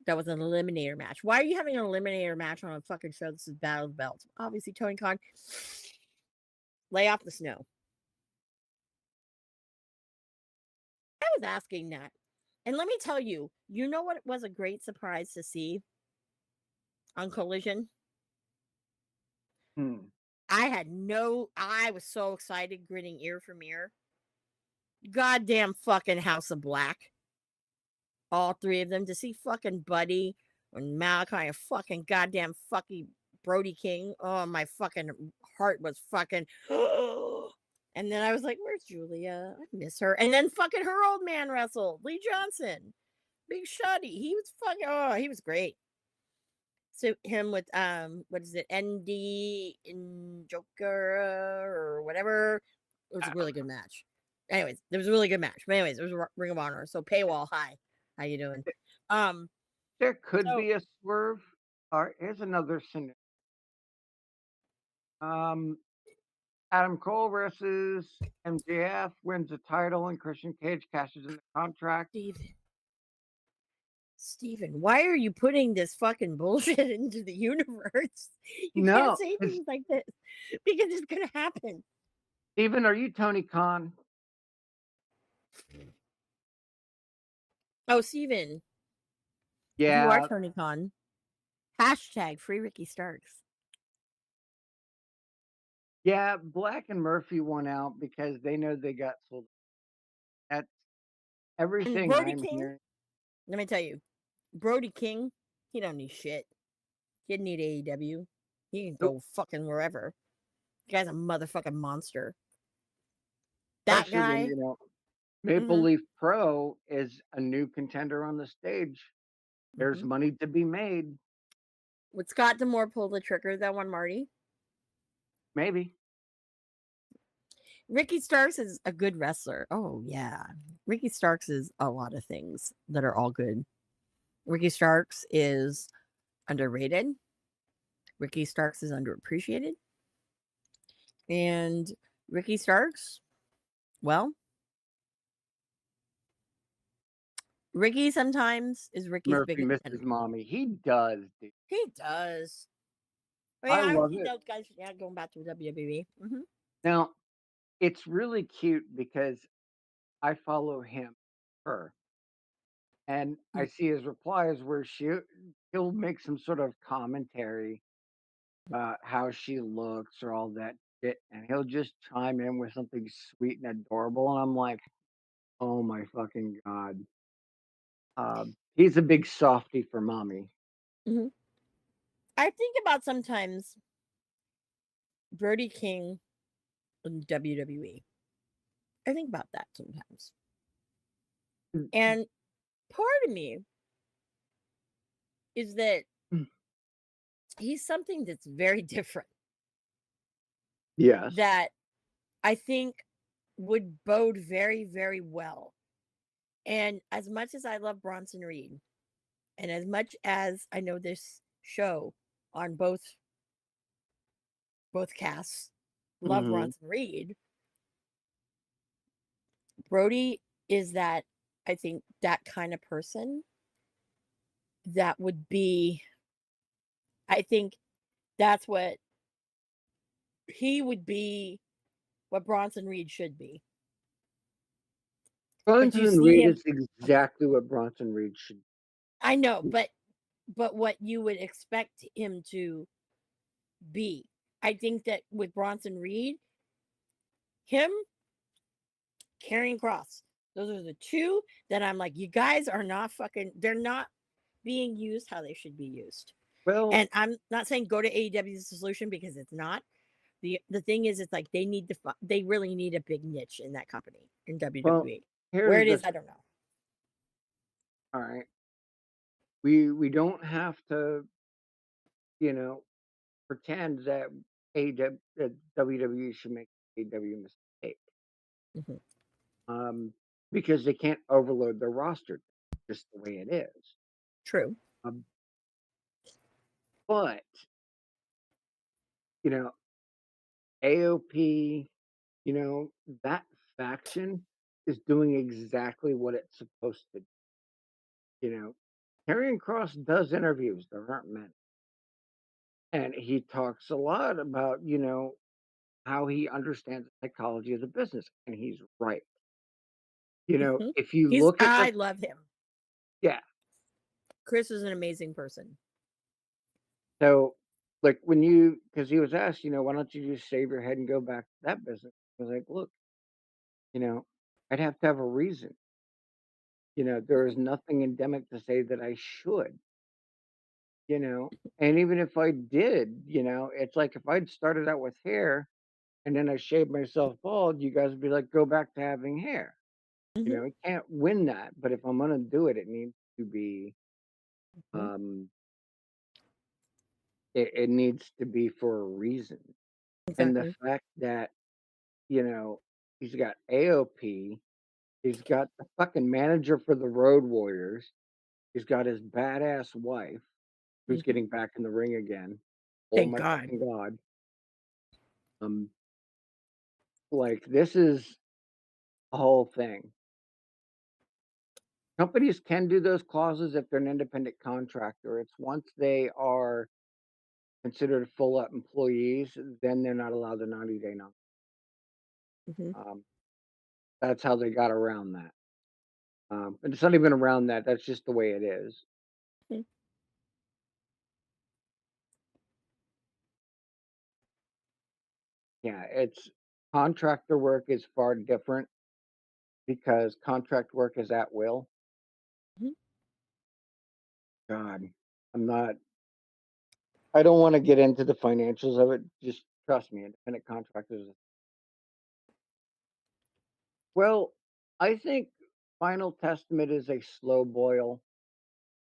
That was an eliminator match. Why are you having an eliminator match on a fucking show? This is Battle of the Belts. Obviously, Tony Khan, lay off the snow. I was asking that. And let me tell you, you know what was a great surprise to see on Collision?
hmm.
I was so excited, grinning ear from ear. Goddamn fucking House of Black. All three of them to see fucking Buddy and Malachi and fucking goddamn fucking Brody King. Oh, my fucking heart was fucking. And then I was like, where's Julia? I miss her. And then fucking her old man wrestled. Lee Johnson. Big Shotty. He was fucking, oh, he was great. So him with what is it, ND in Joker or whatever. It was a really good match. Anyways, there was a really good match. But anyways, it was Ring of Honor. So paywall, hi, how you doing? Um,
There could
so
be a swerve. All right, here's another scenario. Um, Adam Cole versus MJF wins the title, and Christian Cage cashes in the contract.
Steven, why are you putting this fucking bullshit into the universe? You can't
No,
say things like this because it's gonna happen.
Steven, are you Tony Khan?
Oh, Steven, If you are
Yeah,
Tony Khan, hashtag free Ricky Starks.
yeah, Black and Murphy won out because they know they got sold. That's
And
everything
Brody
I'm
King,
hearing.
let me tell you, Brody King, he don't need shit. He didn't need AEW. He can
Nope.
go fucking wherever. The guy's a motherfucking monster. That
Especially when,
guy,
Maple
mhm,
Leaf Pro is a new contender on the stage. There's
mhm.
money to be made.
Would Scott Demore pull the trigger that one, Marty?
Maybe.
Ricky Starks is a good wrestler. Oh yeah, Ricky Starks is a lot of things that are all good. Ricky Starks is underrated. Ricky Starks is underappreciated, and Ricky Starks, well, Ricky sometimes is Ricky's
Murphy
biggest
misses
enemy.
mommy. He does, dude.
He does. Oh
I
yeah,
love
he
it.
does, guys. Yeah, going back to WWE.
Now, it's really cute because I follow him, her, and I see his replies where he'll make some sort of commentary about how she looks or all that shit, and he'll just chime in with something sweet and adorable, and I'm like, "Oh my fucking god." He's a big softy for mommy.
hmm I think about sometimes Brody King in WWE. I think about that sometimes,
Mm,
and part of me is that
mm,
he's something that's very different
yes.
that I think would bode very, very well. And as much as I love Bronson Reed, and as much as I know this show on both casts love
Mhm.
Bronson Reed, Brody is that I think that kind of person that would be I think that's what he would be what Bronson Reed should be. But you
Bronson
see
Reed
him
is exactly what Bronson Reed should
I know,
be.
but what you would expect him to be. I think that with Bronson Reed, him, Karrion Cross, those are the two that I'm like, you guys are not fucking, they're not being used how they should be used.
Well
And I'm not saying go to AEW is the solution because it's not. The thing is, it's like they really need a big niche in that company in
well,
WWE. Where
here's
it is,
this.
I don't know.
Alright. We don't have to, you know, pretend that WWE should make AEW mistake,
Mhm.
um, because they can't overload their roster, just the way it is.
True.
Um, but, you know, AOP, you know, that faction is doing exactly what it's supposed to do, you know? Karrion Cross does interviews, there aren't many, and he talks a lot about, how he understands psychology as a business, and he's right.
Mhm.
If you look at the
I love him.
yeah,
Chris is an amazing person.
so, like, when you because he was asked, "Why don't you just shave your head and go back to that business?" I was like, "Look, you know, I'd have to have a reason. There is nothing endemic to say that I should, you know? And even if I did, it's like if I'd started out with hair and then I shaved myself bald, you guys would be like, "Go back to having hair."
Mhm.
You can't win that, but if I'm gonna do it, it needs to be,
Mhm.
um, it needs to be for a reason. And the
Exactly.
fact that, you know, he's got AOP, he's got the fucking manager for the Road Warriors, he's got his badass wife who's
Mhm.
getting back in the ring again. Oh
Thank
my
God.
fucking god. Um, like this is a whole thing. Companies can do those clauses if they're an independent contractor. It's once they are considered full up employees, then they're not allowed the 90-day non.
Mhm.
Um, that's how they got around that. And it's not even around that. That's just the way it is.
Mhm.
Yeah, it's contractor work is far different because contract work is at will.
Mhm.
God, I'm not I don't wanna get into the financials of it, just trust me, independent contractors. Well, I think Final Testament is a slow boil,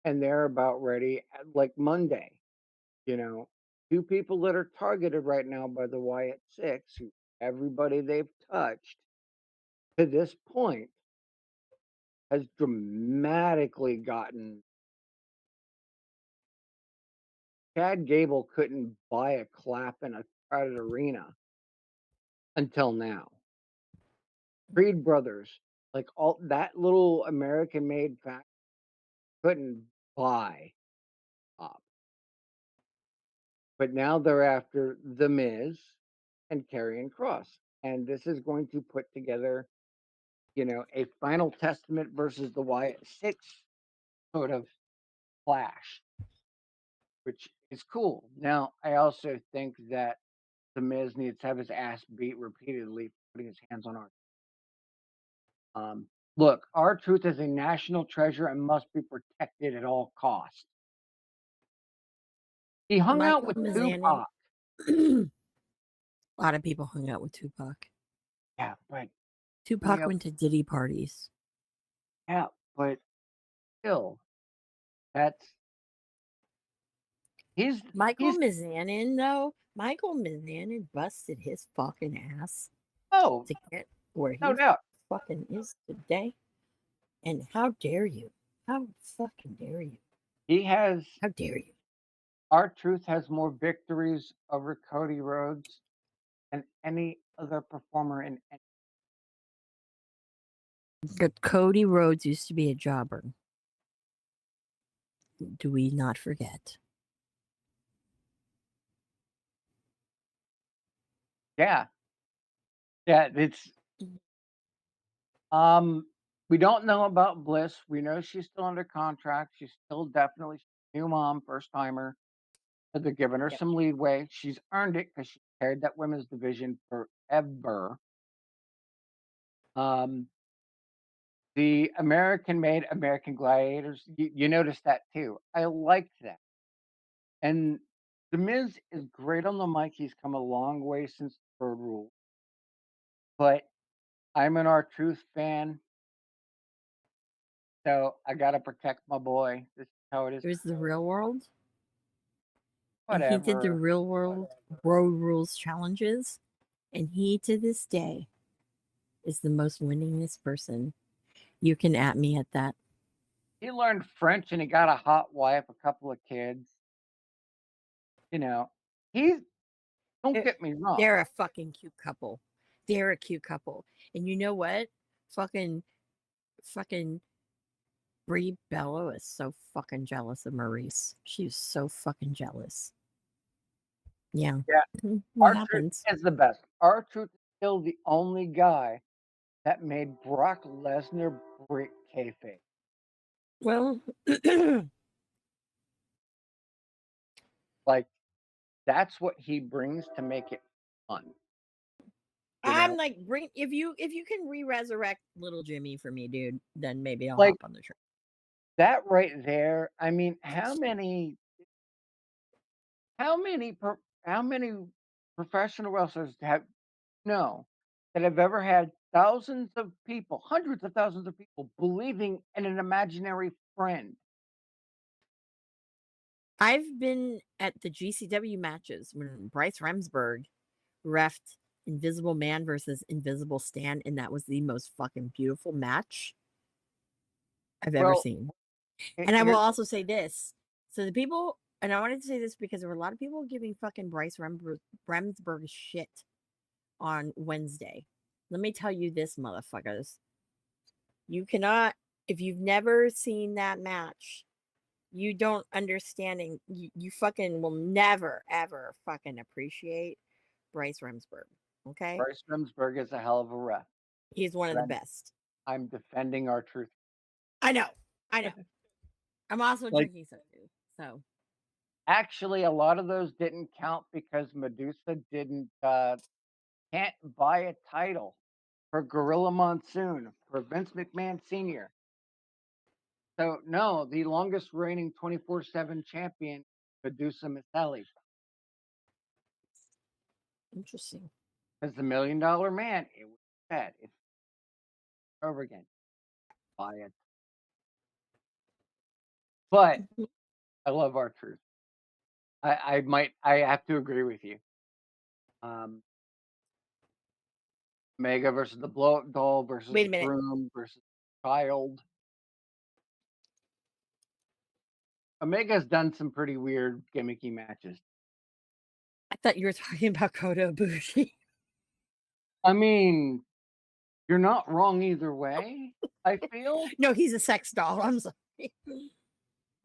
and they're about ready at, like, Monday, you know? 2 people that are targeted right now by the Y at 6, who everybody they've touched to this point has dramatically gotten Chad Gable couldn't buy a clap in a crowded arena until now. Creed Brothers, like, all that little American-made fact couldn't buy pop, but now they're after The Miz and Karrion Kross, and this is going to put together, a Final Testament versus the Wyatt 6 sort of clash, which is cool. Now, I also think that The Miz needs to have his ass beat repeatedly for putting his hands on our look, our truth is a national treasure and must be protected at all costs. He hung out
Michael
with
Mizanin.
Tupac.
A lot of people hung out with Tupac.
Yeah, but
Tupac
yeah,
went to Diddy parties.
yeah, but still, that's
Michael
he's
Mizanin, though, Michael Mizanin busted his fucking ass
oh,
to get where
no
he
doubt.
fucking is today. And how dare you? How fucking dare you?
He has
How dare you?
our truth has more victories over Cody Rhodes than any other performer in
But Cody Rhodes used to be a jobber. Do we not forget?
yeah. Yeah, it's um we don't know about Bliss. We know she's still under contract. She's still definitely new mom, first timer. But they're giving her
Yep.
some leeway. She's earned it because she carried that women's division forever. Um, the American-made American Gladiators, you notice that too. I liked that. And The Miz is great on the mic. He's come a long way since the third rule. But I'm an R-Truth fan, so I gotta protect my boy. This is how it is.
It was the real world. And he did the
Whatever.
real world road rules challenges. And he, to this day, is the most winningest person. You can at me at that.
He learned French and he got a hot wife, a couple of kids. You know, he's don't
They're,
get me wrong.
they're a fucking cute couple. They're a cute couple. And you know what? Fucking Brie Bello is so fucking jealous of Maurice. She's so fucking jealous. Yeah.
Yeah,
What
R-Truth
happens?
is the best. R-Truth is still the only guy that made Brock Lesnar break kayfabe.
Well,
Like, that's what he brings to make it fun, you
I'm
know?
like, bring if you can re-resurrect little Jimmy for me, dude, then maybe I'll
Like,
hop on the train.
that right there, I mean, how many professional wrestlers have no, that have ever had thousands of people, hundreds of thousands of people believing in an imaginary friend?
I've been at the GCW matches when Bryce Remsburg refed Invisible Man versus Invisible Stan, and that was the most fucking beautiful match I've ever
Well,
seen.
he
And I will
here's
also say this. So the people, and I wanted to say this because there were a lot of people giving fucking Remsburg shit on Wednesday. Let me tell you this, motherfuckers. You cannot, if you've never seen that match, you don't understand, and you fucking will never, ever fucking appreciate Bryce Remsburg. Okay?
Bryce Remsburg is a hell of a ref,
He's one of
but
the best.
I'm defending our truth.
I know. I know. I'm also
Like,
drinking soju. So
actually, a lot of those didn't count because Medusa didn't, can't buy a title for Gorilla Monsoon, for Vince McMahon Sr. So no, the longest reigning 24/7 champion, Medusa Miceli,
Interesting.
is the $1 million man. It was said it's over again. Buy it. But
Mhm.
I love our truth. I have to agree with you. Um, Omega versus the blow up doll versus
Wait
the
a minute.
broom versus the child. Omega's done some pretty weird gimmicky matches.
I thought you were talking about Kota Ibushi.
I mean, you're not wrong either way, I feel.
No, he's a sex doll. I'm sorry.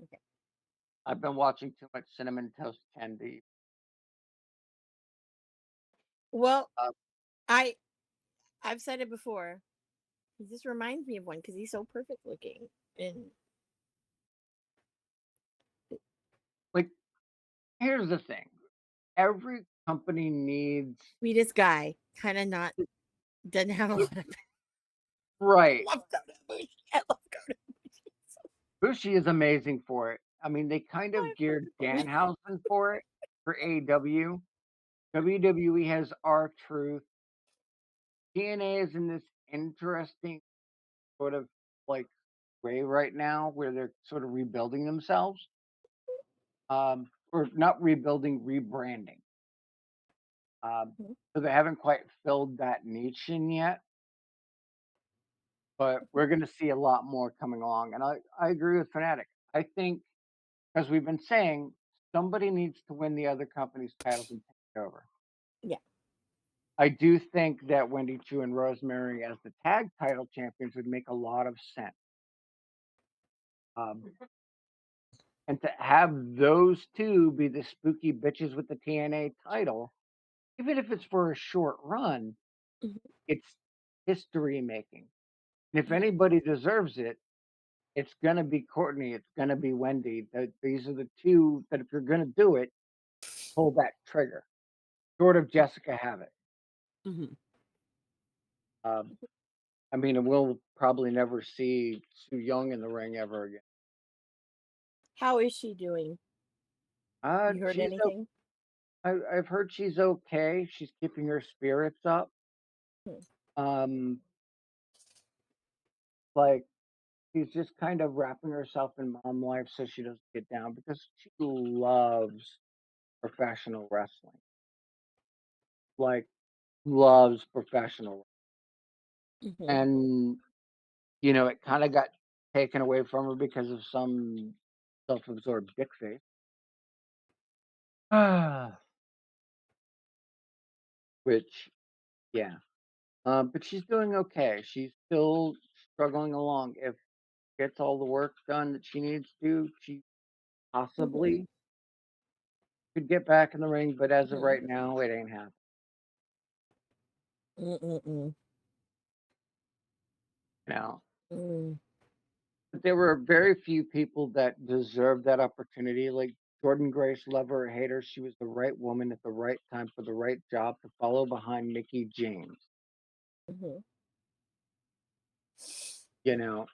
Okay.
I've been watching too much Cinnamon Toast Candy.
Well,
Uh,
I I've said it before. He just reminds me of one because he's so perfect looking and
like, here's the thing. Every company needs
sweetest guy. Kind of not doesn't have a lot of.
right.
I love Kota Ibushi. I love Kota Ibushi. So
Bushi is amazing for it. I mean, they kind of
I've heard
geared
people be
Danhausen for it for AEW. WWE has our truth. TNA is in this interesting sort of like way right now where they're sort of rebuilding themselves. Or not rebuilding, rebranding.
Mhm,
So they haven't quite filled that niche in yet, but
mhm,
we're going to see a lot more coming along. And I agree with Fanatic. I think, as we've been saying, somebody needs to win the other company's titles and take it over.
yeah.
I do think that Wendy Chu and Rosemary as the tag title champions would make a lot of sense. Um, and to have those two be the spooky bitches with the TNA title, even if it's for a short run,
Mhm,
it's history making. And if
mhm,
anybody deserves it, it's gonna be Courtney, it's gonna be Wendy. These are the two that if you're gonna do it, pull that trigger. Short of Jessica Havoc.
mhm.
Um, I mean, and we'll probably never see Sue Young in the ring ever again.
How is she doing? You heard
She's
anything?
I've heard she's okay. She's keeping her spirits up.
Hmm,
Um, like she's just kind of wrapping herself in mom life so she doesn't get down because she loves professional wrestling. Like loves professional,
mhm.
and it kind of got taken away from her because of some self-absorbed dick face. Which, yeah. But she's doing okay. She's still struggling along. If gets all the work done that she needs to, she
Mhm,
possibly could get back in the ring. But as of
mhm.
right now, it ain't happening.
Mm-mm-mm.
You know,
Mm.
but there were very few people that deserved that opportunity. Like Jordan Grace, love her or hate her, she was the right woman at the right time for the right job to follow behind Mickey James.
Mhm,
You know,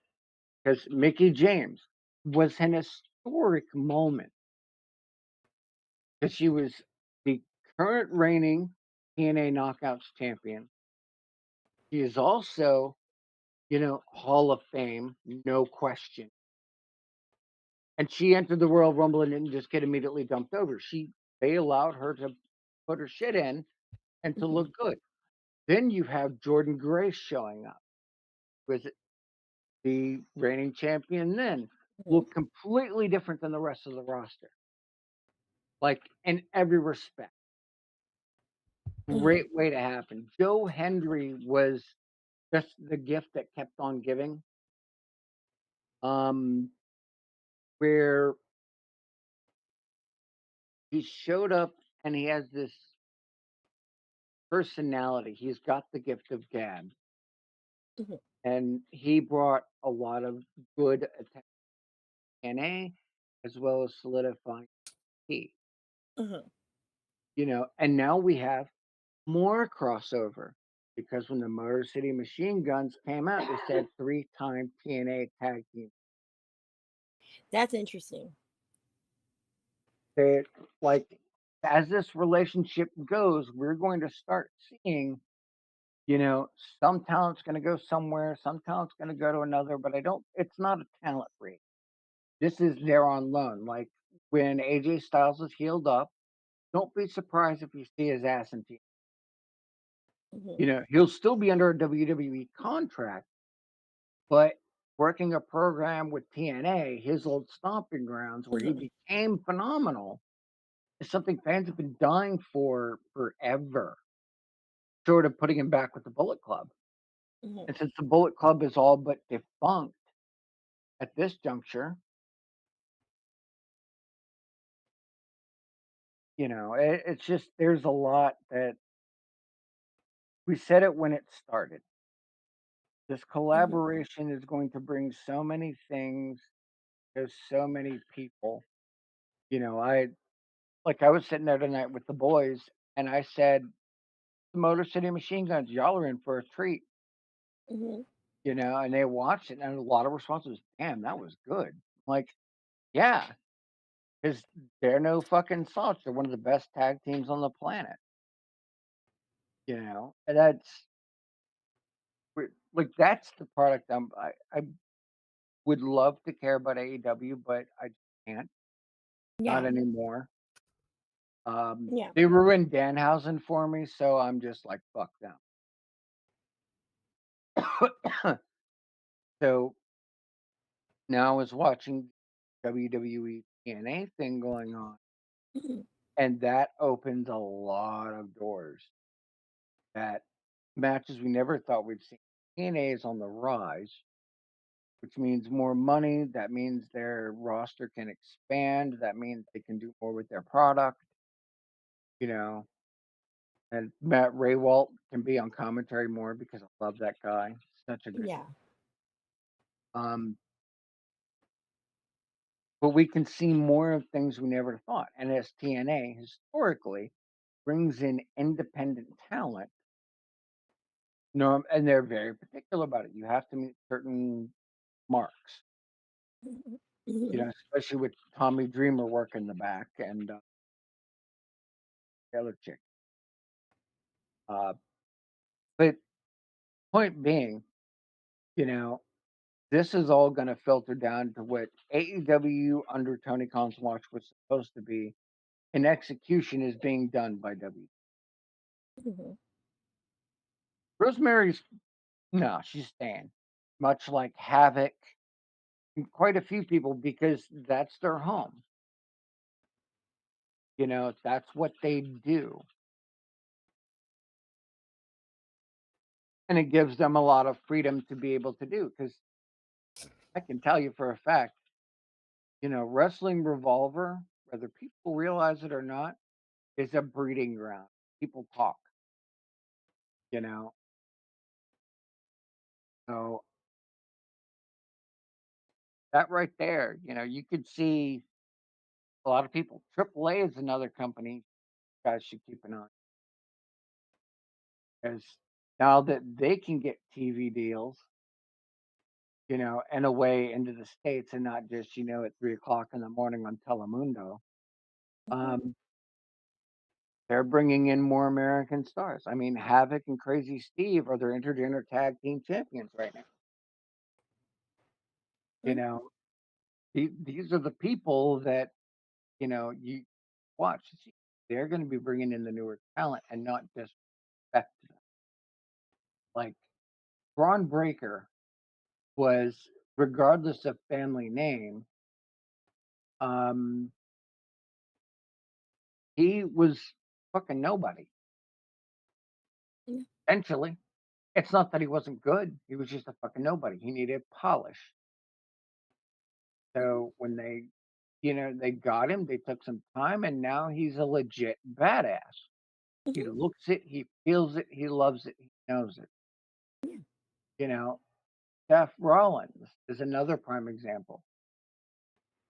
because Mickey James was an historic moment because she was the current reigning TNA Knockouts champion. She is also, Hall of Fame, no question. And she entered the Royal Rumble and didn't just get immediately dumped over. They allowed her to put her shit in and to
mhm,
look good. Then you have Jordan Grace showing up, was the reigning champion then,
mhm,
looked completely different than the rest of the roster, like in every respect.
mhm,
Great way to happen. Joe Hendry was just the gift that kept on giving. Um, where he showed up and he has this personality. He's got the gift of gab,
mhm,
and he brought a lot of good attention to NA as well as solidifying T.
mhm.
And now we have more crossover because when the Motor City Machine Guns came out, they said three-time TNA tag team.
That's interesting.
They like as this relationship goes, we're going to start seeing, you know, some talent's going to go somewhere, some talent's going to go to another, but I don't. It's not a talent break. This is they're on loan. Like when AJ Styles is healed up, don't be surprised if you see his ass in TNA.
Mhm,
You know, he'll still be under a WWE contract, but working a program with TNA, his old stomping grounds where he
mhm,
became phenomenal, is something fans have been dying for forever, short of putting him back with the Bullet Club.
mhm.
And since the Bullet Club is all but defunct at this juncture, you know, it's just there's a lot that we said it when it started. This
Mhm,
collaboration is going to bring so many things. There's so many people. You know, I was sitting there tonight with the boys, and I said, "The Motor City Machine Guns, y'all are in for a treat."
mhm.
You know, and they watched it, and a lot of responses, "Damn, that was good." Like, yeah, because they're no fucking slouch. They're one of the best tag teams on the planet. You know, and like that's the product I would love to care about AEW, but I can't, not
Yeah,
anymore.
yeah.
They ruined Danhausen for me, so I'm just like, fuck them. So now I was watching WWE TNA thing going on,
Mhm,
and that opens a lot of doors that matches we never thought we'd see. TNA is on the rise, which means more money. That means their roster can expand. That means they can do more with their product, you know. And Matt Raywalt can be on commentary more because I love that guy. Such a good.
yeah.
Um, but we can see more of things we never thought. And as TNA historically brings in independent talent, and they're very particular about it. You have to meet certain marks,
Mhm,
you
mhm.
know, especially with Tommy Dreamer working the back and the other chick. Uh, but point being, you know, this is all going to filter down to what AEW under Tony Khan's watch was supposed to be, and execution is being done by W.
Mhm.
Rosemary's no, she's staying, much like Havoc and quite a few people because that's their home. You know, that's what they do, and it gives them a lot of freedom to be able to do. Because I can tell you for a fact, you know, Wrestling Revolver, whether people realize it or not, is a breeding ground. People talk, you know. So that right there, you know, you could see a lot of people. AAA is another company you guys should keep an eye on because now that they can get TV deals, you know, and away into the states and not just you know at 3 o'clock in the morning on Telemundo.
Mhm,
Um, they're bringing in more American stars. I mean, Havoc and Crazy Steve are their intergender tag team champions right now. You
mhm.
know, these are the people that you know you watch. They're going to be bringing in the newer talent and not just respect them. Like Braun Breaker was, regardless of family name, um, he was fucking nobody.
Yeah.
Essentially, it's not that he wasn't good. He was just a fucking nobody. He needed polish.
Mhm,
So when they, you know, they got him, they took some time, and now he's a legit badass. He
mhm.
looks it, he feels it, he loves it, he knows it.
Yeah.
You know, Seth Rollins is another prime example.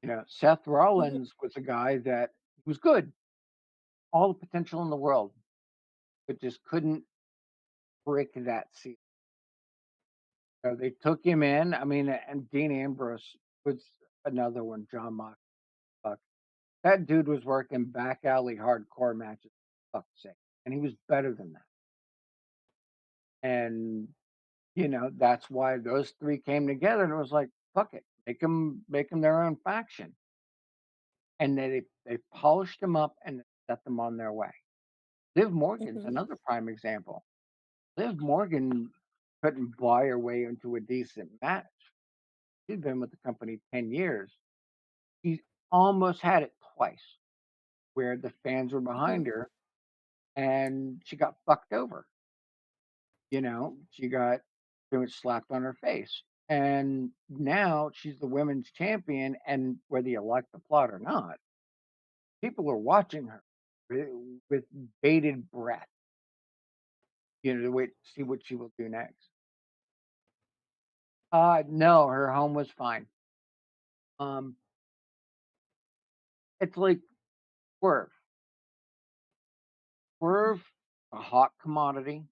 You know, Seth
Mhm,
Rollins was a guy that was good, all the potential in the world. but just couldn't break that seal. So they took him in. I mean, and Dean Ambrose was another one. John Mox. Fuck. That dude was working back alley hardcore matches. For fuck's sake, and he was better than that. And that's why those three came together, and it was like, fuck it, make them their own faction, and they polished them up and set them on their way. Liv Morgan's
Mhm.
another prime example. Liv Morgan couldn't buy her way into a decent match. She'd been with the company 10 years. She almost had it twice where the fans were behind
Mhm.
her and she got fucked over. She got pretty much slapped on her face. And now she's the women's champion. And whether you like the plot or not, people are watching her with bated breath, to wait to see what she will do next. No, her home was fine. Um, it's like Swerve. Swerve, a hot commodity,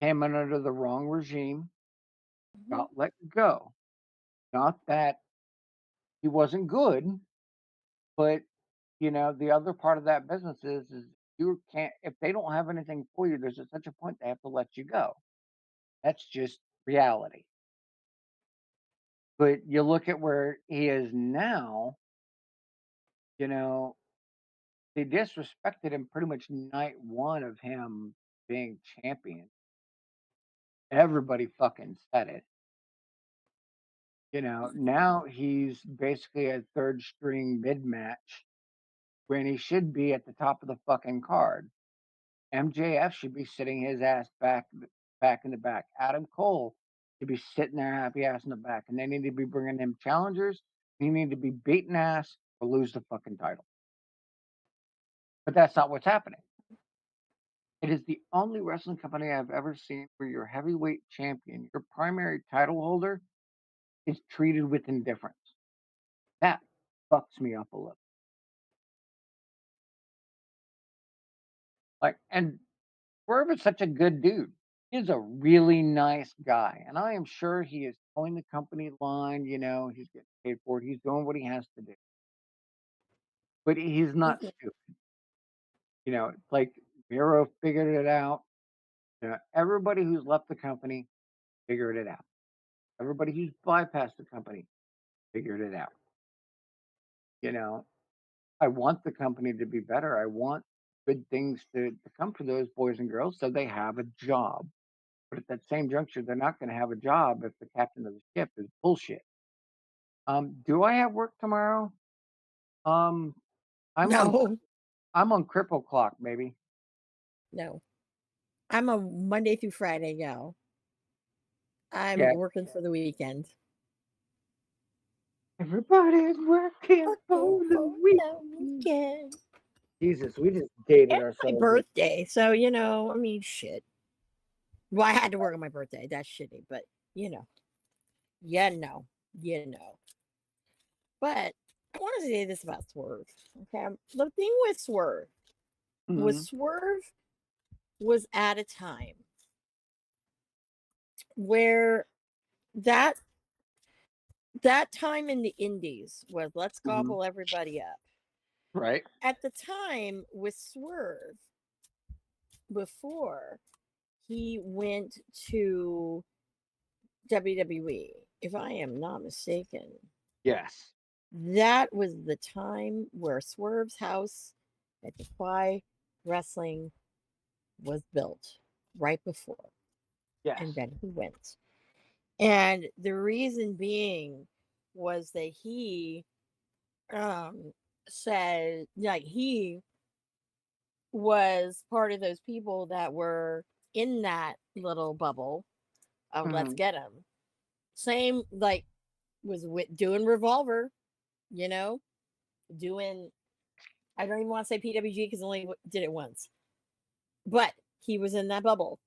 came in under the wrong regime,
Mhm.
got let go. Not that he wasn't good, but the other part of that business is you can't if they don't have anything for you, there's such a point they have to let you go. That's just reality. But you look at where he is now, you know, they disrespected him pretty much night one of him being champion. Everybody fucking said it. Now he's basically a third string mid match when he should be at the top of the fucking card. MJF should be sitting his ass back in the back. Adam Cole should be sitting there happy ass in the back, and they need to be bringing him challengers. He need to be beating ass or lose the fucking title. But that's not what's happening. It is the only wrestling company I've ever seen where your heavyweight champion, your primary title holder, is treated with indifference. That fucks me up a little. And Swerve is such a good dude. He's a really nice guy, and I am sure he is towing the company line. He's getting paid for it. He's doing what he has to do, but he's not
Mhm.
stupid. Like Miro figured it out. Everybody who's left the company figured it out. Everybody who's bypassed the company figured it out. You know, I want the company to be better. I want good things to come for those boys and girls so they have a job. But at that same juncture, they're not going to have a job if the captain of the ship is bullshit. Do I have work tomorrow? Um, I'm on
No,
I'm on cripple clock, maybe.
no. I'm a Monday through Friday gal. I'm
Yeah,
working for the weekend.
everybody's working
Working
for the
for
week.
the weekend.
Jesus, we just dated
It's my
ourselves.
birthday, so I mean, shit. Well, I had to work on my birthday. That's shitty, but you know, yeah, no, you know. But I want to say this about Swerve. Okay, the thing with
Mhm.
Swerve was at a time where that that time in the Indies was let's
Mhm.
gobble everybody up.
Right.
At the time with Swerve, before he went to WWE, if I am not mistaken,
Yes.
that was the time where Swerve's house at Defy Wrestling was built right before. And
Yes.
then he went. And the reason being was that he um said like he was part of those people that were in that little bubble of let's
Mhm.
get him. Same like was with doing Revolver, you know, doing I don't even want to say PWG because only did it once, but he was in that bubble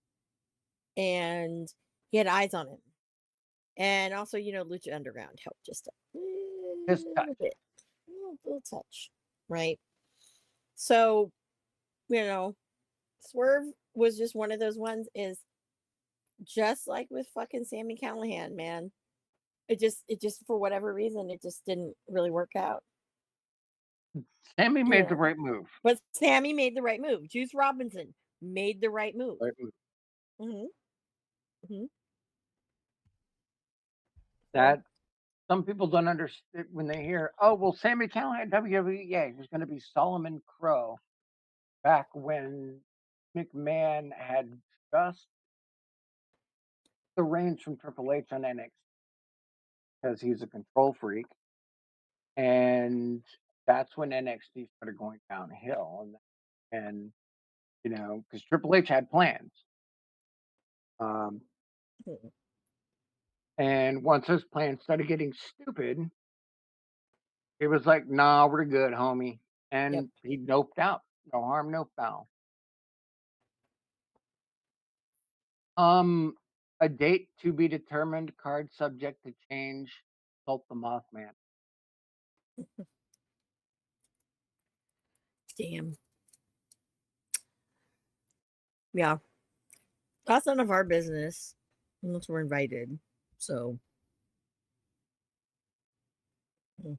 and he had eyes on him. And also, Lucha Underground helped just a
Just
little
touch.
bit, little touch, right? So, you know, Swerve was just one of those ones. Is just like with fucking Sammy Callahan, man. It just for whatever reason, it just didn't really work out.
Sammy
You
made the
know,
right move.
but Sammy made the right move. Juice Robinson made the right move.
Right move.
Hmm. Hmm. So
That some people don't understand when they hear, "Oh, well, Sammy Callahan, WWE, yeah, he was gonna be Solomon Crow," back when McMahon had just the reins from Triple H on NXT because he's a control freak, and that's when NXT started going downhill, and because Triple H had plans, um,
mhm.
and once his plans started getting stupid, he was like, "Nah, we're good, homie,"
Yep.
and he doped out. No harm, no foul. Um, a date to be determined, card subject to change. Consult the Mothman.
Damn. Yeah. That's none of our business unless we're invited. So, mm.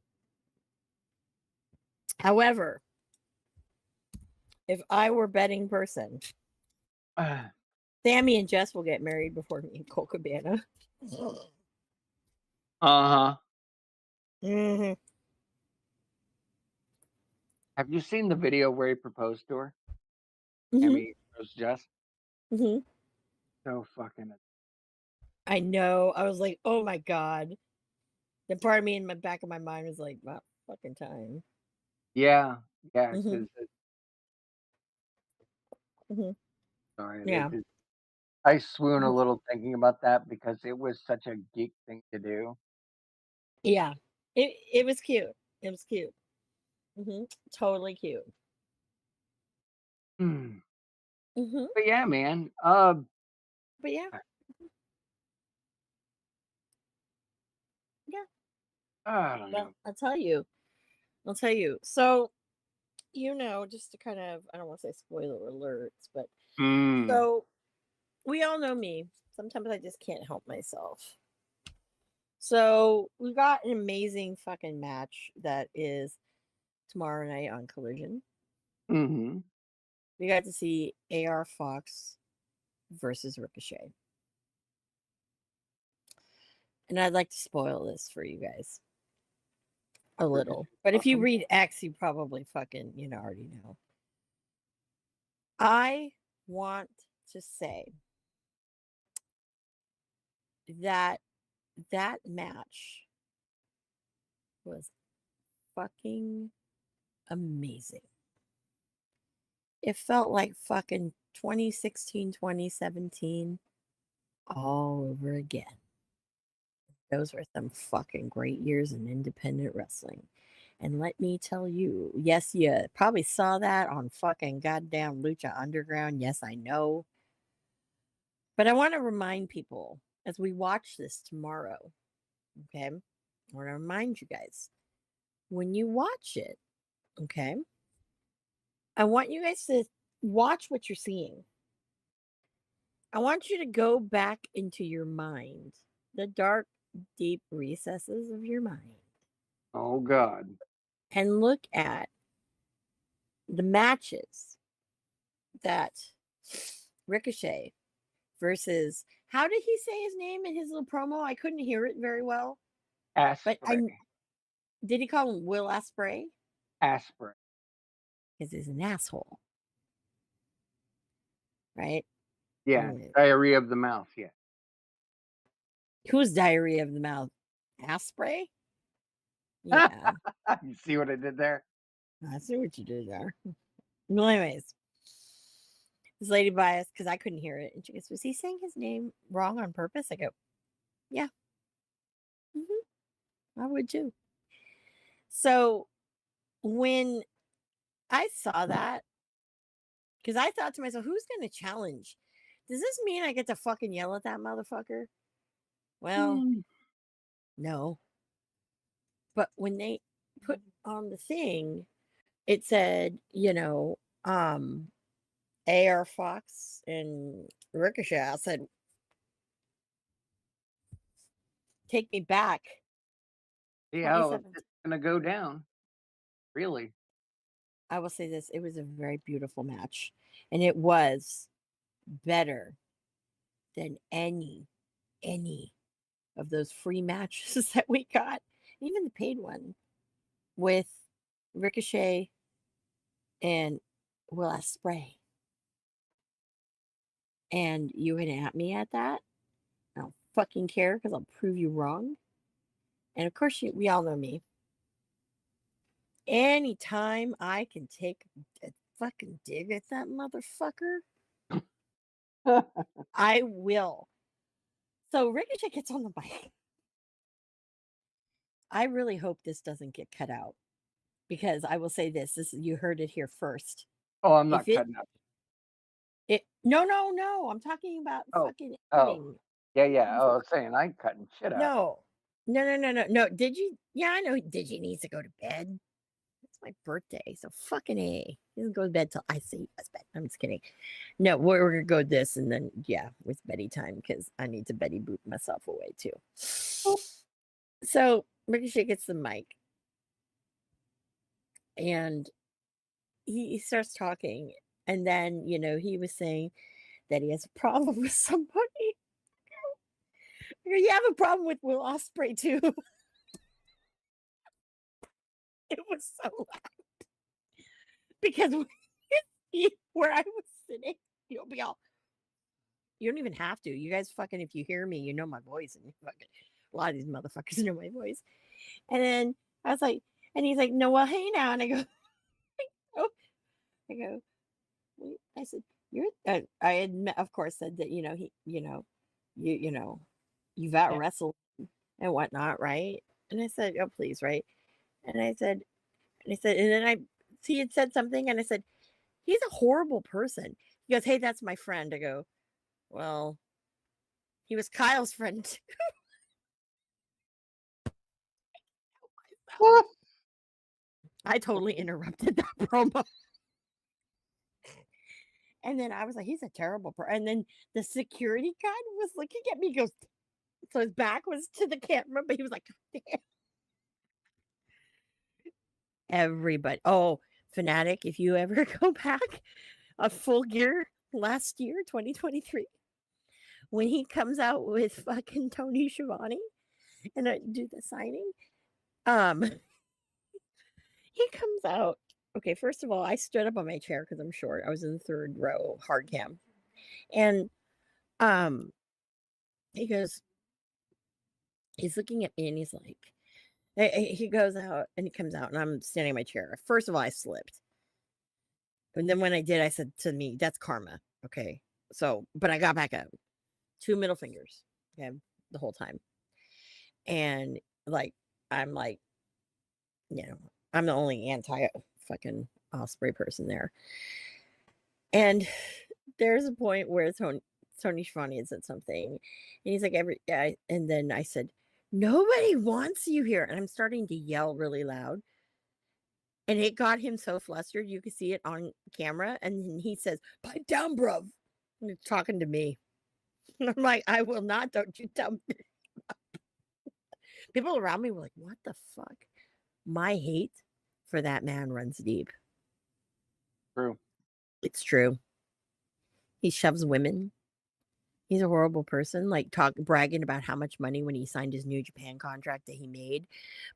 However, if I were betting person, Sammy and Jess will get married before me and Cole Cabana.
Uh-huh.
Hmm.
Have you seen the video where he proposed to her?
Hmm.
Amy proposed to Jess?
Hmm.
So fucking
I know. I was like, oh my God. The part of me in the back of my mind was like, about fucking time.
yeah, yeah,
Hmm.
'cause
Hmm.
sorry,
Yeah.
I swoon a
Mhm.
little thinking about that because it was such a geek thing to do.
Yeah. It was cute. It was cute. Hmm. Totally cute.
Hmm.
Hmm.
But yeah, man,
But yeah, yeah.
I don't
Well,
know.
I'll tell you. So, just to kind of, I don't want to say spoiler alerts, but
Mm.
so we all know me. Sometimes I just can't help myself. So we got an amazing fucking match that is tomorrow night on Collision.
Mhm.
We got to see AR Fox versus Ricochet. And I'd like to spoil this for you guys a little.
Ricochet
But if you
fucking
read X, you probably fucking, already know. I want to say that that match was fucking amazing. It felt like fucking 2016, 2017 all over again. Those were some fucking great years in independent wrestling. And let me tell you, yes, you probably saw that on fucking goddamn Lucha Underground. Yes, I know. But I want to remind people as we watch this tomorrow, okay? I want to remind you guys when you watch it, okay? I want you guys to watch what you're seeing. I want you to go back into your mind, the dark, deep recesses of your mind,
Oh god.
and look at the matches that Ricochet versus, how did he say his name in his little promo? I couldn't hear it very well, but
Aspirin.
did he call him Will Ospreay?
Aspirin.
Because he's an asshole, right?
Yeah,
Mm.
diarrhea of the mouth, yeah.
Who's diarrhea of the mouth? Asprey? Yeah,
You see what I did there?
I see what you did there. Well, anyways, this lady biased because I couldn't hear it, and she goes, "Was he saying his name wrong on purpose?" I go, "Yeah, I would too." So when I saw that, because I thought to myself, "Who's going to challenge? Does this mean I get to fucking yell at that motherfucker?" Well,
Mm.
no. But when they put on the thing, it said, AR Fox and Ricochet. I said, take me back.
See how
2017.
it's gonna go down. Really.
I will say this, it was a very beautiful match. And it was better than any of those free matches that we got, even the paid one with Ricochet and Will Ospreay. And you went at me at that. I don't fucking care because I'll prove you wrong. And of course, we all know me. Anytime I can take a fucking dig at that motherfucker, I will. So Ricochet gets on the bike. I really hope this doesn't get cut out because I will say this. You heard it here first.
Oh, I'm
If
not
it
cutting up.
no, I'm talking about
Oh,
fucking
oh,
editing.
yeah. Oh, I was saying I cutting shit out.
No. No. Did you? Yeah, I know Digi needs to go to bed. It's my birthday, so fucking A. He doesn't go to bed till I say he goes to bed. I'm just kidding. No, we're gonna go this and then yeah, with Betty time because I need to Betty boot myself away too. So Ricochet gets the mic and he starts talking, and then he was saying that he has a problem with somebody. You have a problem with Will Ospreay too. It was so loud because where I was sitting, you'll be all. You don't even have to. You guys fucking, if you hear me, you know my voice, and fucking a lot of these motherfuckers know my voice. And then I was like, and he's like, no, well, hey now, and I go, oh, I go, wait. I said, you're. I had, of course, said that you've out
Yeah.
wrestled and whatnot, right? And I said, oh please, right? And I said, and then he had said something, and I said, he's a horrible person. He goes, hey, that's my friend. I go, well, he was Kyle's friend too. I totally interrupted that promo. And then I was like, he's a terrible person. And then the security guy was looking at me, goes, so his back was to the camera, but he was like, damn. Everybody. Oh, Fanatic, if you ever go back, a Full Gear last year, 2023, when he comes out with fucking Tony Schiavone and I do the signing, um, he comes out. Okay, first of all, I stood up on my chair because I'm short. I was in the third row, hard cam. And um, he goes, he's looking at me and he's like, he goes out and he comes out and I'm standing in my chair. First of all, I slipped. And then when I did, I said to me, that's karma. Okay. So, but I got back up. 2 middle fingers. Okay. The whole time. And like, I'm like, I'm the only anti fucking Osprey person there. And there's a point where Tony Schiavone had said something, and he's like, and then I said, nobody wants you here. And I'm starting to yell really loud. And it got him so flustered, you could see it on camera. And then he says, pipe down, bruv. And he's talking to me. And I'm like, I will not, don't you tell me. People around me were like, what the fuck? My hate for that man runs deep.
True.
It's true. He shoves women. He's a horrible person, like bragging about how much money when he signed his New Japan contract that he made.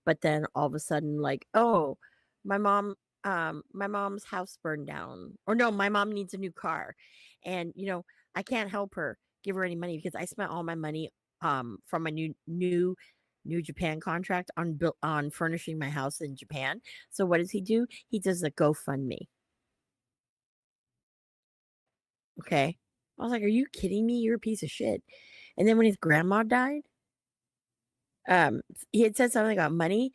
But then all of a sudden, like, oh, my mom's house burned down. Or no, my mom needs a new car. And I can't help her, give her any money because I spent all my money from my New Japan contract on furnishing my house in Japan. So what does he do? He does a GoFundMe. Okay. I was like, are you kidding me? You're a piece of shit. And then when his grandma died, he had said something about money.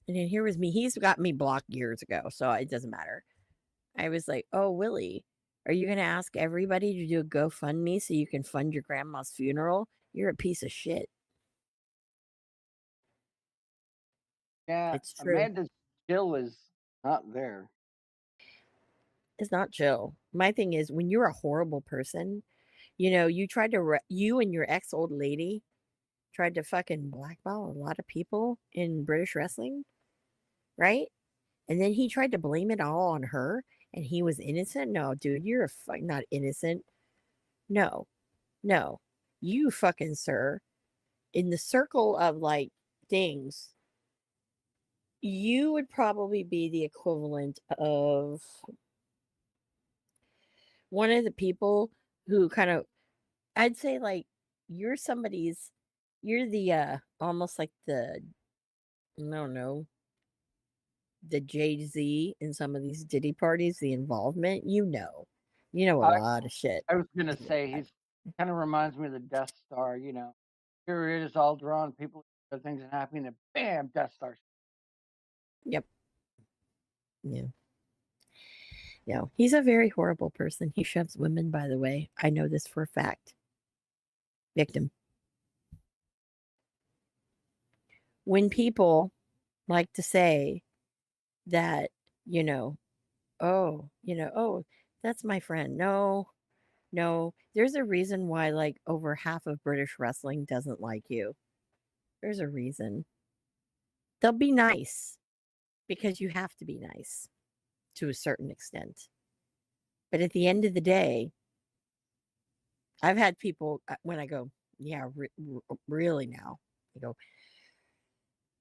And then here was me. He's got me blocked years ago, so it doesn't matter. I was like, oh, Willie, are you going to ask everybody to do a GoFundMe so you can fund your grandma's funeral? You're a piece of shit.
Yeah,
It's true.
Amanda still is not there.
It's not chill. My thing is when you're a horrible person, you tried to you and your ex old lady tried to fucking blackball a lot of people in British wrestling, right? And then he tried to blame it all on her and he was innocent. No, dude, you're not innocent. No, no. You fucking sir, in the circle of like things, you would probably be the equivalent of one of the people who kind of, I'd say like you're somebody's, you're the almost like the, I don't know, the Jay-Z in some of these Diddy parties, the involvement, you know a
I
lot of shit.
I was gonna say he's kind of reminds me of the Death Star. Here it is, all drawn. People, things are happening, and bam, Death Star.
Yep. Yeah. No, he's a very horrible person. He shoves women, by the way. I know this for a fact. Victim. When people like to say that, you know, oh, that's my friend. No, no, there's a reason why like over half of British wrestling doesn't like you. There's a reason. They'll be nice because you have to be nice to a certain extent. But at the end of the day, I've had people when I go, yeah, really now. They go,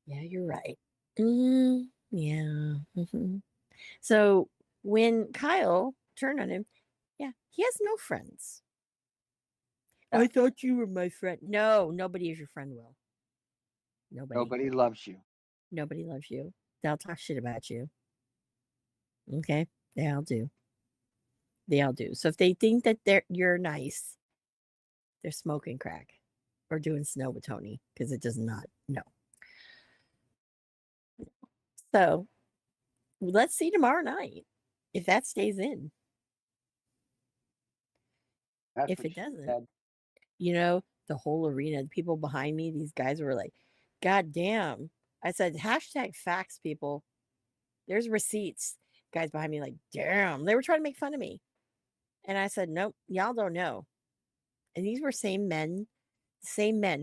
yeah, you're right. Yeah. So when Kyle turned on him, yeah, he has no friends.
Yeah.
I thought you were my friend. No, nobody is your friend, Will. Nobody.
Nobody loves you.
Nobody loves you. They'll talk shit about you. Okay? They all do. They all do. So if they think that you're nice, they're smoking crack or doing snow with Tony because it does not. No. So let's see tomorrow night if that stays in.
That's
If
what
it
she
doesn't,
said.
the whole arena, the people behind me, these guys were like, God damn. I said, hashtag facts, people. There's receipts. Guys behind me, like, damn. They were trying to make fun of me. And I said, nope, y'all don't know. And these were same men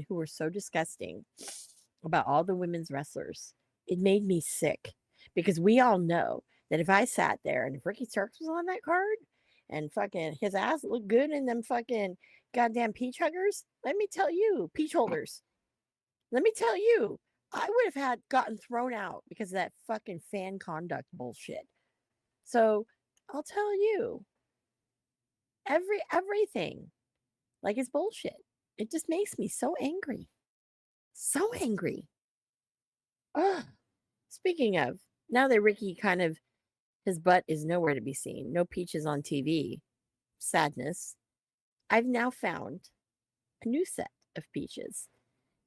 who were so disgusting about all the women's wrestlers. It made me sick because we all know that if I sat there and if Ricky Starks was on that card and fucking his ass looked good in them fucking goddamn peach huggers, let me tell you, peach holders, let me tell you, I would have had gotten thrown out because of that fucking fan conduct bullshit. So I'll tell you, everything like it's bullshit. It just makes me so angry. So angry. Ugh. Speaking of, now that Ricky kind of his butt is nowhere to be seen, no peaches on TV, sadness. I've now found a new set of peaches.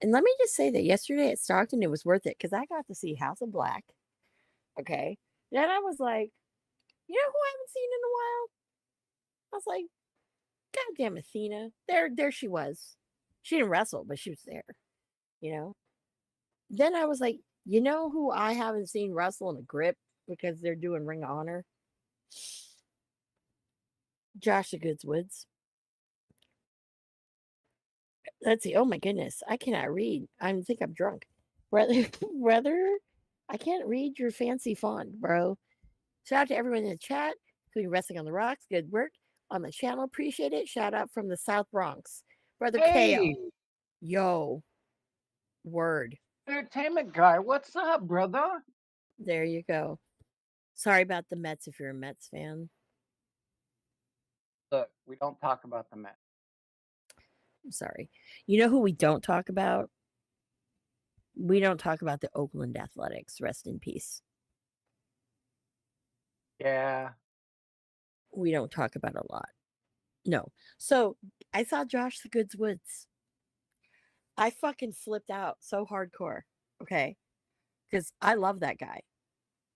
And let me just say that yesterday at Stockton, it was worth it because I got to see House of Black. Okay. Then I was like, you know who I haven't seen in a while? I was like, God damn Athena. There she was. She didn't wrestle, but she was there, you know? Then I was like, you know who I haven't seen wrestle in a grip because they're doing Ring of Honor? Josh the Goods Woods. Let's see. Oh my goodness. I cannot read. I think I'm drunk. Brother, I can't read your fancy font, bro. Shout out to everyone in the chat, including Wrestling on the Rocks. Good work on the channel. Appreciate it. Shout out from the South Bronx. Brother
Hey,
KO. Yo. Word.
entertainment guy, what's up, brother?
There you go. Sorry about the Mets if you're a Mets fan.
Look, we don't talk about the Mets.
I'm sorry. You know who we don't talk about? We don't talk about the Oakland Athletics. Rest in peace.
Yeah.
We don't talk about a lot. No. So I saw Josh the Goods Woods. I fucking flipped out so hardcore. Okay. Because I love that guy.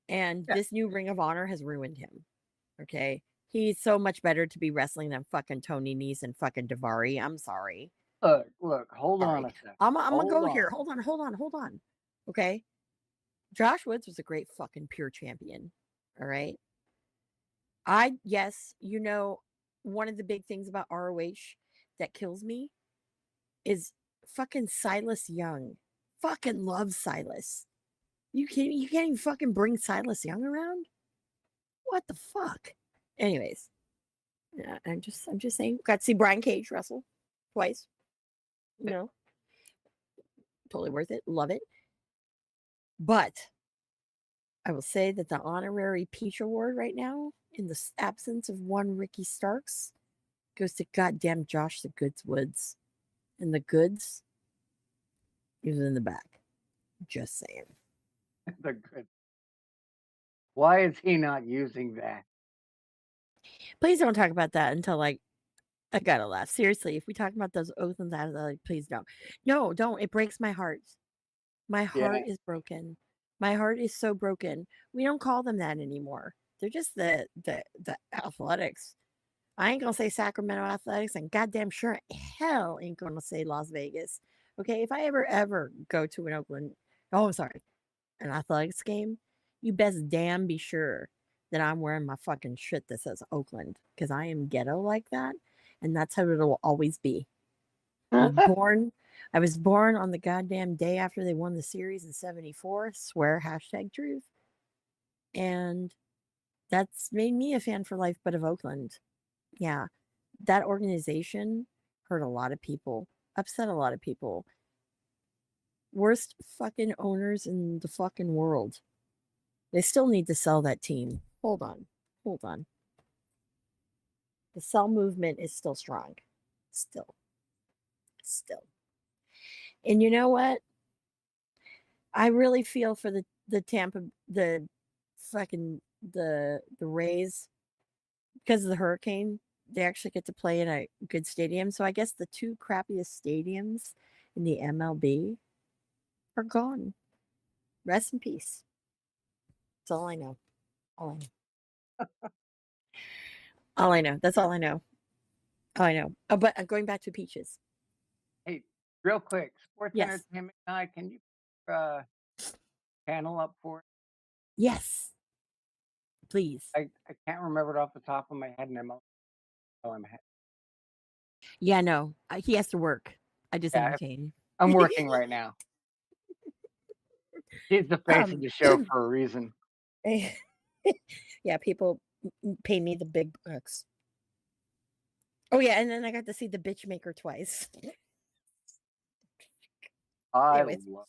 And
Yeah.
this new Ring of Honor has ruined him. Okay. He's so much better to be wrestling than fucking Tony Nese and fucking Davari. I'm sorry.
Look, hold on
Sorry.
a second.
I'm gonna
Hold
go
on.
here. Hold on. Okay. Josh Woods was a great fucking pure champion. All right. Yes, one of the big things about ROH that kills me is fucking Silas Young. Fucking love Silas. You can't even fucking bring Silas Young around? What the fuck? Anyways, yeah, I'm just saying. Got to see Brian Cage wrestle twice. No, totally worth it. Love it. But I will say that the honorary Peach Award right now, in the absence of one Ricky Starks, goes to goddamn Josh the Goods Woods. And the goods, he was in the back. Just saying.
The good. Why is he not using that?
Please don't talk about that until like I gotta laugh. Seriously, if we talk about those Oathens out of the like, please don't. No, don't. It breaks my heart. My
Yeah,
heart is broken. My heart is so broken. We don't call them that anymore. They're just the athletics. I ain't gonna say Sacramento Athletics, and goddamn sure hell ain't gonna say Las Vegas. Okay, if I ever go to an Oakland, oh, I'm sorry, an athletics game, you best damn be sure that I'm wearing my fucking shit that says Oakland because I am ghetto like that, and that's how it'll always be. I was born. I was born on the goddamn day after they won the series in '74. Swear hashtag truth, and that's made me a fan for life. But of Oakland, yeah, that organization hurt a lot of people, upset a lot of people. Worst fucking owners in the fucking world. They still need to sell that team. Hold on. Hold on. The sell movement is still strong. Still. Still. And you know what? I really feel for the Tampa the fucking the Rays because of the hurricane. They actually get to play in a good stadium. So I guess the two crappiest stadiums in the MLB are gone. Rest in peace. That's all I know. All I know. All I know. That's all I know. All I know. Oh, but going back to Peaches.
hey, real quick, sports
Yes.
entertainment night. Can you uh, panel up for it?
Yes. Please.
I can't remember it off the top of my head, and I'm
Yeah, no. He has to work. I just
yeah,
entertain.
I'm working right now. He's the face of
um
the show for a reason.
yeah, people pay me the big bucks. Oh yeah, and then I got to see the bitch maker twice.
I
Anyways,
love.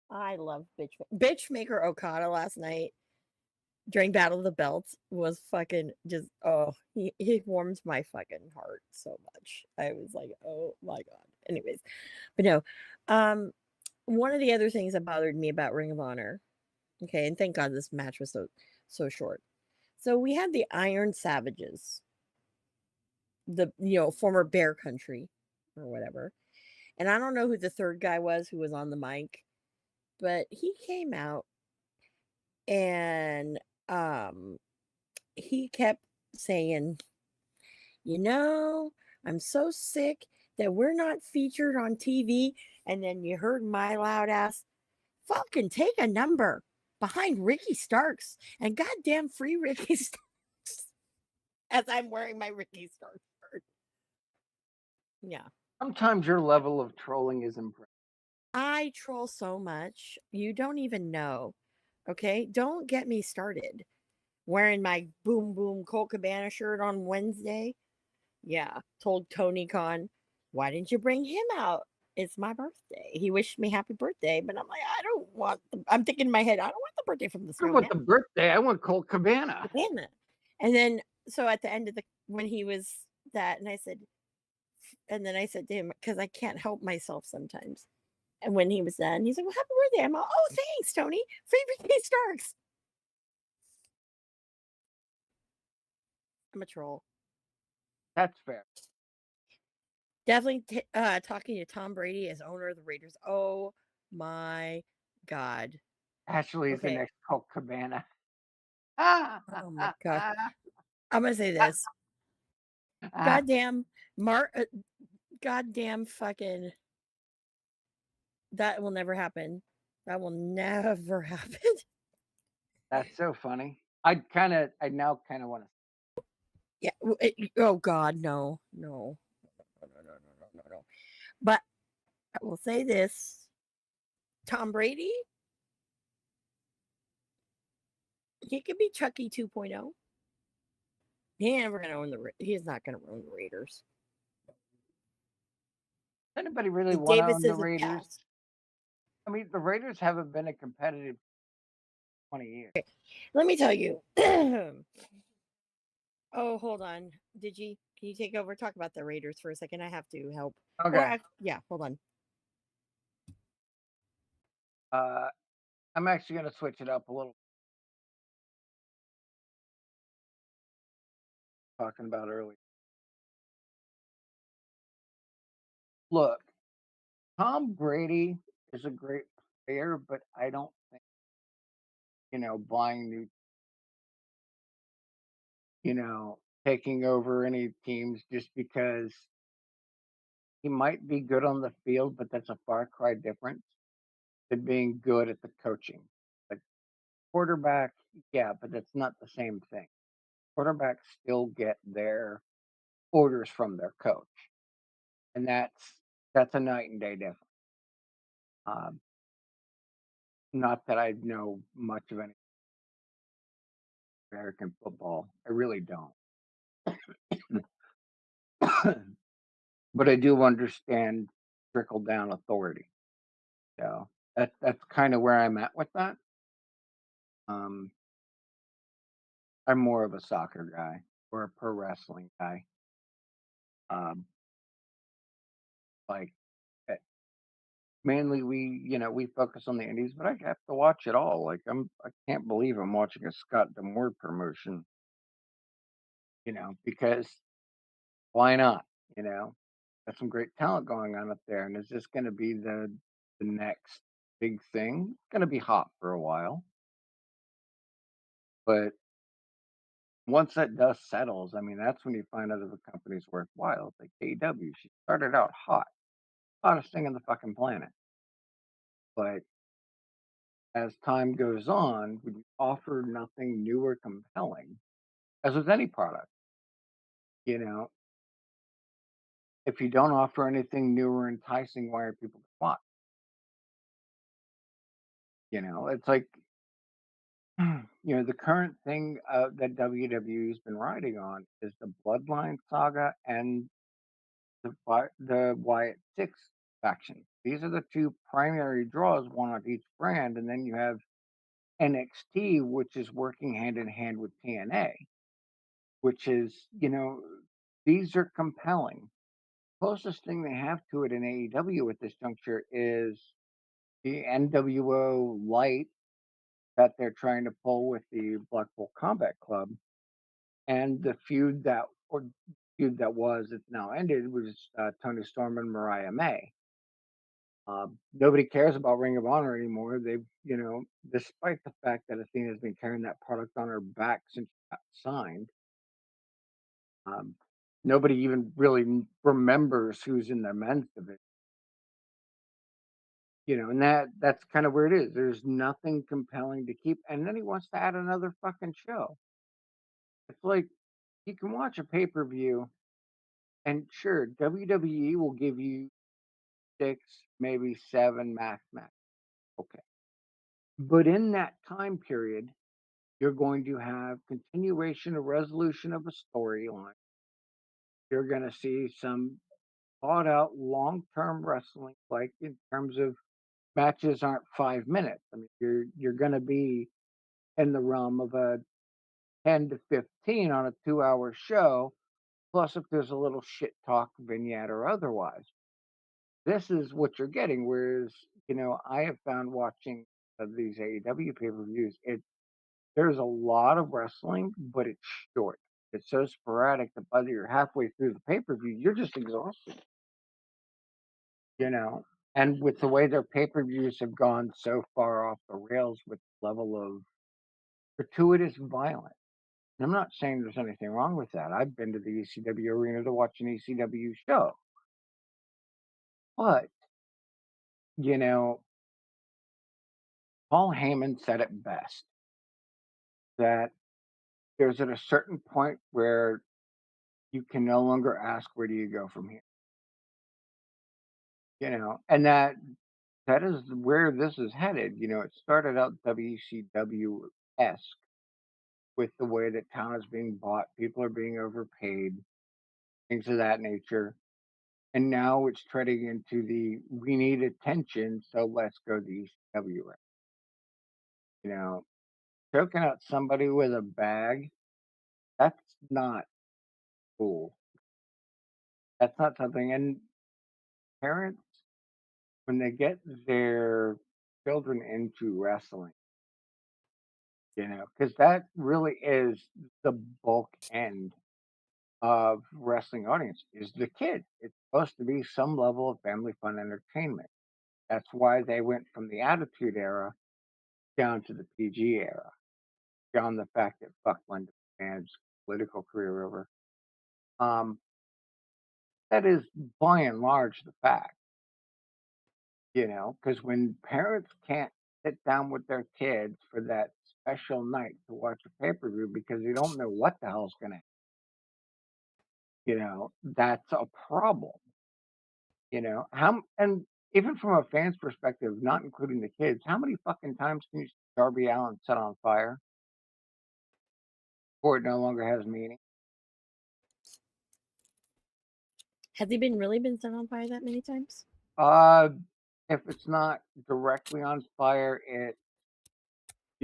I love bitch maker Okada last night during Battle of the Belts was fucking just he warms my fucking heart so much. I was like, oh my god. Anyways, but no, one of the other things that bothered me about Ring of Honor, okay, and thank God this match was so short. So we had the Iron Savages, the former Bear Country or whatever. And I don't know who the third guy was who was on the mic, but he came out and he kept saying, I'm so sick that we're not featured on TV. And then you heard my loud ass fucking take a number behind Ricky Starks and goddamn free Ricky Starks as I'm wearing my Ricky Starks shirt. Yeah.
Sometimes your level of trolling is impressive.
I troll so much. You don't even know. Okay. Don't get me started. Wearing my Boom Boom Colt Cabana shirt on Wednesday. Yeah. Told Tony Khan, why didn't you bring him out? It's my birthday. He wished me happy birthday, but I'm like, I don't want I'm thinking in my head, I don't want the birthday from the
I want
snowman.
the birthday. I want Colt Cabana.
Cabana. And then so at the end of when he was that, and then I said to him, because I can't help myself sometimes. And when he was done, he's like, well, happy birthday. I'm like, oh, thanks, Tony. Free Ricky Starks. I'm a troll.
That's fair.
Definitely talking to Tom Brady as owner of the Raiders. Oh my God.
Ashley is the
Okay.
next Colt Cabana.
Oh my God. I'm going to say this. Goddamn, goddamn fucking, that will never happen. That will never happen.
That's so funny. I now kinda wanna
Yeah, oh god, no, no, no, no, no, no, no, no, no. But I will say this, Tom Brady, he could be Chucky 2.0. He ain't never gonna own the he is not gonna own the Raiders.
anybody really
The
wanna own the
Davises of
Raiders?
past.
I mean, the Raiders haven't been a competitive 20 years.
Let me tell you. Oh, hold on. Can you take over? Talk about the Raiders for a second. I have to help. Or
Okay.
yeah, hold on.
Uh, I'm actually gonna switch it up a little, talking about earlier. Look, Tom Brady is a great player, but I don't think, buying new, taking over any teams just because he might be good on the field, but that's a far cry difference than being good at the coaching. Like quarterback, yeah, but that's not the same thing. Quarterbacks still get their orders from their coach, and that's a night and day difference. Um, Not that I know much of any American football. I really don't. But I do understand trickle down authority. So that's kind of where I'm at with that. Um, I'm more of a soccer guy or a pro wrestling guy. Um, like eh, mainly we focus on the indies, but I have to watch it all. Like I can't believe I'm watching a Scott Demore promotion. Because why not? You know, got some great talent going on up there, and is this going to be the next big thing? It's going to be hot for a while, but once that dust settles, I mean, that's when you find out if a company's worthwhile. It's like AEW, she started out hot, hottest thing on the fucking planet, but as time goes on, when you offer nothing new or compelling, as with any product, you know, if you don't offer anything new or enticing, why are people gonna watch? It's like the current thing that WWE's been riding on is the Bloodline saga and the Wyatt Six faction. These are the two primary draws, one on each brand, and then you have NXT, which is working hand in hand with TNA, which is these are compelling. Closest thing they have to it in AEW at this juncture is the NWO light that they're trying to pull with the Blackpool Combat Club. And the feud that was, it's now ended, was Tony Storm and Mariah May. Nobody cares about Ring of Honor anymore. Despite the fact that Athena's been carrying that product on her back since she got signed, um, nobody even really remembers who's in the men's division. And that's kind of where it is. There's nothing compelling to keep, and then he wants to add another fucking show. It's like you can watch a pay per view. And sure, WWE will give you 6, maybe 7 max. Okay. But in that time period, you're going to have continuation or resolution of a storyline. You're going to see some thought out long-term wrestling, like in terms of matches aren't 5 minutes. I mean, you're going to be in the realm of a 10 to 15 on a 2-hour show, plus if there's a little shit talk vignette or otherwise. This is what you're getting. Whereas, I have found watching these AEW pay per views, there's a lot of wrestling, but it's short. It's so sporadic that by the you're halfway through the pay per view, you're just exhausted, you know. And with the way their pay per views have gone so far off the rails with the level of gratuitous violence. And I'm not saying there's anything wrong with that. I've been to the ECW arena to watch an ECW show. But, you know, Paul Heyman said it best that there's at a certain point where you can no longer ask, "Where do you go from here?" And that is where this is headed. It started out WCW-esque with the way that town is being bought, people are being overpaid, things of that nature. And now it's treading into the we need attention, so let's go the ECW route. You know, choking out somebody with a bag, that's not cool. That's not something. And parents, when they get their children into wrestling, because that really is the bulk end of wrestling audience is the kid. It's supposed to be some level of family fun entertainment. That's why they went from the Attitude Era down to the PG era, beyond the fact that fuck Linda McMahon's political career over. Um, that is by and large the fact, because when parents can't sit down with their kids for that special night to watch a pay per view because they don't know what the hell's going to, that's a problem. And even from a fan's perspective, not including the kids, how many fucking times can you see Darby Allen set on fire before it no longer has meaning?
Has he been really been set on fire that many times?
Uh, if it's not directly on fire, it,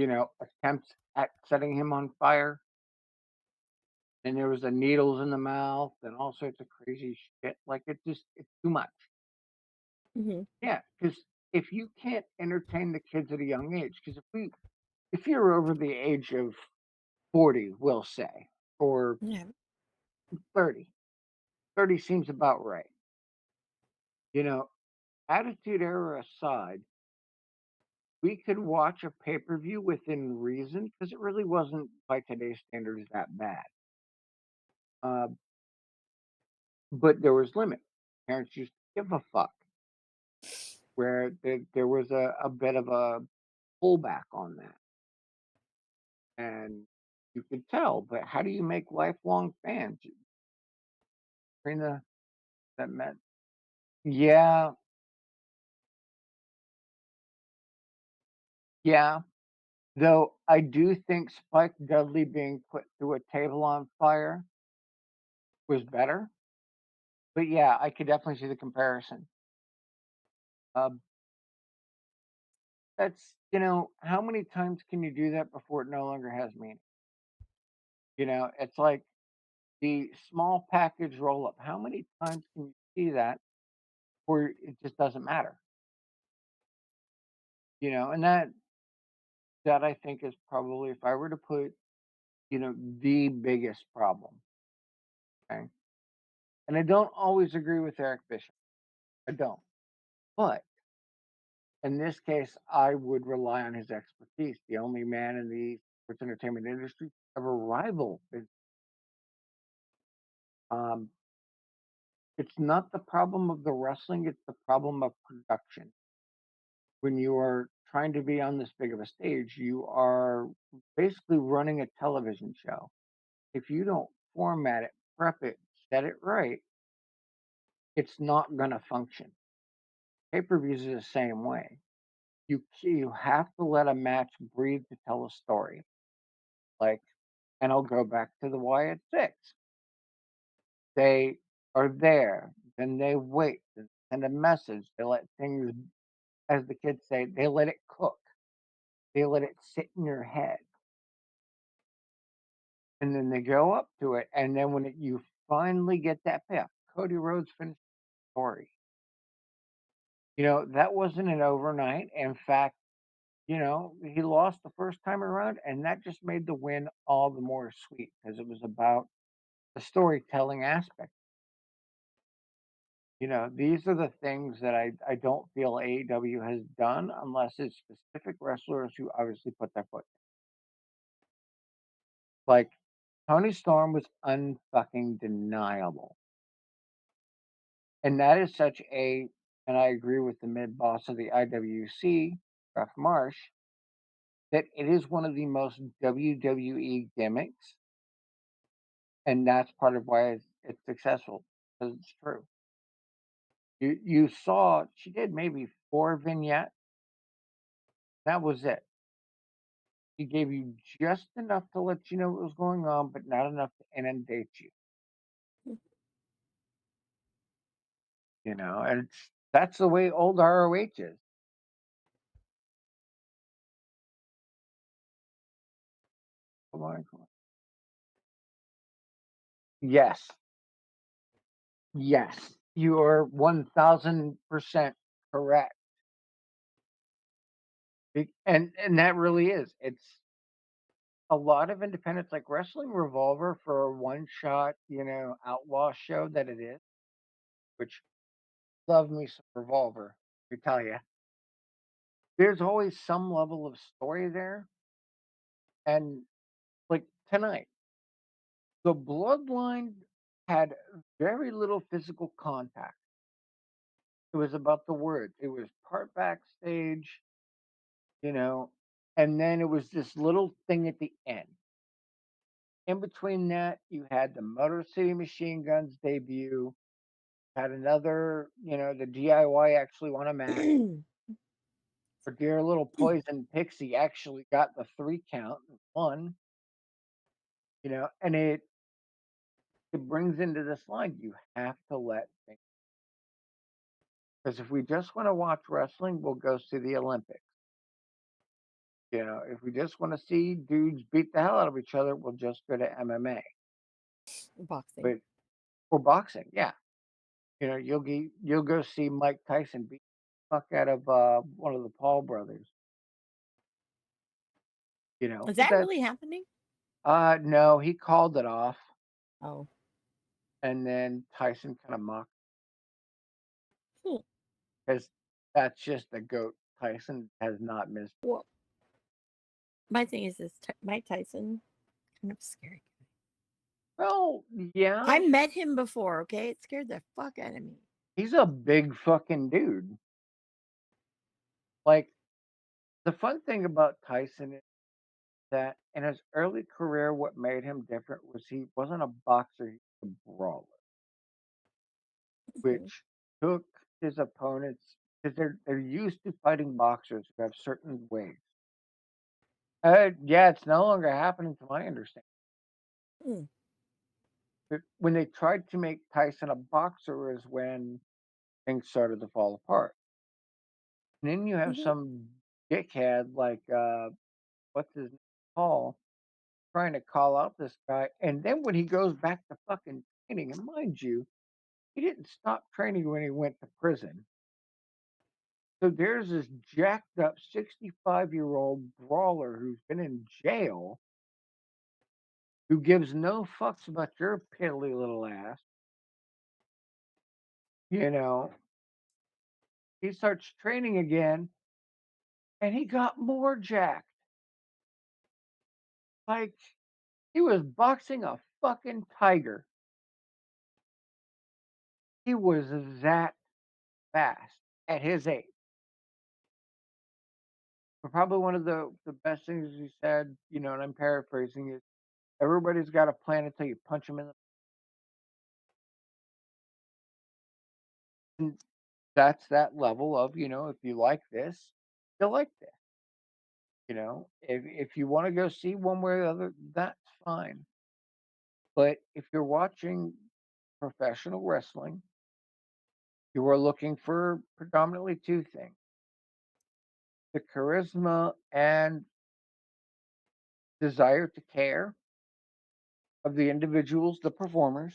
attempts at setting him on fire. And there was the needles in the mouth and all sorts of crazy shit. Like it's too much.
Hmm.
Yeah, because if you can't entertain the kids at a young age, because if you're over the age of 40, we'll say, or
Yeah.
30, 30 seems about right. You know, Attitude Era aside, we could watch a pay per view within reason because it really wasn't by today's standards that bad. Uh, but there was limit. Parents used to give a fuck, where there was a bit of a pullback on that, and you could tell. But how do you make lifelong fans? Karina, that meant yeah, yeah. Though I do think Spike Dudley being put through a table on fire was better. But yeah, I could definitely see the comparison. Um, how many times can you do that before it no longer has meaning? It's like the small package roll up. How many times can you see that where it just doesn't matter? And that I think is probably if I were to put, the biggest problem. Okay. And I don't always agree with Eric Bishop. I don't. But in this case, I would rely on his expertise. The only man in the sports entertainment industry to ever rival. Um, it's not the problem of the wrestling; it's the problem of production. When you are trying to be on this big of a stage, you are basically running a television show. If you don't format it, prep it, set it right, it's not going to function. Pay per views is the same way. You have to let a match breathe to tell a story. Like, and I'll go back to the Wyatt Six. They are there, then they wait, they send a message. They let things, as the kids say, they let it cook. They let it sit in your head, and then they go up to it. And then when you finally get that payoff, Cody Rhodes finished the story. That wasn't an overnight. In fact, he lost the first time around, and that just made the win all the more sweet because it was about the storytelling aspect. These are the things that I don't feel AEW has done unless it's specific wrestlers who obviously put their foot. Like Tony Storm was unfucking deniable. And that is and I agree with the mid boss of the IWC, Ref Marsh, that it is one of the most WWE gimmicks and that's part of why it's successful, 'cause it's true. You saw she did maybe 4 vignettes, that was it. She gave you just enough to let you know what was going on, but not enough to inundate you, and that's the way old ROH is. Come on, come on. Yes, yes, you are 1000% correct. And that really is. It's a lot of independents like Wrestling Revolver for a one shot, outlaw show that it is, which love me some Revolver, I tell you. There's always some level of story there. And like tonight, the bloodline had very little physical contact. It was about the words. It was part backstage, you know, and then it was this little thing at the end. In between that, you had the Motor City Machine Guns debut, had another, the DIY actually won a match. Our dear little Poison Pixie actually got the 3 count and won, and it brings into this line, you have to let things, because if we just want to watch wrestling, we'll go see the Olympics. If we just want to see dudes beat the hell out of each other, we'll just go to MMA.
Boxing.
But for boxing, yeah. You'll go see Mike Tyson beat the fuck out of one of the Paul brothers.
Is
But
that
that
really happening?
no, he called it off,
Oh.
and then Tyson kind of mocked
Hmm.
because that's just the goat. Tyson has not missed.
Well, my thing is this Mike Tyson, kind of scary.
Well, yeah,
I met him before, okay? It scared the fuck out of me.
he's a big fucking dude. Like the fun thing about Tyson is that in his early career, what made him different was he wasn't a boxer; he was a brawler,
Mhm.
which took his opponents because they're used to fighting boxers who have certain ways. Yeah, it's no longer happening to my understanding.
Hmm.
But when they tried to make Tyson a boxer is when things started to fall apart. And then you have
Mhm.
some dickhead like what's his name, Paul, trying to call out this guy, and then when he goes back to fucking training, and mind you, he didn't stop training when he went to prison. So there's this jacked up 65-year-old brawler who's been in jail who gives no fucks about your piddly little ass. You know, he starts training again and he got more jacked. Like he was boxing a fucking tiger. He was that fast at his age. But probably one of the best things he said, and I'm paraphrasing, is everybody's got a plan until you punch him in the. And that's that level of, if you like this, you like this. If you want to go see one way or the other, that's fine. But if you're watching professional wrestling, you are looking for predominantly two things: the charisma and desire to care of the individuals, the performers,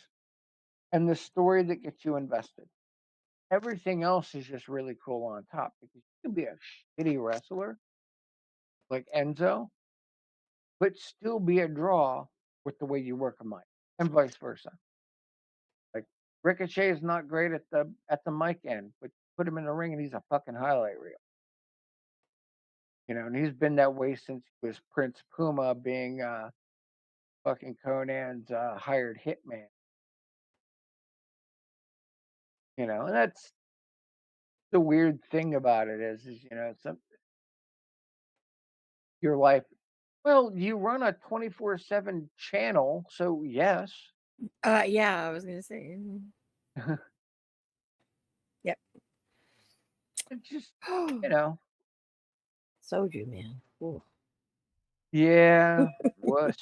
and the story that gets you invested. Everything else is just really cool on top because you can be a shitty wrestler like Enzo, but still be a draw with the way you work a mic, and vice versa. Like Ricochet is not great at the mic end, but put him in the ring and he's a fucking highlight reel. And he's been that way since he was Prince Puma, being fucking Conan's hired hitman. And that's the weird thing about it is some your life. Well, you run a 24/7 channel, so yes.
Yeah, I was gonna say. Yep.
It's just, you know,
Soju, man. Ooh.
yeah, wuss.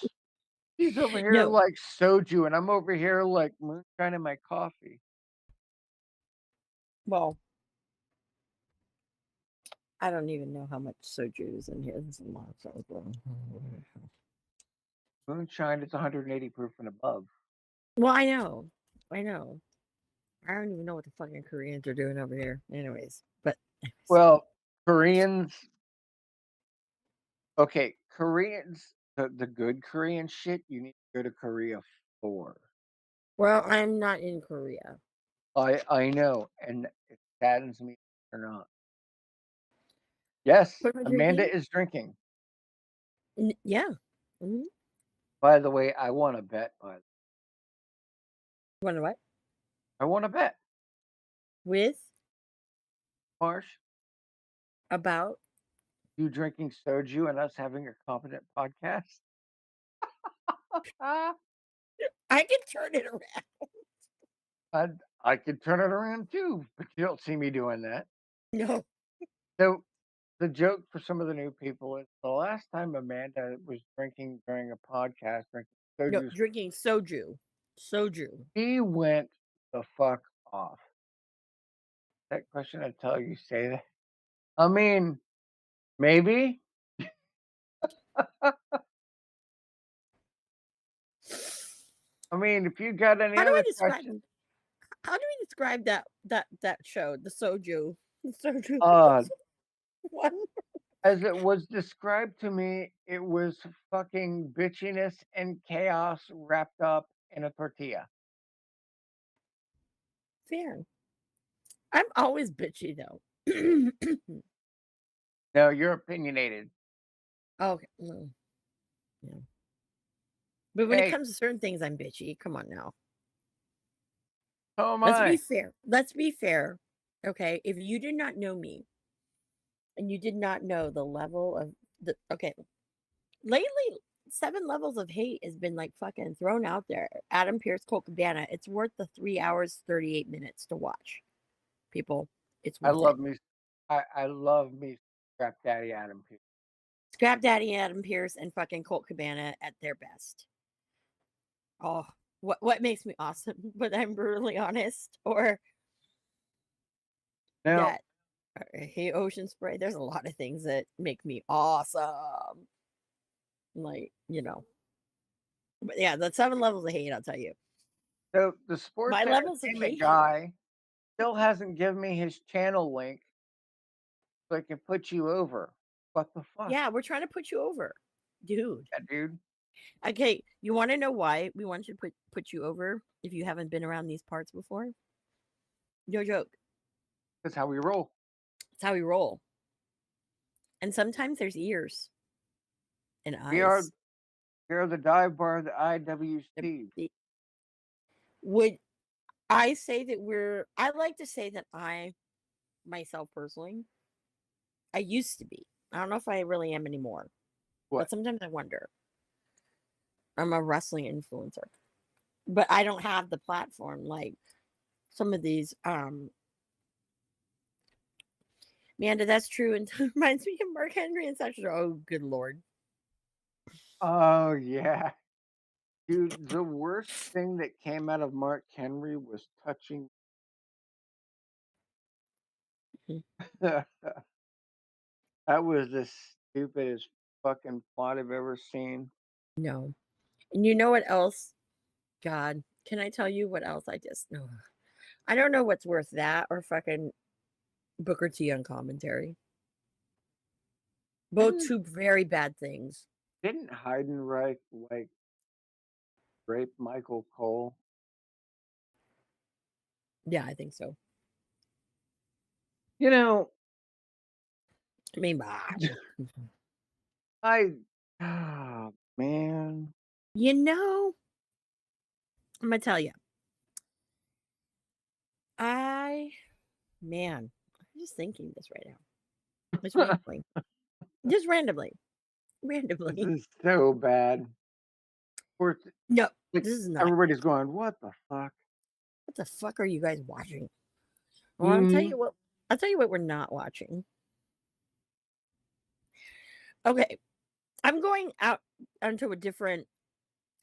He's over here
No,
like soju, and I'm over here like moonshine in my coffee.
well, I don't even know how much soju is in here. This is a lot. So,
Moonshine is 180 proof and above.
well, I know. I know. I don't even know what the fucking Koreans are doing over here. Anyways, but anyways.
Well, Koreans, okay, Koreans, the good Korean shit, you need to go to Korea for.
Well, I'm not in Korea.
I know, and it saddens me or not. Yes,
What am I
Amanda
drinking?
is drinking.
Yeah. Mhm.
By the way, I want to bet.
Wonder what?
I want to bet,
With
Marsh.
about
You drinking soju and us having a competent podcast. Ah,
I can turn it around.
I I could turn it around too, but you don't see me doing that.
No,
So the joke for some of the new people is the last time Amanda was drinking during a podcast, drinking
no,
soju,
drinking soju. Soju.
he went the fuck off. That question I tell you say that. I mean, maybe. I mean, if you got any
How do I
other
describe
questions,
how do we describe that show, the soju? The soju
uh,
one.
as it was described to me, it was fucking bitchiness and chaos wrapped up in a tortilla.
Fair. I'm always bitchy though.
No, you're opinionated.
Okay. Yeah. But when it
Hey,
comes to certain things, I'm bitchy. Come on now.
so am
Let's be
I.
fair. Let's be fair. Okay. If you did not know me and you did not know the level of the okay, lately 7 levels of hate has been like fucking thrown out there. Adam Pierce, Colt Cabana. It's worth the 3 hours, 38 minutes to watch. People, it's
I
worth it.
love me. I love me Scrap Daddy Adam Pearce.
Scrap Daddy Adam Pierce and fucking Colt Cabana at their best. Oh, what makes me awesome, but I'm brutally honest, or
Now,
that I hate ocean spray. There's a lot of things that make me awesome. Like, But yeah, the 7 levels of hate, I'll tell you.
so the sports
My levels of
entertainment
hate.
guy still hasn't given me his channel link so I can put you over. What the fuck,
Yeah, we're trying to put you over. Dude.
yeah, dude?
Okay, you want to know why we want to put you over if you haven't been around these parts before? No joke.
That's how we roll.
It's how we roll. And sometimes there's ears and
We are
eyes.
we are the dive bar of the
The-
IWC.
the- Would I say that I like to say that myself personally, I used to be. I don't know if I really am anymore, but
What?
sometimes I wonder. I'm a wrestling influencer, but I don't have the platform like some of these. Amanda, that's true, and reminds me of Mark Henry and such. Oh, good lord!
Oh yeah, dude. The worst thing that came out of Mark Henry was touching.
Mhm.
That was the stupidest fucking plot I've ever seen.
No, and you know what else? God, can I tell you what else? I just no. I don't know what's worth that or fucking Booker T on commentary. Both
Didn't
two very bad things.
didn't Heidenreich like rape Michael Cole?
Yeah, I think so.
You know,
I mean,
I ah man.
you know, I'm gonna tell you. I man, I'm just thinking this right now. Just randomly, just randomly,
This
randomly.
is so bad. course,
No,
like,
this is not.
everybody's going, "What the fuck?"
What the fuck are you guys watching? Well, I'll tell
Mhm.
you what. I'll tell you what we're not watching. Okay, I'm going out onto a different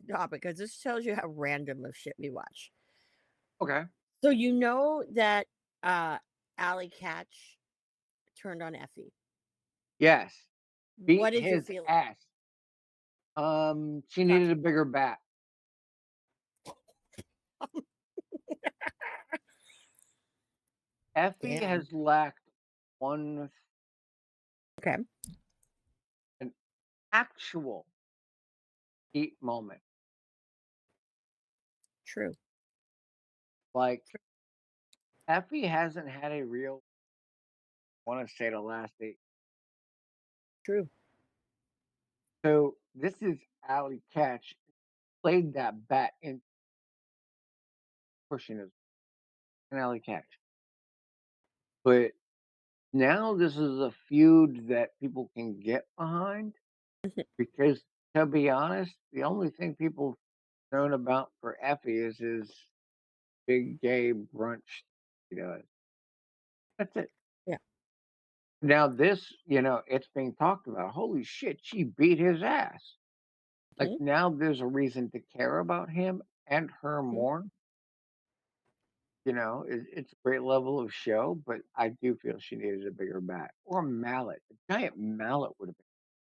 topic because this tells you how random of shit we watch.
Okay.
So you know that Allie Catch turned on Effie.
Yes. Beat
What is your
his
feeling?
ass. She
Talk
needed
to
a bigger bat.
me.
Effie
Damn.
has lacked one
Okay.
an actual heat moment.
True.
Like, Effie hasn't had a real, I wanna say, the last 8.
True.
So, this is Alley Catch, played that bat in pushing his an Alley Catch. But now this is a feud that people can get behind because, to be honest, the only thing people known about for Effie is his big gay brunch he does. That's it.
Yeah.
Now this, it's being talked about. Holy shit, she beat his ass. Like,
Mhm,
now there's a reason to care about him and her
mhm.
more. It's a great level of show, but I do feel she needed a bigger bat or a mallet. A giant mallet would have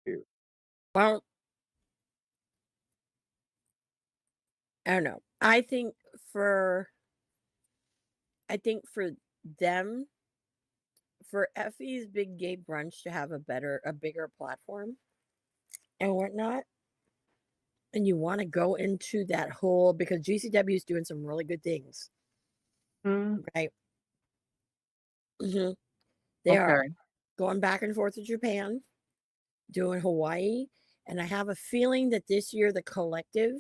been too.
Well, I don't know. I think for them, for Effie's big gay brunch to have a bigger platform and whatnot, and you want to go into that whole because GCW is doing some really good things,
Mm,
right? Mhm. They are
okay.
going back and forth to Japan, doing Hawaii, and I have a feeling that this year the collective,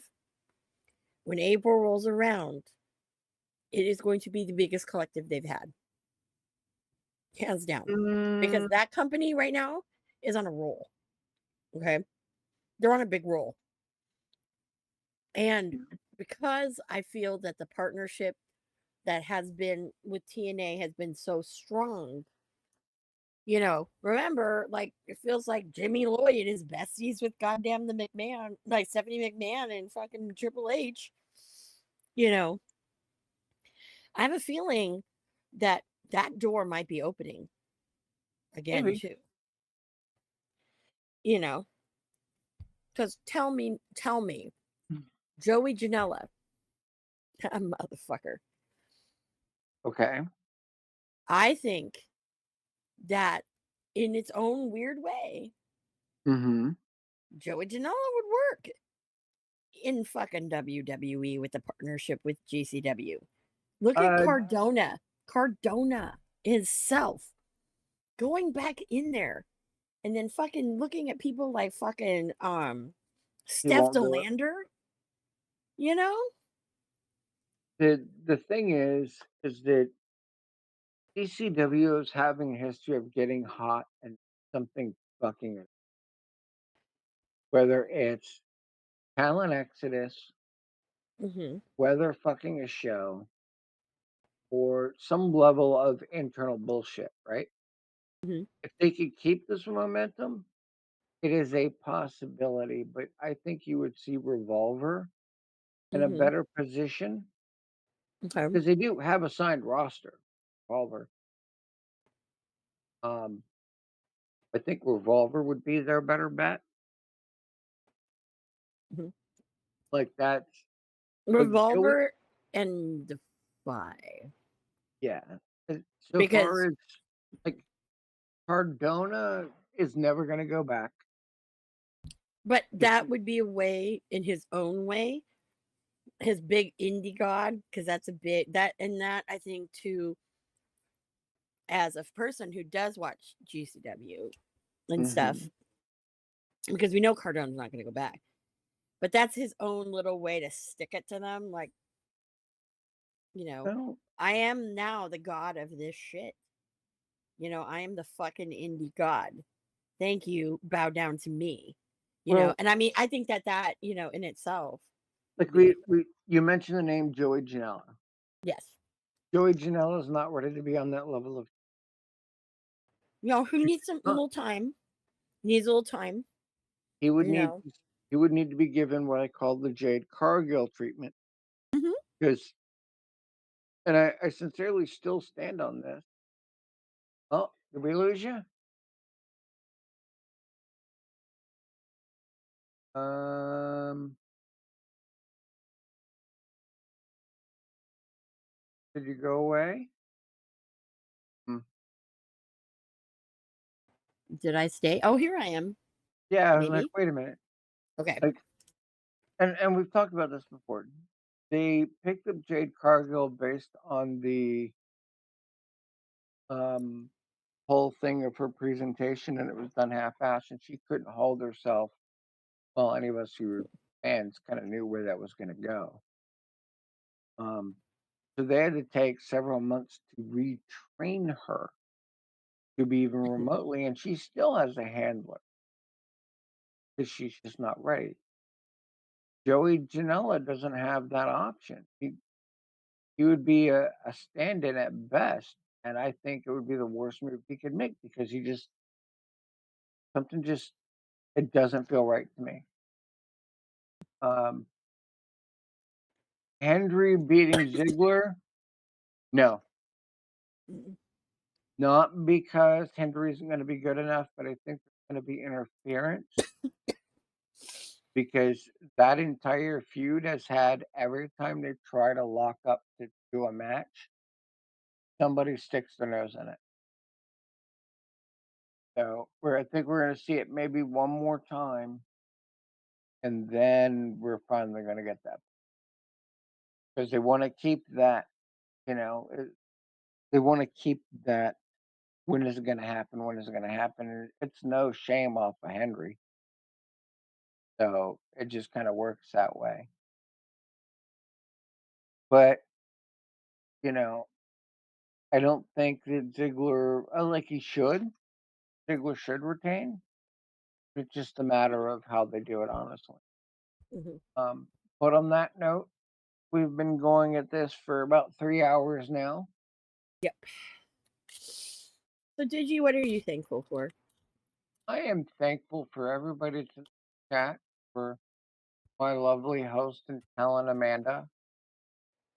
when April rolls around, it is going to be the biggest collective they've had, hands down, because
Mm,
that company right now is on a roll. Okay, they're on a big roll, and because I feel that the partnership that has been with TNA has been so strong. Remember, like, it feels like Jimmy Lloyd is besties with goddamn the McMahon, like Stephanie McMahon and fucking Triple H. You know, I have a feeling that that door might be opening again
maybe.
too. You know, because tell me, Joey Janela, a motherfucker.
Okay.
I think that in its own weird way,
Mhm.
Joey Janela would work in fucking WWE with the partnership with GCW. Look at
Uh,
Cardona. Cardona himself going back in there and then fucking looking at people like fucking
he
Steph
won't do it.
Delander, you know?
The thing is that ECW is having a history of getting hot and something fucking it. Whether it's talent exodus,
Mhm.
whether fucking a show, or some level of internal bullshit, right?
Mhm.
If they could keep this momentum, it is a possibility, but I think you would see Revolver in a
Mhm.
better position
Okay.
because they do have a signed roster. Revolver. Um, I think Revolver would be their better bet.
Mhm.
Like that's like Joey.
Revolver and Defy.
Yeah. So far
Because
as like Cardona is never going to go back.
but
Just
that would be a way in his own way, his big indie god, because that's a bit that and that I think too, as a person who does watch GCW and stuff,
Mhm.
because we know Cardone's not gonna go back. But that's his own little way to stick it to them, like, you know,
Well,
I am now the god of this shit. I am the fucking indie god. Thank you, bow down to me.
well,
And I mean, I think that in itself.
Like
Yeah.
you mentioned the name Joey Janela.
Yes.
Joey Janela is not ready to be on that level of.
Who needs some a
Not.
little time? Needs a little time.
He would
You
need
know.
he would need to be given what I call the Jade Cargill treatment
Hmm.
because, and I sincerely still stand on this. Oh, did we lose you? Um, did you go away? Hmm.
Did I stay? Oh, here I am.
Yeah, I was like,
Maybe.
wait a minute.
Okay.
Like, and we've talked about this before. They picked up Jade Cargill based on the um whole thing of her presentation, and it was done half-assed, and she couldn't hold herself. Well, any of us who were fans kind of knew where that was going to go. Um, so they had to take several months to retrain her to be even
Mhm.
remotely, and she still has a handler because she's just not ready. Joey Janela doesn't have that option. He would be a stand-in at best, and I think it would be the worst move he could make because he just something just it doesn't feel right to me. Um, Hendry beating Ziggler, no,
Mhm.
not because Hendry isn't going to be good enough, but I think there's going to be interference because that entire feud has had every time they try to lock up to do a match, somebody sticks their nose in it. So where I think we're going to see it maybe one more time, and then we're finally going to get that because they want to keep that. You know, they want to keep that. When is it going to happen? When is it going to happen? And it's no shame off of Henry, so it just kind of works that way. But you know, I don't think that Ziggler, like he should. Ziggler should retain. It's just a matter of how they do it, honestly.
Mhm.
Um, but on that note, we've been going at this for about 3 hours now.
Yep. So, Digi, what are you thankful for?
I am thankful for everybody to chat, for my lovely host and talent, Amanda.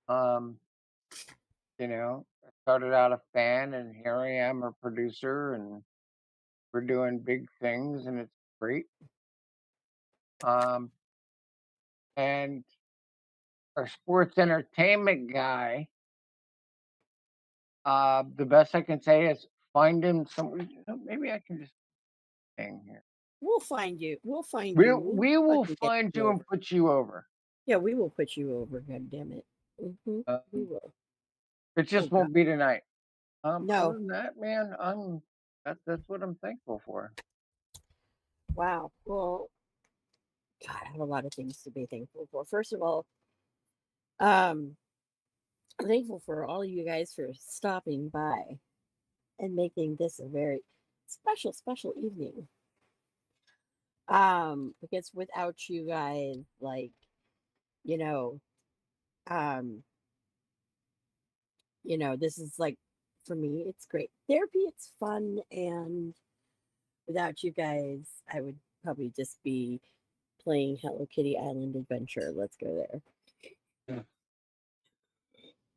Um, I started out a fan, and here I am, a producer, and we're doing big things, and it's great. Um, and our sports entertainment guy, the best I can say is find him some. Maybe I can just hang here.
We'll find you. We'll find
We
you. We'll
we will
fucking get
find
you
you
over.
and put you over.
Yeah, we will put you over. God damn it. We
Um,
will.
it
Oh
just
God.
won't be tonight. Other
No.
than that, man, that's what I'm thankful for.
Wow. Well, God, I have a lot of things to be thankful for. First of all, um, I'm thankful for all you guys for stopping by and making this a very special, special evening. Because without you guys, like, you know, um, this is like for me, it's great therapy, it's fun, and without you guys, I would probably just be playing Hello Kitty Island Adventure. Let's go there.
Yeah.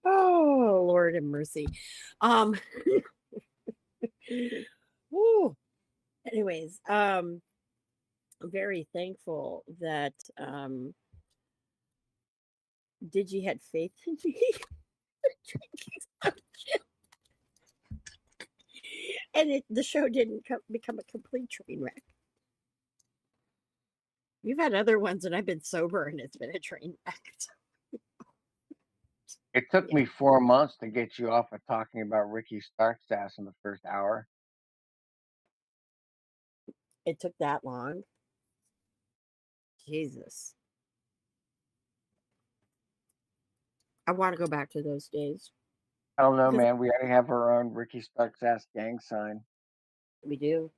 Oh, Lord have mercy. Um, woo. Anyways, I'm very thankful that Digi had faith in me. And the show didn't become a complete train wreck. You've had other ones, and I've been sober, and it's been a train wreck.
It took
Yeah,
me 4 months to get you off of talking about Ricky Stark's ass in the first hour.
it took that long. Jesus, I want to go back to those days
I don't know,
because
man. We already have our own Ricky Stark's ass gang sign.
we do.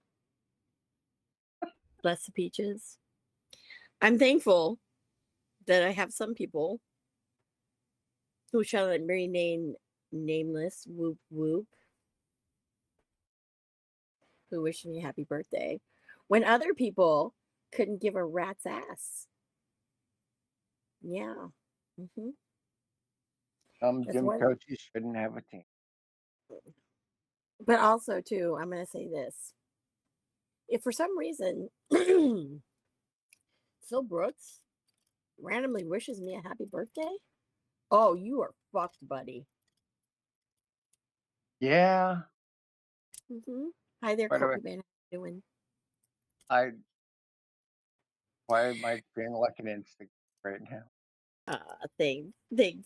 Bless the peaches. I'm thankful that I have some people who shall remain nameless, whoop whoop, who wish me happy birthday, when other people couldn't give a rat's ass. Yeah. hmm
Some
That's
gym
what.
coaches shouldn't have a team.
But also, too, I'm going to say this. If for some reason Phil Brooks randomly wishes me a happy birthday, oh, you are fucked, buddy.
Yeah.
Hi there,
By the way,
Kobe Man. How you doing?
I why am I feeling like an instinct right now?
Things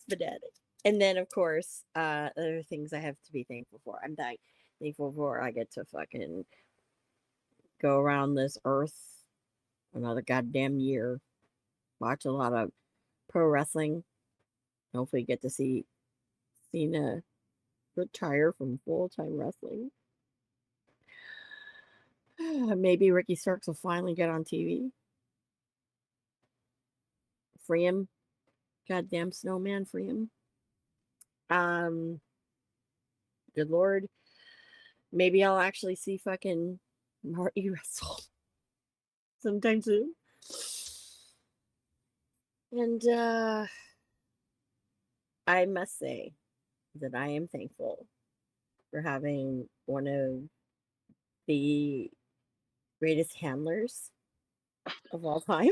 fanatic. And then, of course, there are things I have to be thankful for. Thankful for I get to fucking go around this earth another goddamn year, watch a lot of pro wrestling. Hopefully, get to see Cena retire from full time wrestling. Maybe Ricky Starks will finally get on TV. Free him. Goddamn snowman, free him. Um, good lord. Maybe I'll actually see fucking Marty wrestle sometime soon. And I must say that I am thankful for having one of the greatest handlers of all time.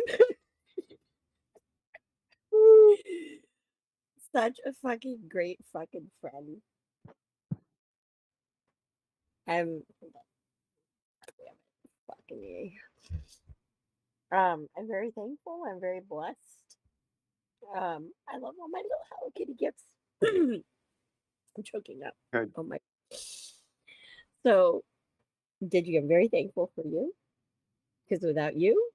Such a fucking great fucking friend. I'm fucking me. I'm very thankful. I'm very blessed. I love all my little Hello Kitty gifts. I'm choking up.
Good.
Oh my. So, I'm very thankful for you because without you,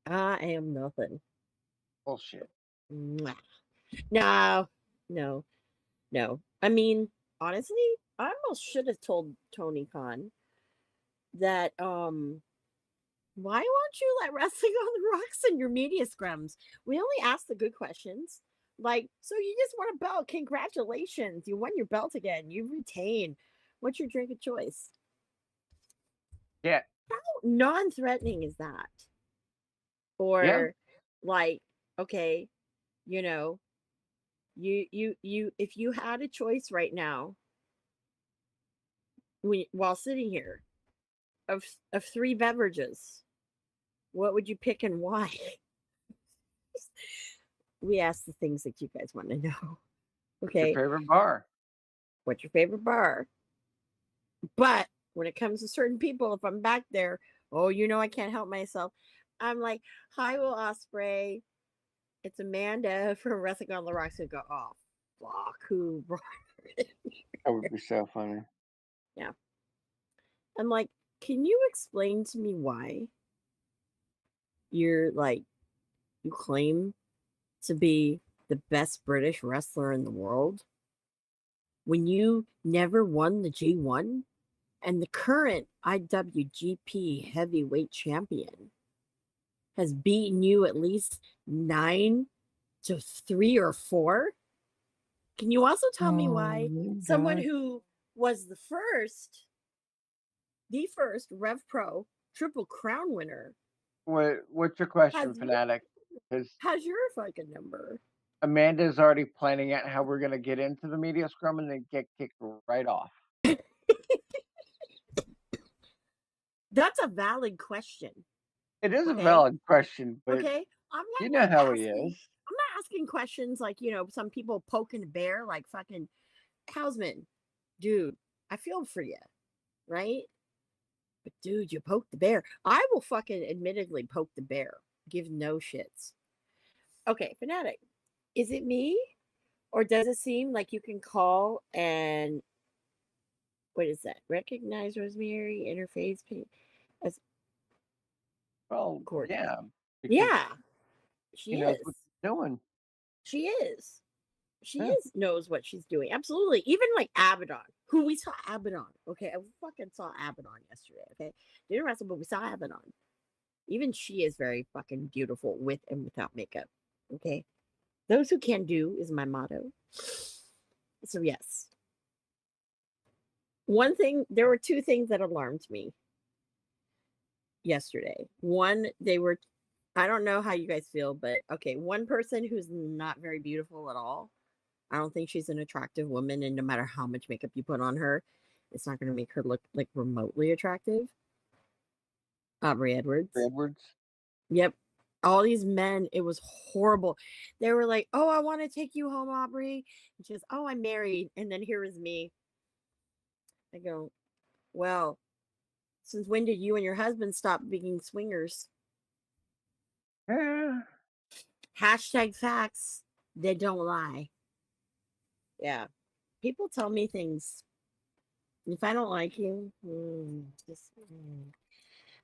I am nothing.
Bullshit.
Mwah. No, no, no. I mean, honestly, I almost should have told Tony Khan that why won't you let Wrestling on the Rocks in your media scrums? We only ask the good questions. Like, so you just won a belt. Congratulations. You won your belt again. You retain. What's your drink of choice?
Yeah.
How non-threatening is that?
Yeah.
Or like, okay, you know, you if you had a choice right now while sitting here of three beverages, what would you pick and why? We ask the things that you guys want to know.
What's your
Okay,
favorite bar?
what's your favorite bar? But when it comes to certain people, if I'm back there, oh, I can't help myself. I'm like, hi, Will Ospreay. It's Amanda from Wrestling on the Rocks. And go, oh, fuck, who brought it?
That would be so funny.
Yeah. I'm like, can you explain to me why you're like, you claim to be the best British wrestler in the world when you never won the G1 and the current IWGP heavyweight champion has beaten you at least 9-3 or 4? Can you also tell me
Oh
why
my
someone
god.
who was the first Rev Pro Triple Crown winner
What's your
has
question,
your
fanatic? Because
fucking number?
Amanda's already planning out how we're gonna get into the media scrum and then get kicked right off.
That's a valid question.
It is a
Okay.
valid question, but
Okay. I'm
you
not
know
like
how he
asking.
is.
I'm not asking questions like some people poking a bear like fucking Hausman. Dude, I feel for you, right? But dude, you poked the bear. I will fucking admittedly poke the bear. Give no shits. Okay, fanatic. Is it me? Or does it seem like you can call and what is that? Recognize Rosemary interface as
Well,
gorgeous.
yeah, because
Yeah, she
she knows
is.
what she's doing.
She is. She
Yeah.
is knows what she's doing. Absolutely. Even like Abaddon, who we saw Abaddon. Okay, I fucking saw Abaddon yesterday. Okay, didn't wrestle, but we saw Abaddon. Even she is very fucking beautiful with and without makeup. Okay. Those who can do is my motto. So, yes. There were two things that alarmed me yesterday. One, I don't know how you guys feel, but okay, one person who's not very beautiful at all. I don't think she's an attractive woman, and no matter how much makeup you put on her, it's not going to make her look like remotely attractive. Aubrey Edwards.
Edwards.
Yep. All these men, it was horrible. They were like, "Oh, I want to take you home, Aubrey." And she goes, "Oh, I'm married." And then here is me. I go, "Well, since when did you and your husband stop being swingers?"
Yeah.
Hashtag facts. They don't lie. Yeah. People tell me things. If I don't like you,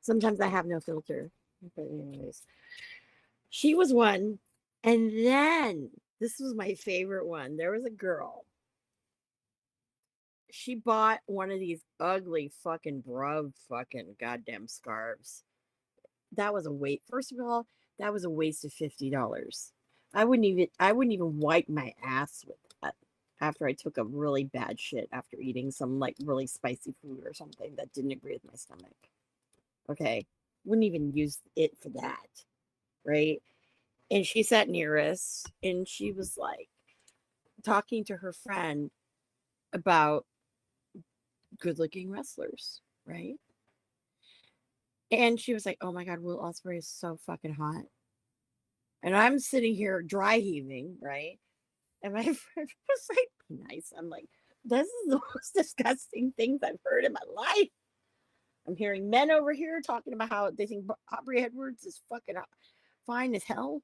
sometimes I have no filter. But anyways, she was one. And then this was my favorite one. There was a girl. She bought one of these ugly fucking bruv fucking goddamn scarves. That was a waste. First of all, that was a waste of $50. I wouldn't even wipe my ass with that after I took a really bad shit after eating some like really spicy food or something that didn't agree with my stomach. Okay. Wouldn't even use it for that. Right. And she sat near us and she was like talking to her friend about good looking wrestlers. Right. And she was like, "Oh my God, Will Ospreay is so fucking hot." And I'm sitting here dry heaving, right? And my friend was like, "Be nice." I'm like, "This is the most disgusting things I've heard in my life." I'm hearing men over here talking about how they think Aubrey Edwards is fucking fine as hell.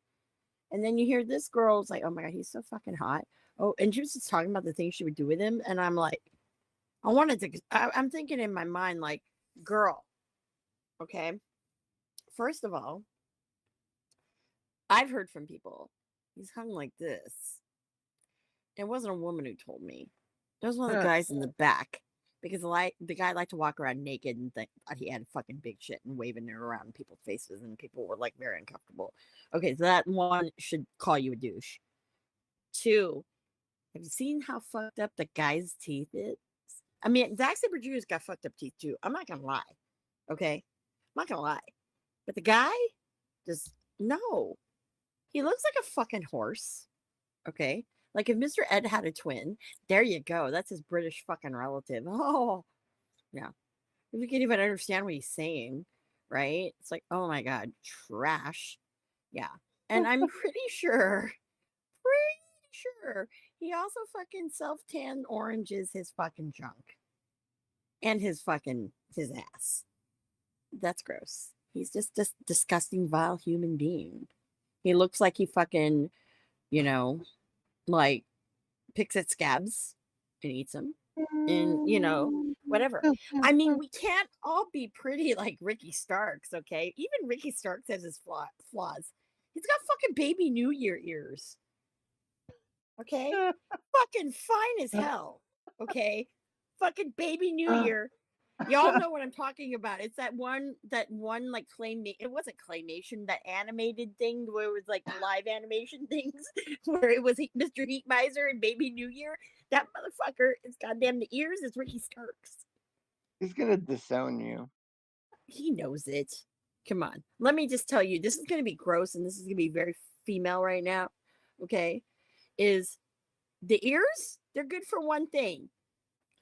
And then you hear this girl's like, "Oh my God, he's so fucking hot." Oh, and she was just talking about the things she would do with him. And I'm like, I'm thinking in my mind, like, girl, okay, first of all, I've heard from people, he's hung like this. It wasn't a woman who told me. It was one of the guys in the back because the guy liked to walk around naked and think he had fucking big shit and waving it around in people's faces and people were like very uncomfortable. Okay, so that one should call you a douche. Two, have you seen how fucked up the guy's teeth is? I mean, Zack Sabre Jr.'s got fucked up teeth too. I'm not gonna lie. Okay, I'm not gonna lie. But the guy, just no. He looks like a fucking horse. Okay. Like if Mr. Ed had a twin, there you go. That's his British fucking relative. Oh, yeah. If we can even understand what he's saying, right? It's like, oh my God, trash. Yeah. And I'm pretty sure he also fucking self tanned oranges his fucking junk and his ass. That's gross. He's just this disgusting, vile human being. He looks like he fucking, you know, like picks at scabs and eats them and whatever. I mean, we can't all be pretty like Ricky Starks. Okay, even Ricky Starks has his flaws. He's got fucking baby new year ears. Okay, fucking fine as hell. Okay, fucking baby new year. Y'all know what I'm talking about. It's that one like it wasn't claymation, that animated thing where it was like live animation things where it was Mr. Heatmiser and Baby New Year. That motherfucker is goddamn the ears is Ricky Starks.
He's gonna disown you.
He knows it. Come on. Let me just tell you, this is gonna be gross and this is gonna be very female right now. Okay. Is the ears, they're good for one thing.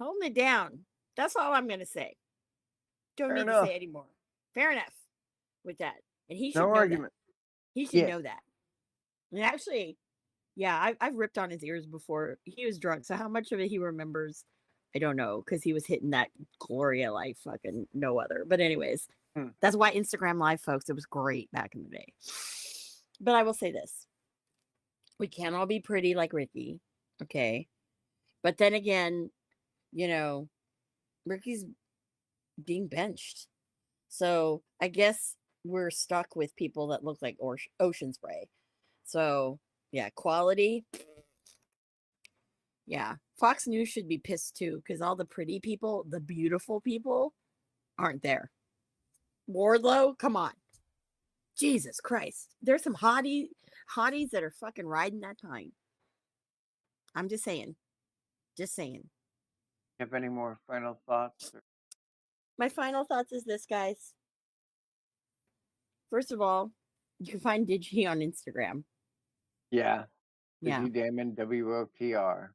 Holding it down. That's all I'm gonna say. Don't
Fair
need to
enough.
say anymore. Fair enough with that. And he should
No
know that.
argument.
He should
Yeah.
know that. And actually, yeah, I've ripped on his ears before. He was drunk. So how much of it he remembers, I don't know. Because he was hitting that Gloria like fucking no other. But anyways, that's why Instagram Live, folks, it was great back in the day. But I will say this. We can't all be pretty like Ricky. Okay. But then again, Ricky's being benched. So I guess we're stuck with people that look like ocean spray. So yeah, quality. Yeah, Fox News should be pissed too because all the pretty people, the beautiful people, aren't there. Wardlow, come on, Jesus Christ! There's some hottie. hotties that are fucking riding that time. I'm just saying. Just saying.
Have any more final thoughts?
My final thoughts is this, guys. First of all, you can find Digi on Instagram.
Yeah.
Yeah.
Damon, WOTR.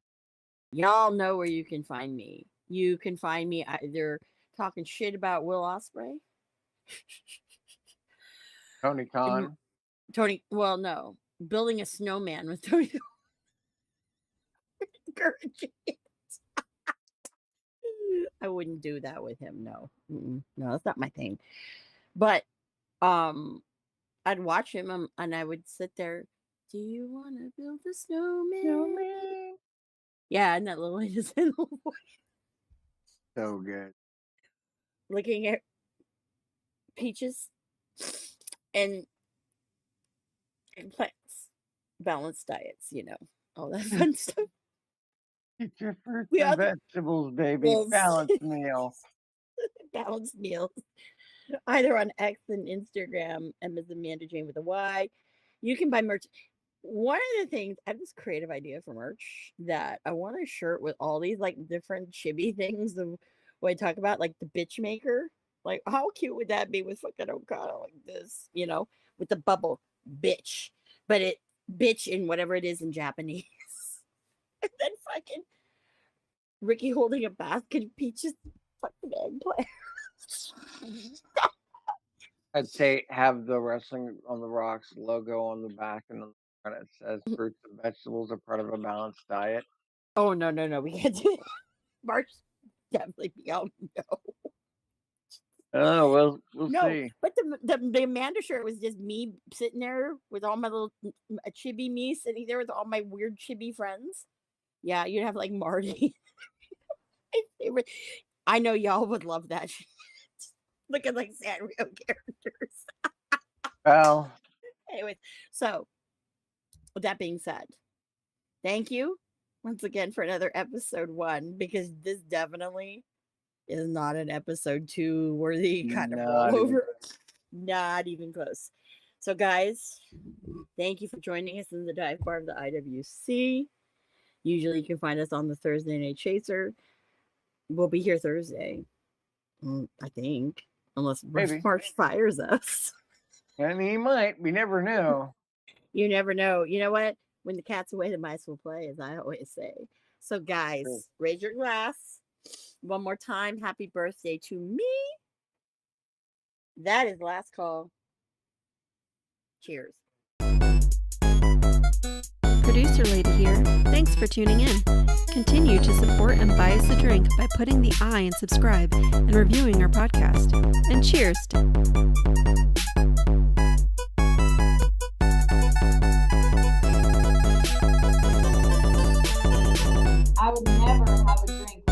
Y'all know where you can find me. You can find me either talking shit about Will Ospreay.
Tony Khan.
Tony, well, no. Building a snowman with Tony. Encouraging it. I wouldn't do that with him. No. No, that's not my thing. But I'd watch him and I would sit there. Do you want to build a snowman? Yeah, and that little innocent little voice.
So good.
Looking at peaches and plants, balanced diets, all that fun stuff.
Eat your fruits and vegetables, baby. Balanced meal.
Balanced meals. Either on X and Instagram, Ms. Amanda Jane with a Y. You can buy merch. One of the things, I have this creative idea for merch that I want a shirt with all these like different chibi things of what I talk about, like the bitch maker. Like, how cute would that be with fucking Okada like this, with the bubble bitch, but it bitch in whatever it is in Japanese. And then fucking Ricky holding a basket of peaches, fucking eggplant.
I'd say have the Wrestling on the Rocks logo on the back and on the front it says fruits and vegetables are part of a balanced diet.
Oh no, we can't do it. March definitely beyond no.
Oh, we'll see.
But the Amanda shirt was just me sitting there with all my little chibi me sitting there with all my weird chibi friends. Yeah, you'd have like Marty. My favorite. I know y'all would love that shit. Looking like Sanrio characters.
Well.
Anyways, so with that being said, thank you once again for another episode 1, because this definitely is not an episode 2 worthy kind of rollover. Not even close. So guys, thank you for joining us in the dive bar of the IWC. Usually you can find us on the Thursday Night Chaser. We'll be here Thursday, I think, unless March fires us.
And he might. We never know.
You never know. You know what? When the cat's away, the mice will play, as I always say. So guys, raise your glass. One more time. Happy birthday to me. That is last call. Cheers.
Producer Lady here. Thanks for tuning in. Continue to support and buy us a drink by putting the I in subscribe and reviewing our podcast. And cheers.
I would never have a drink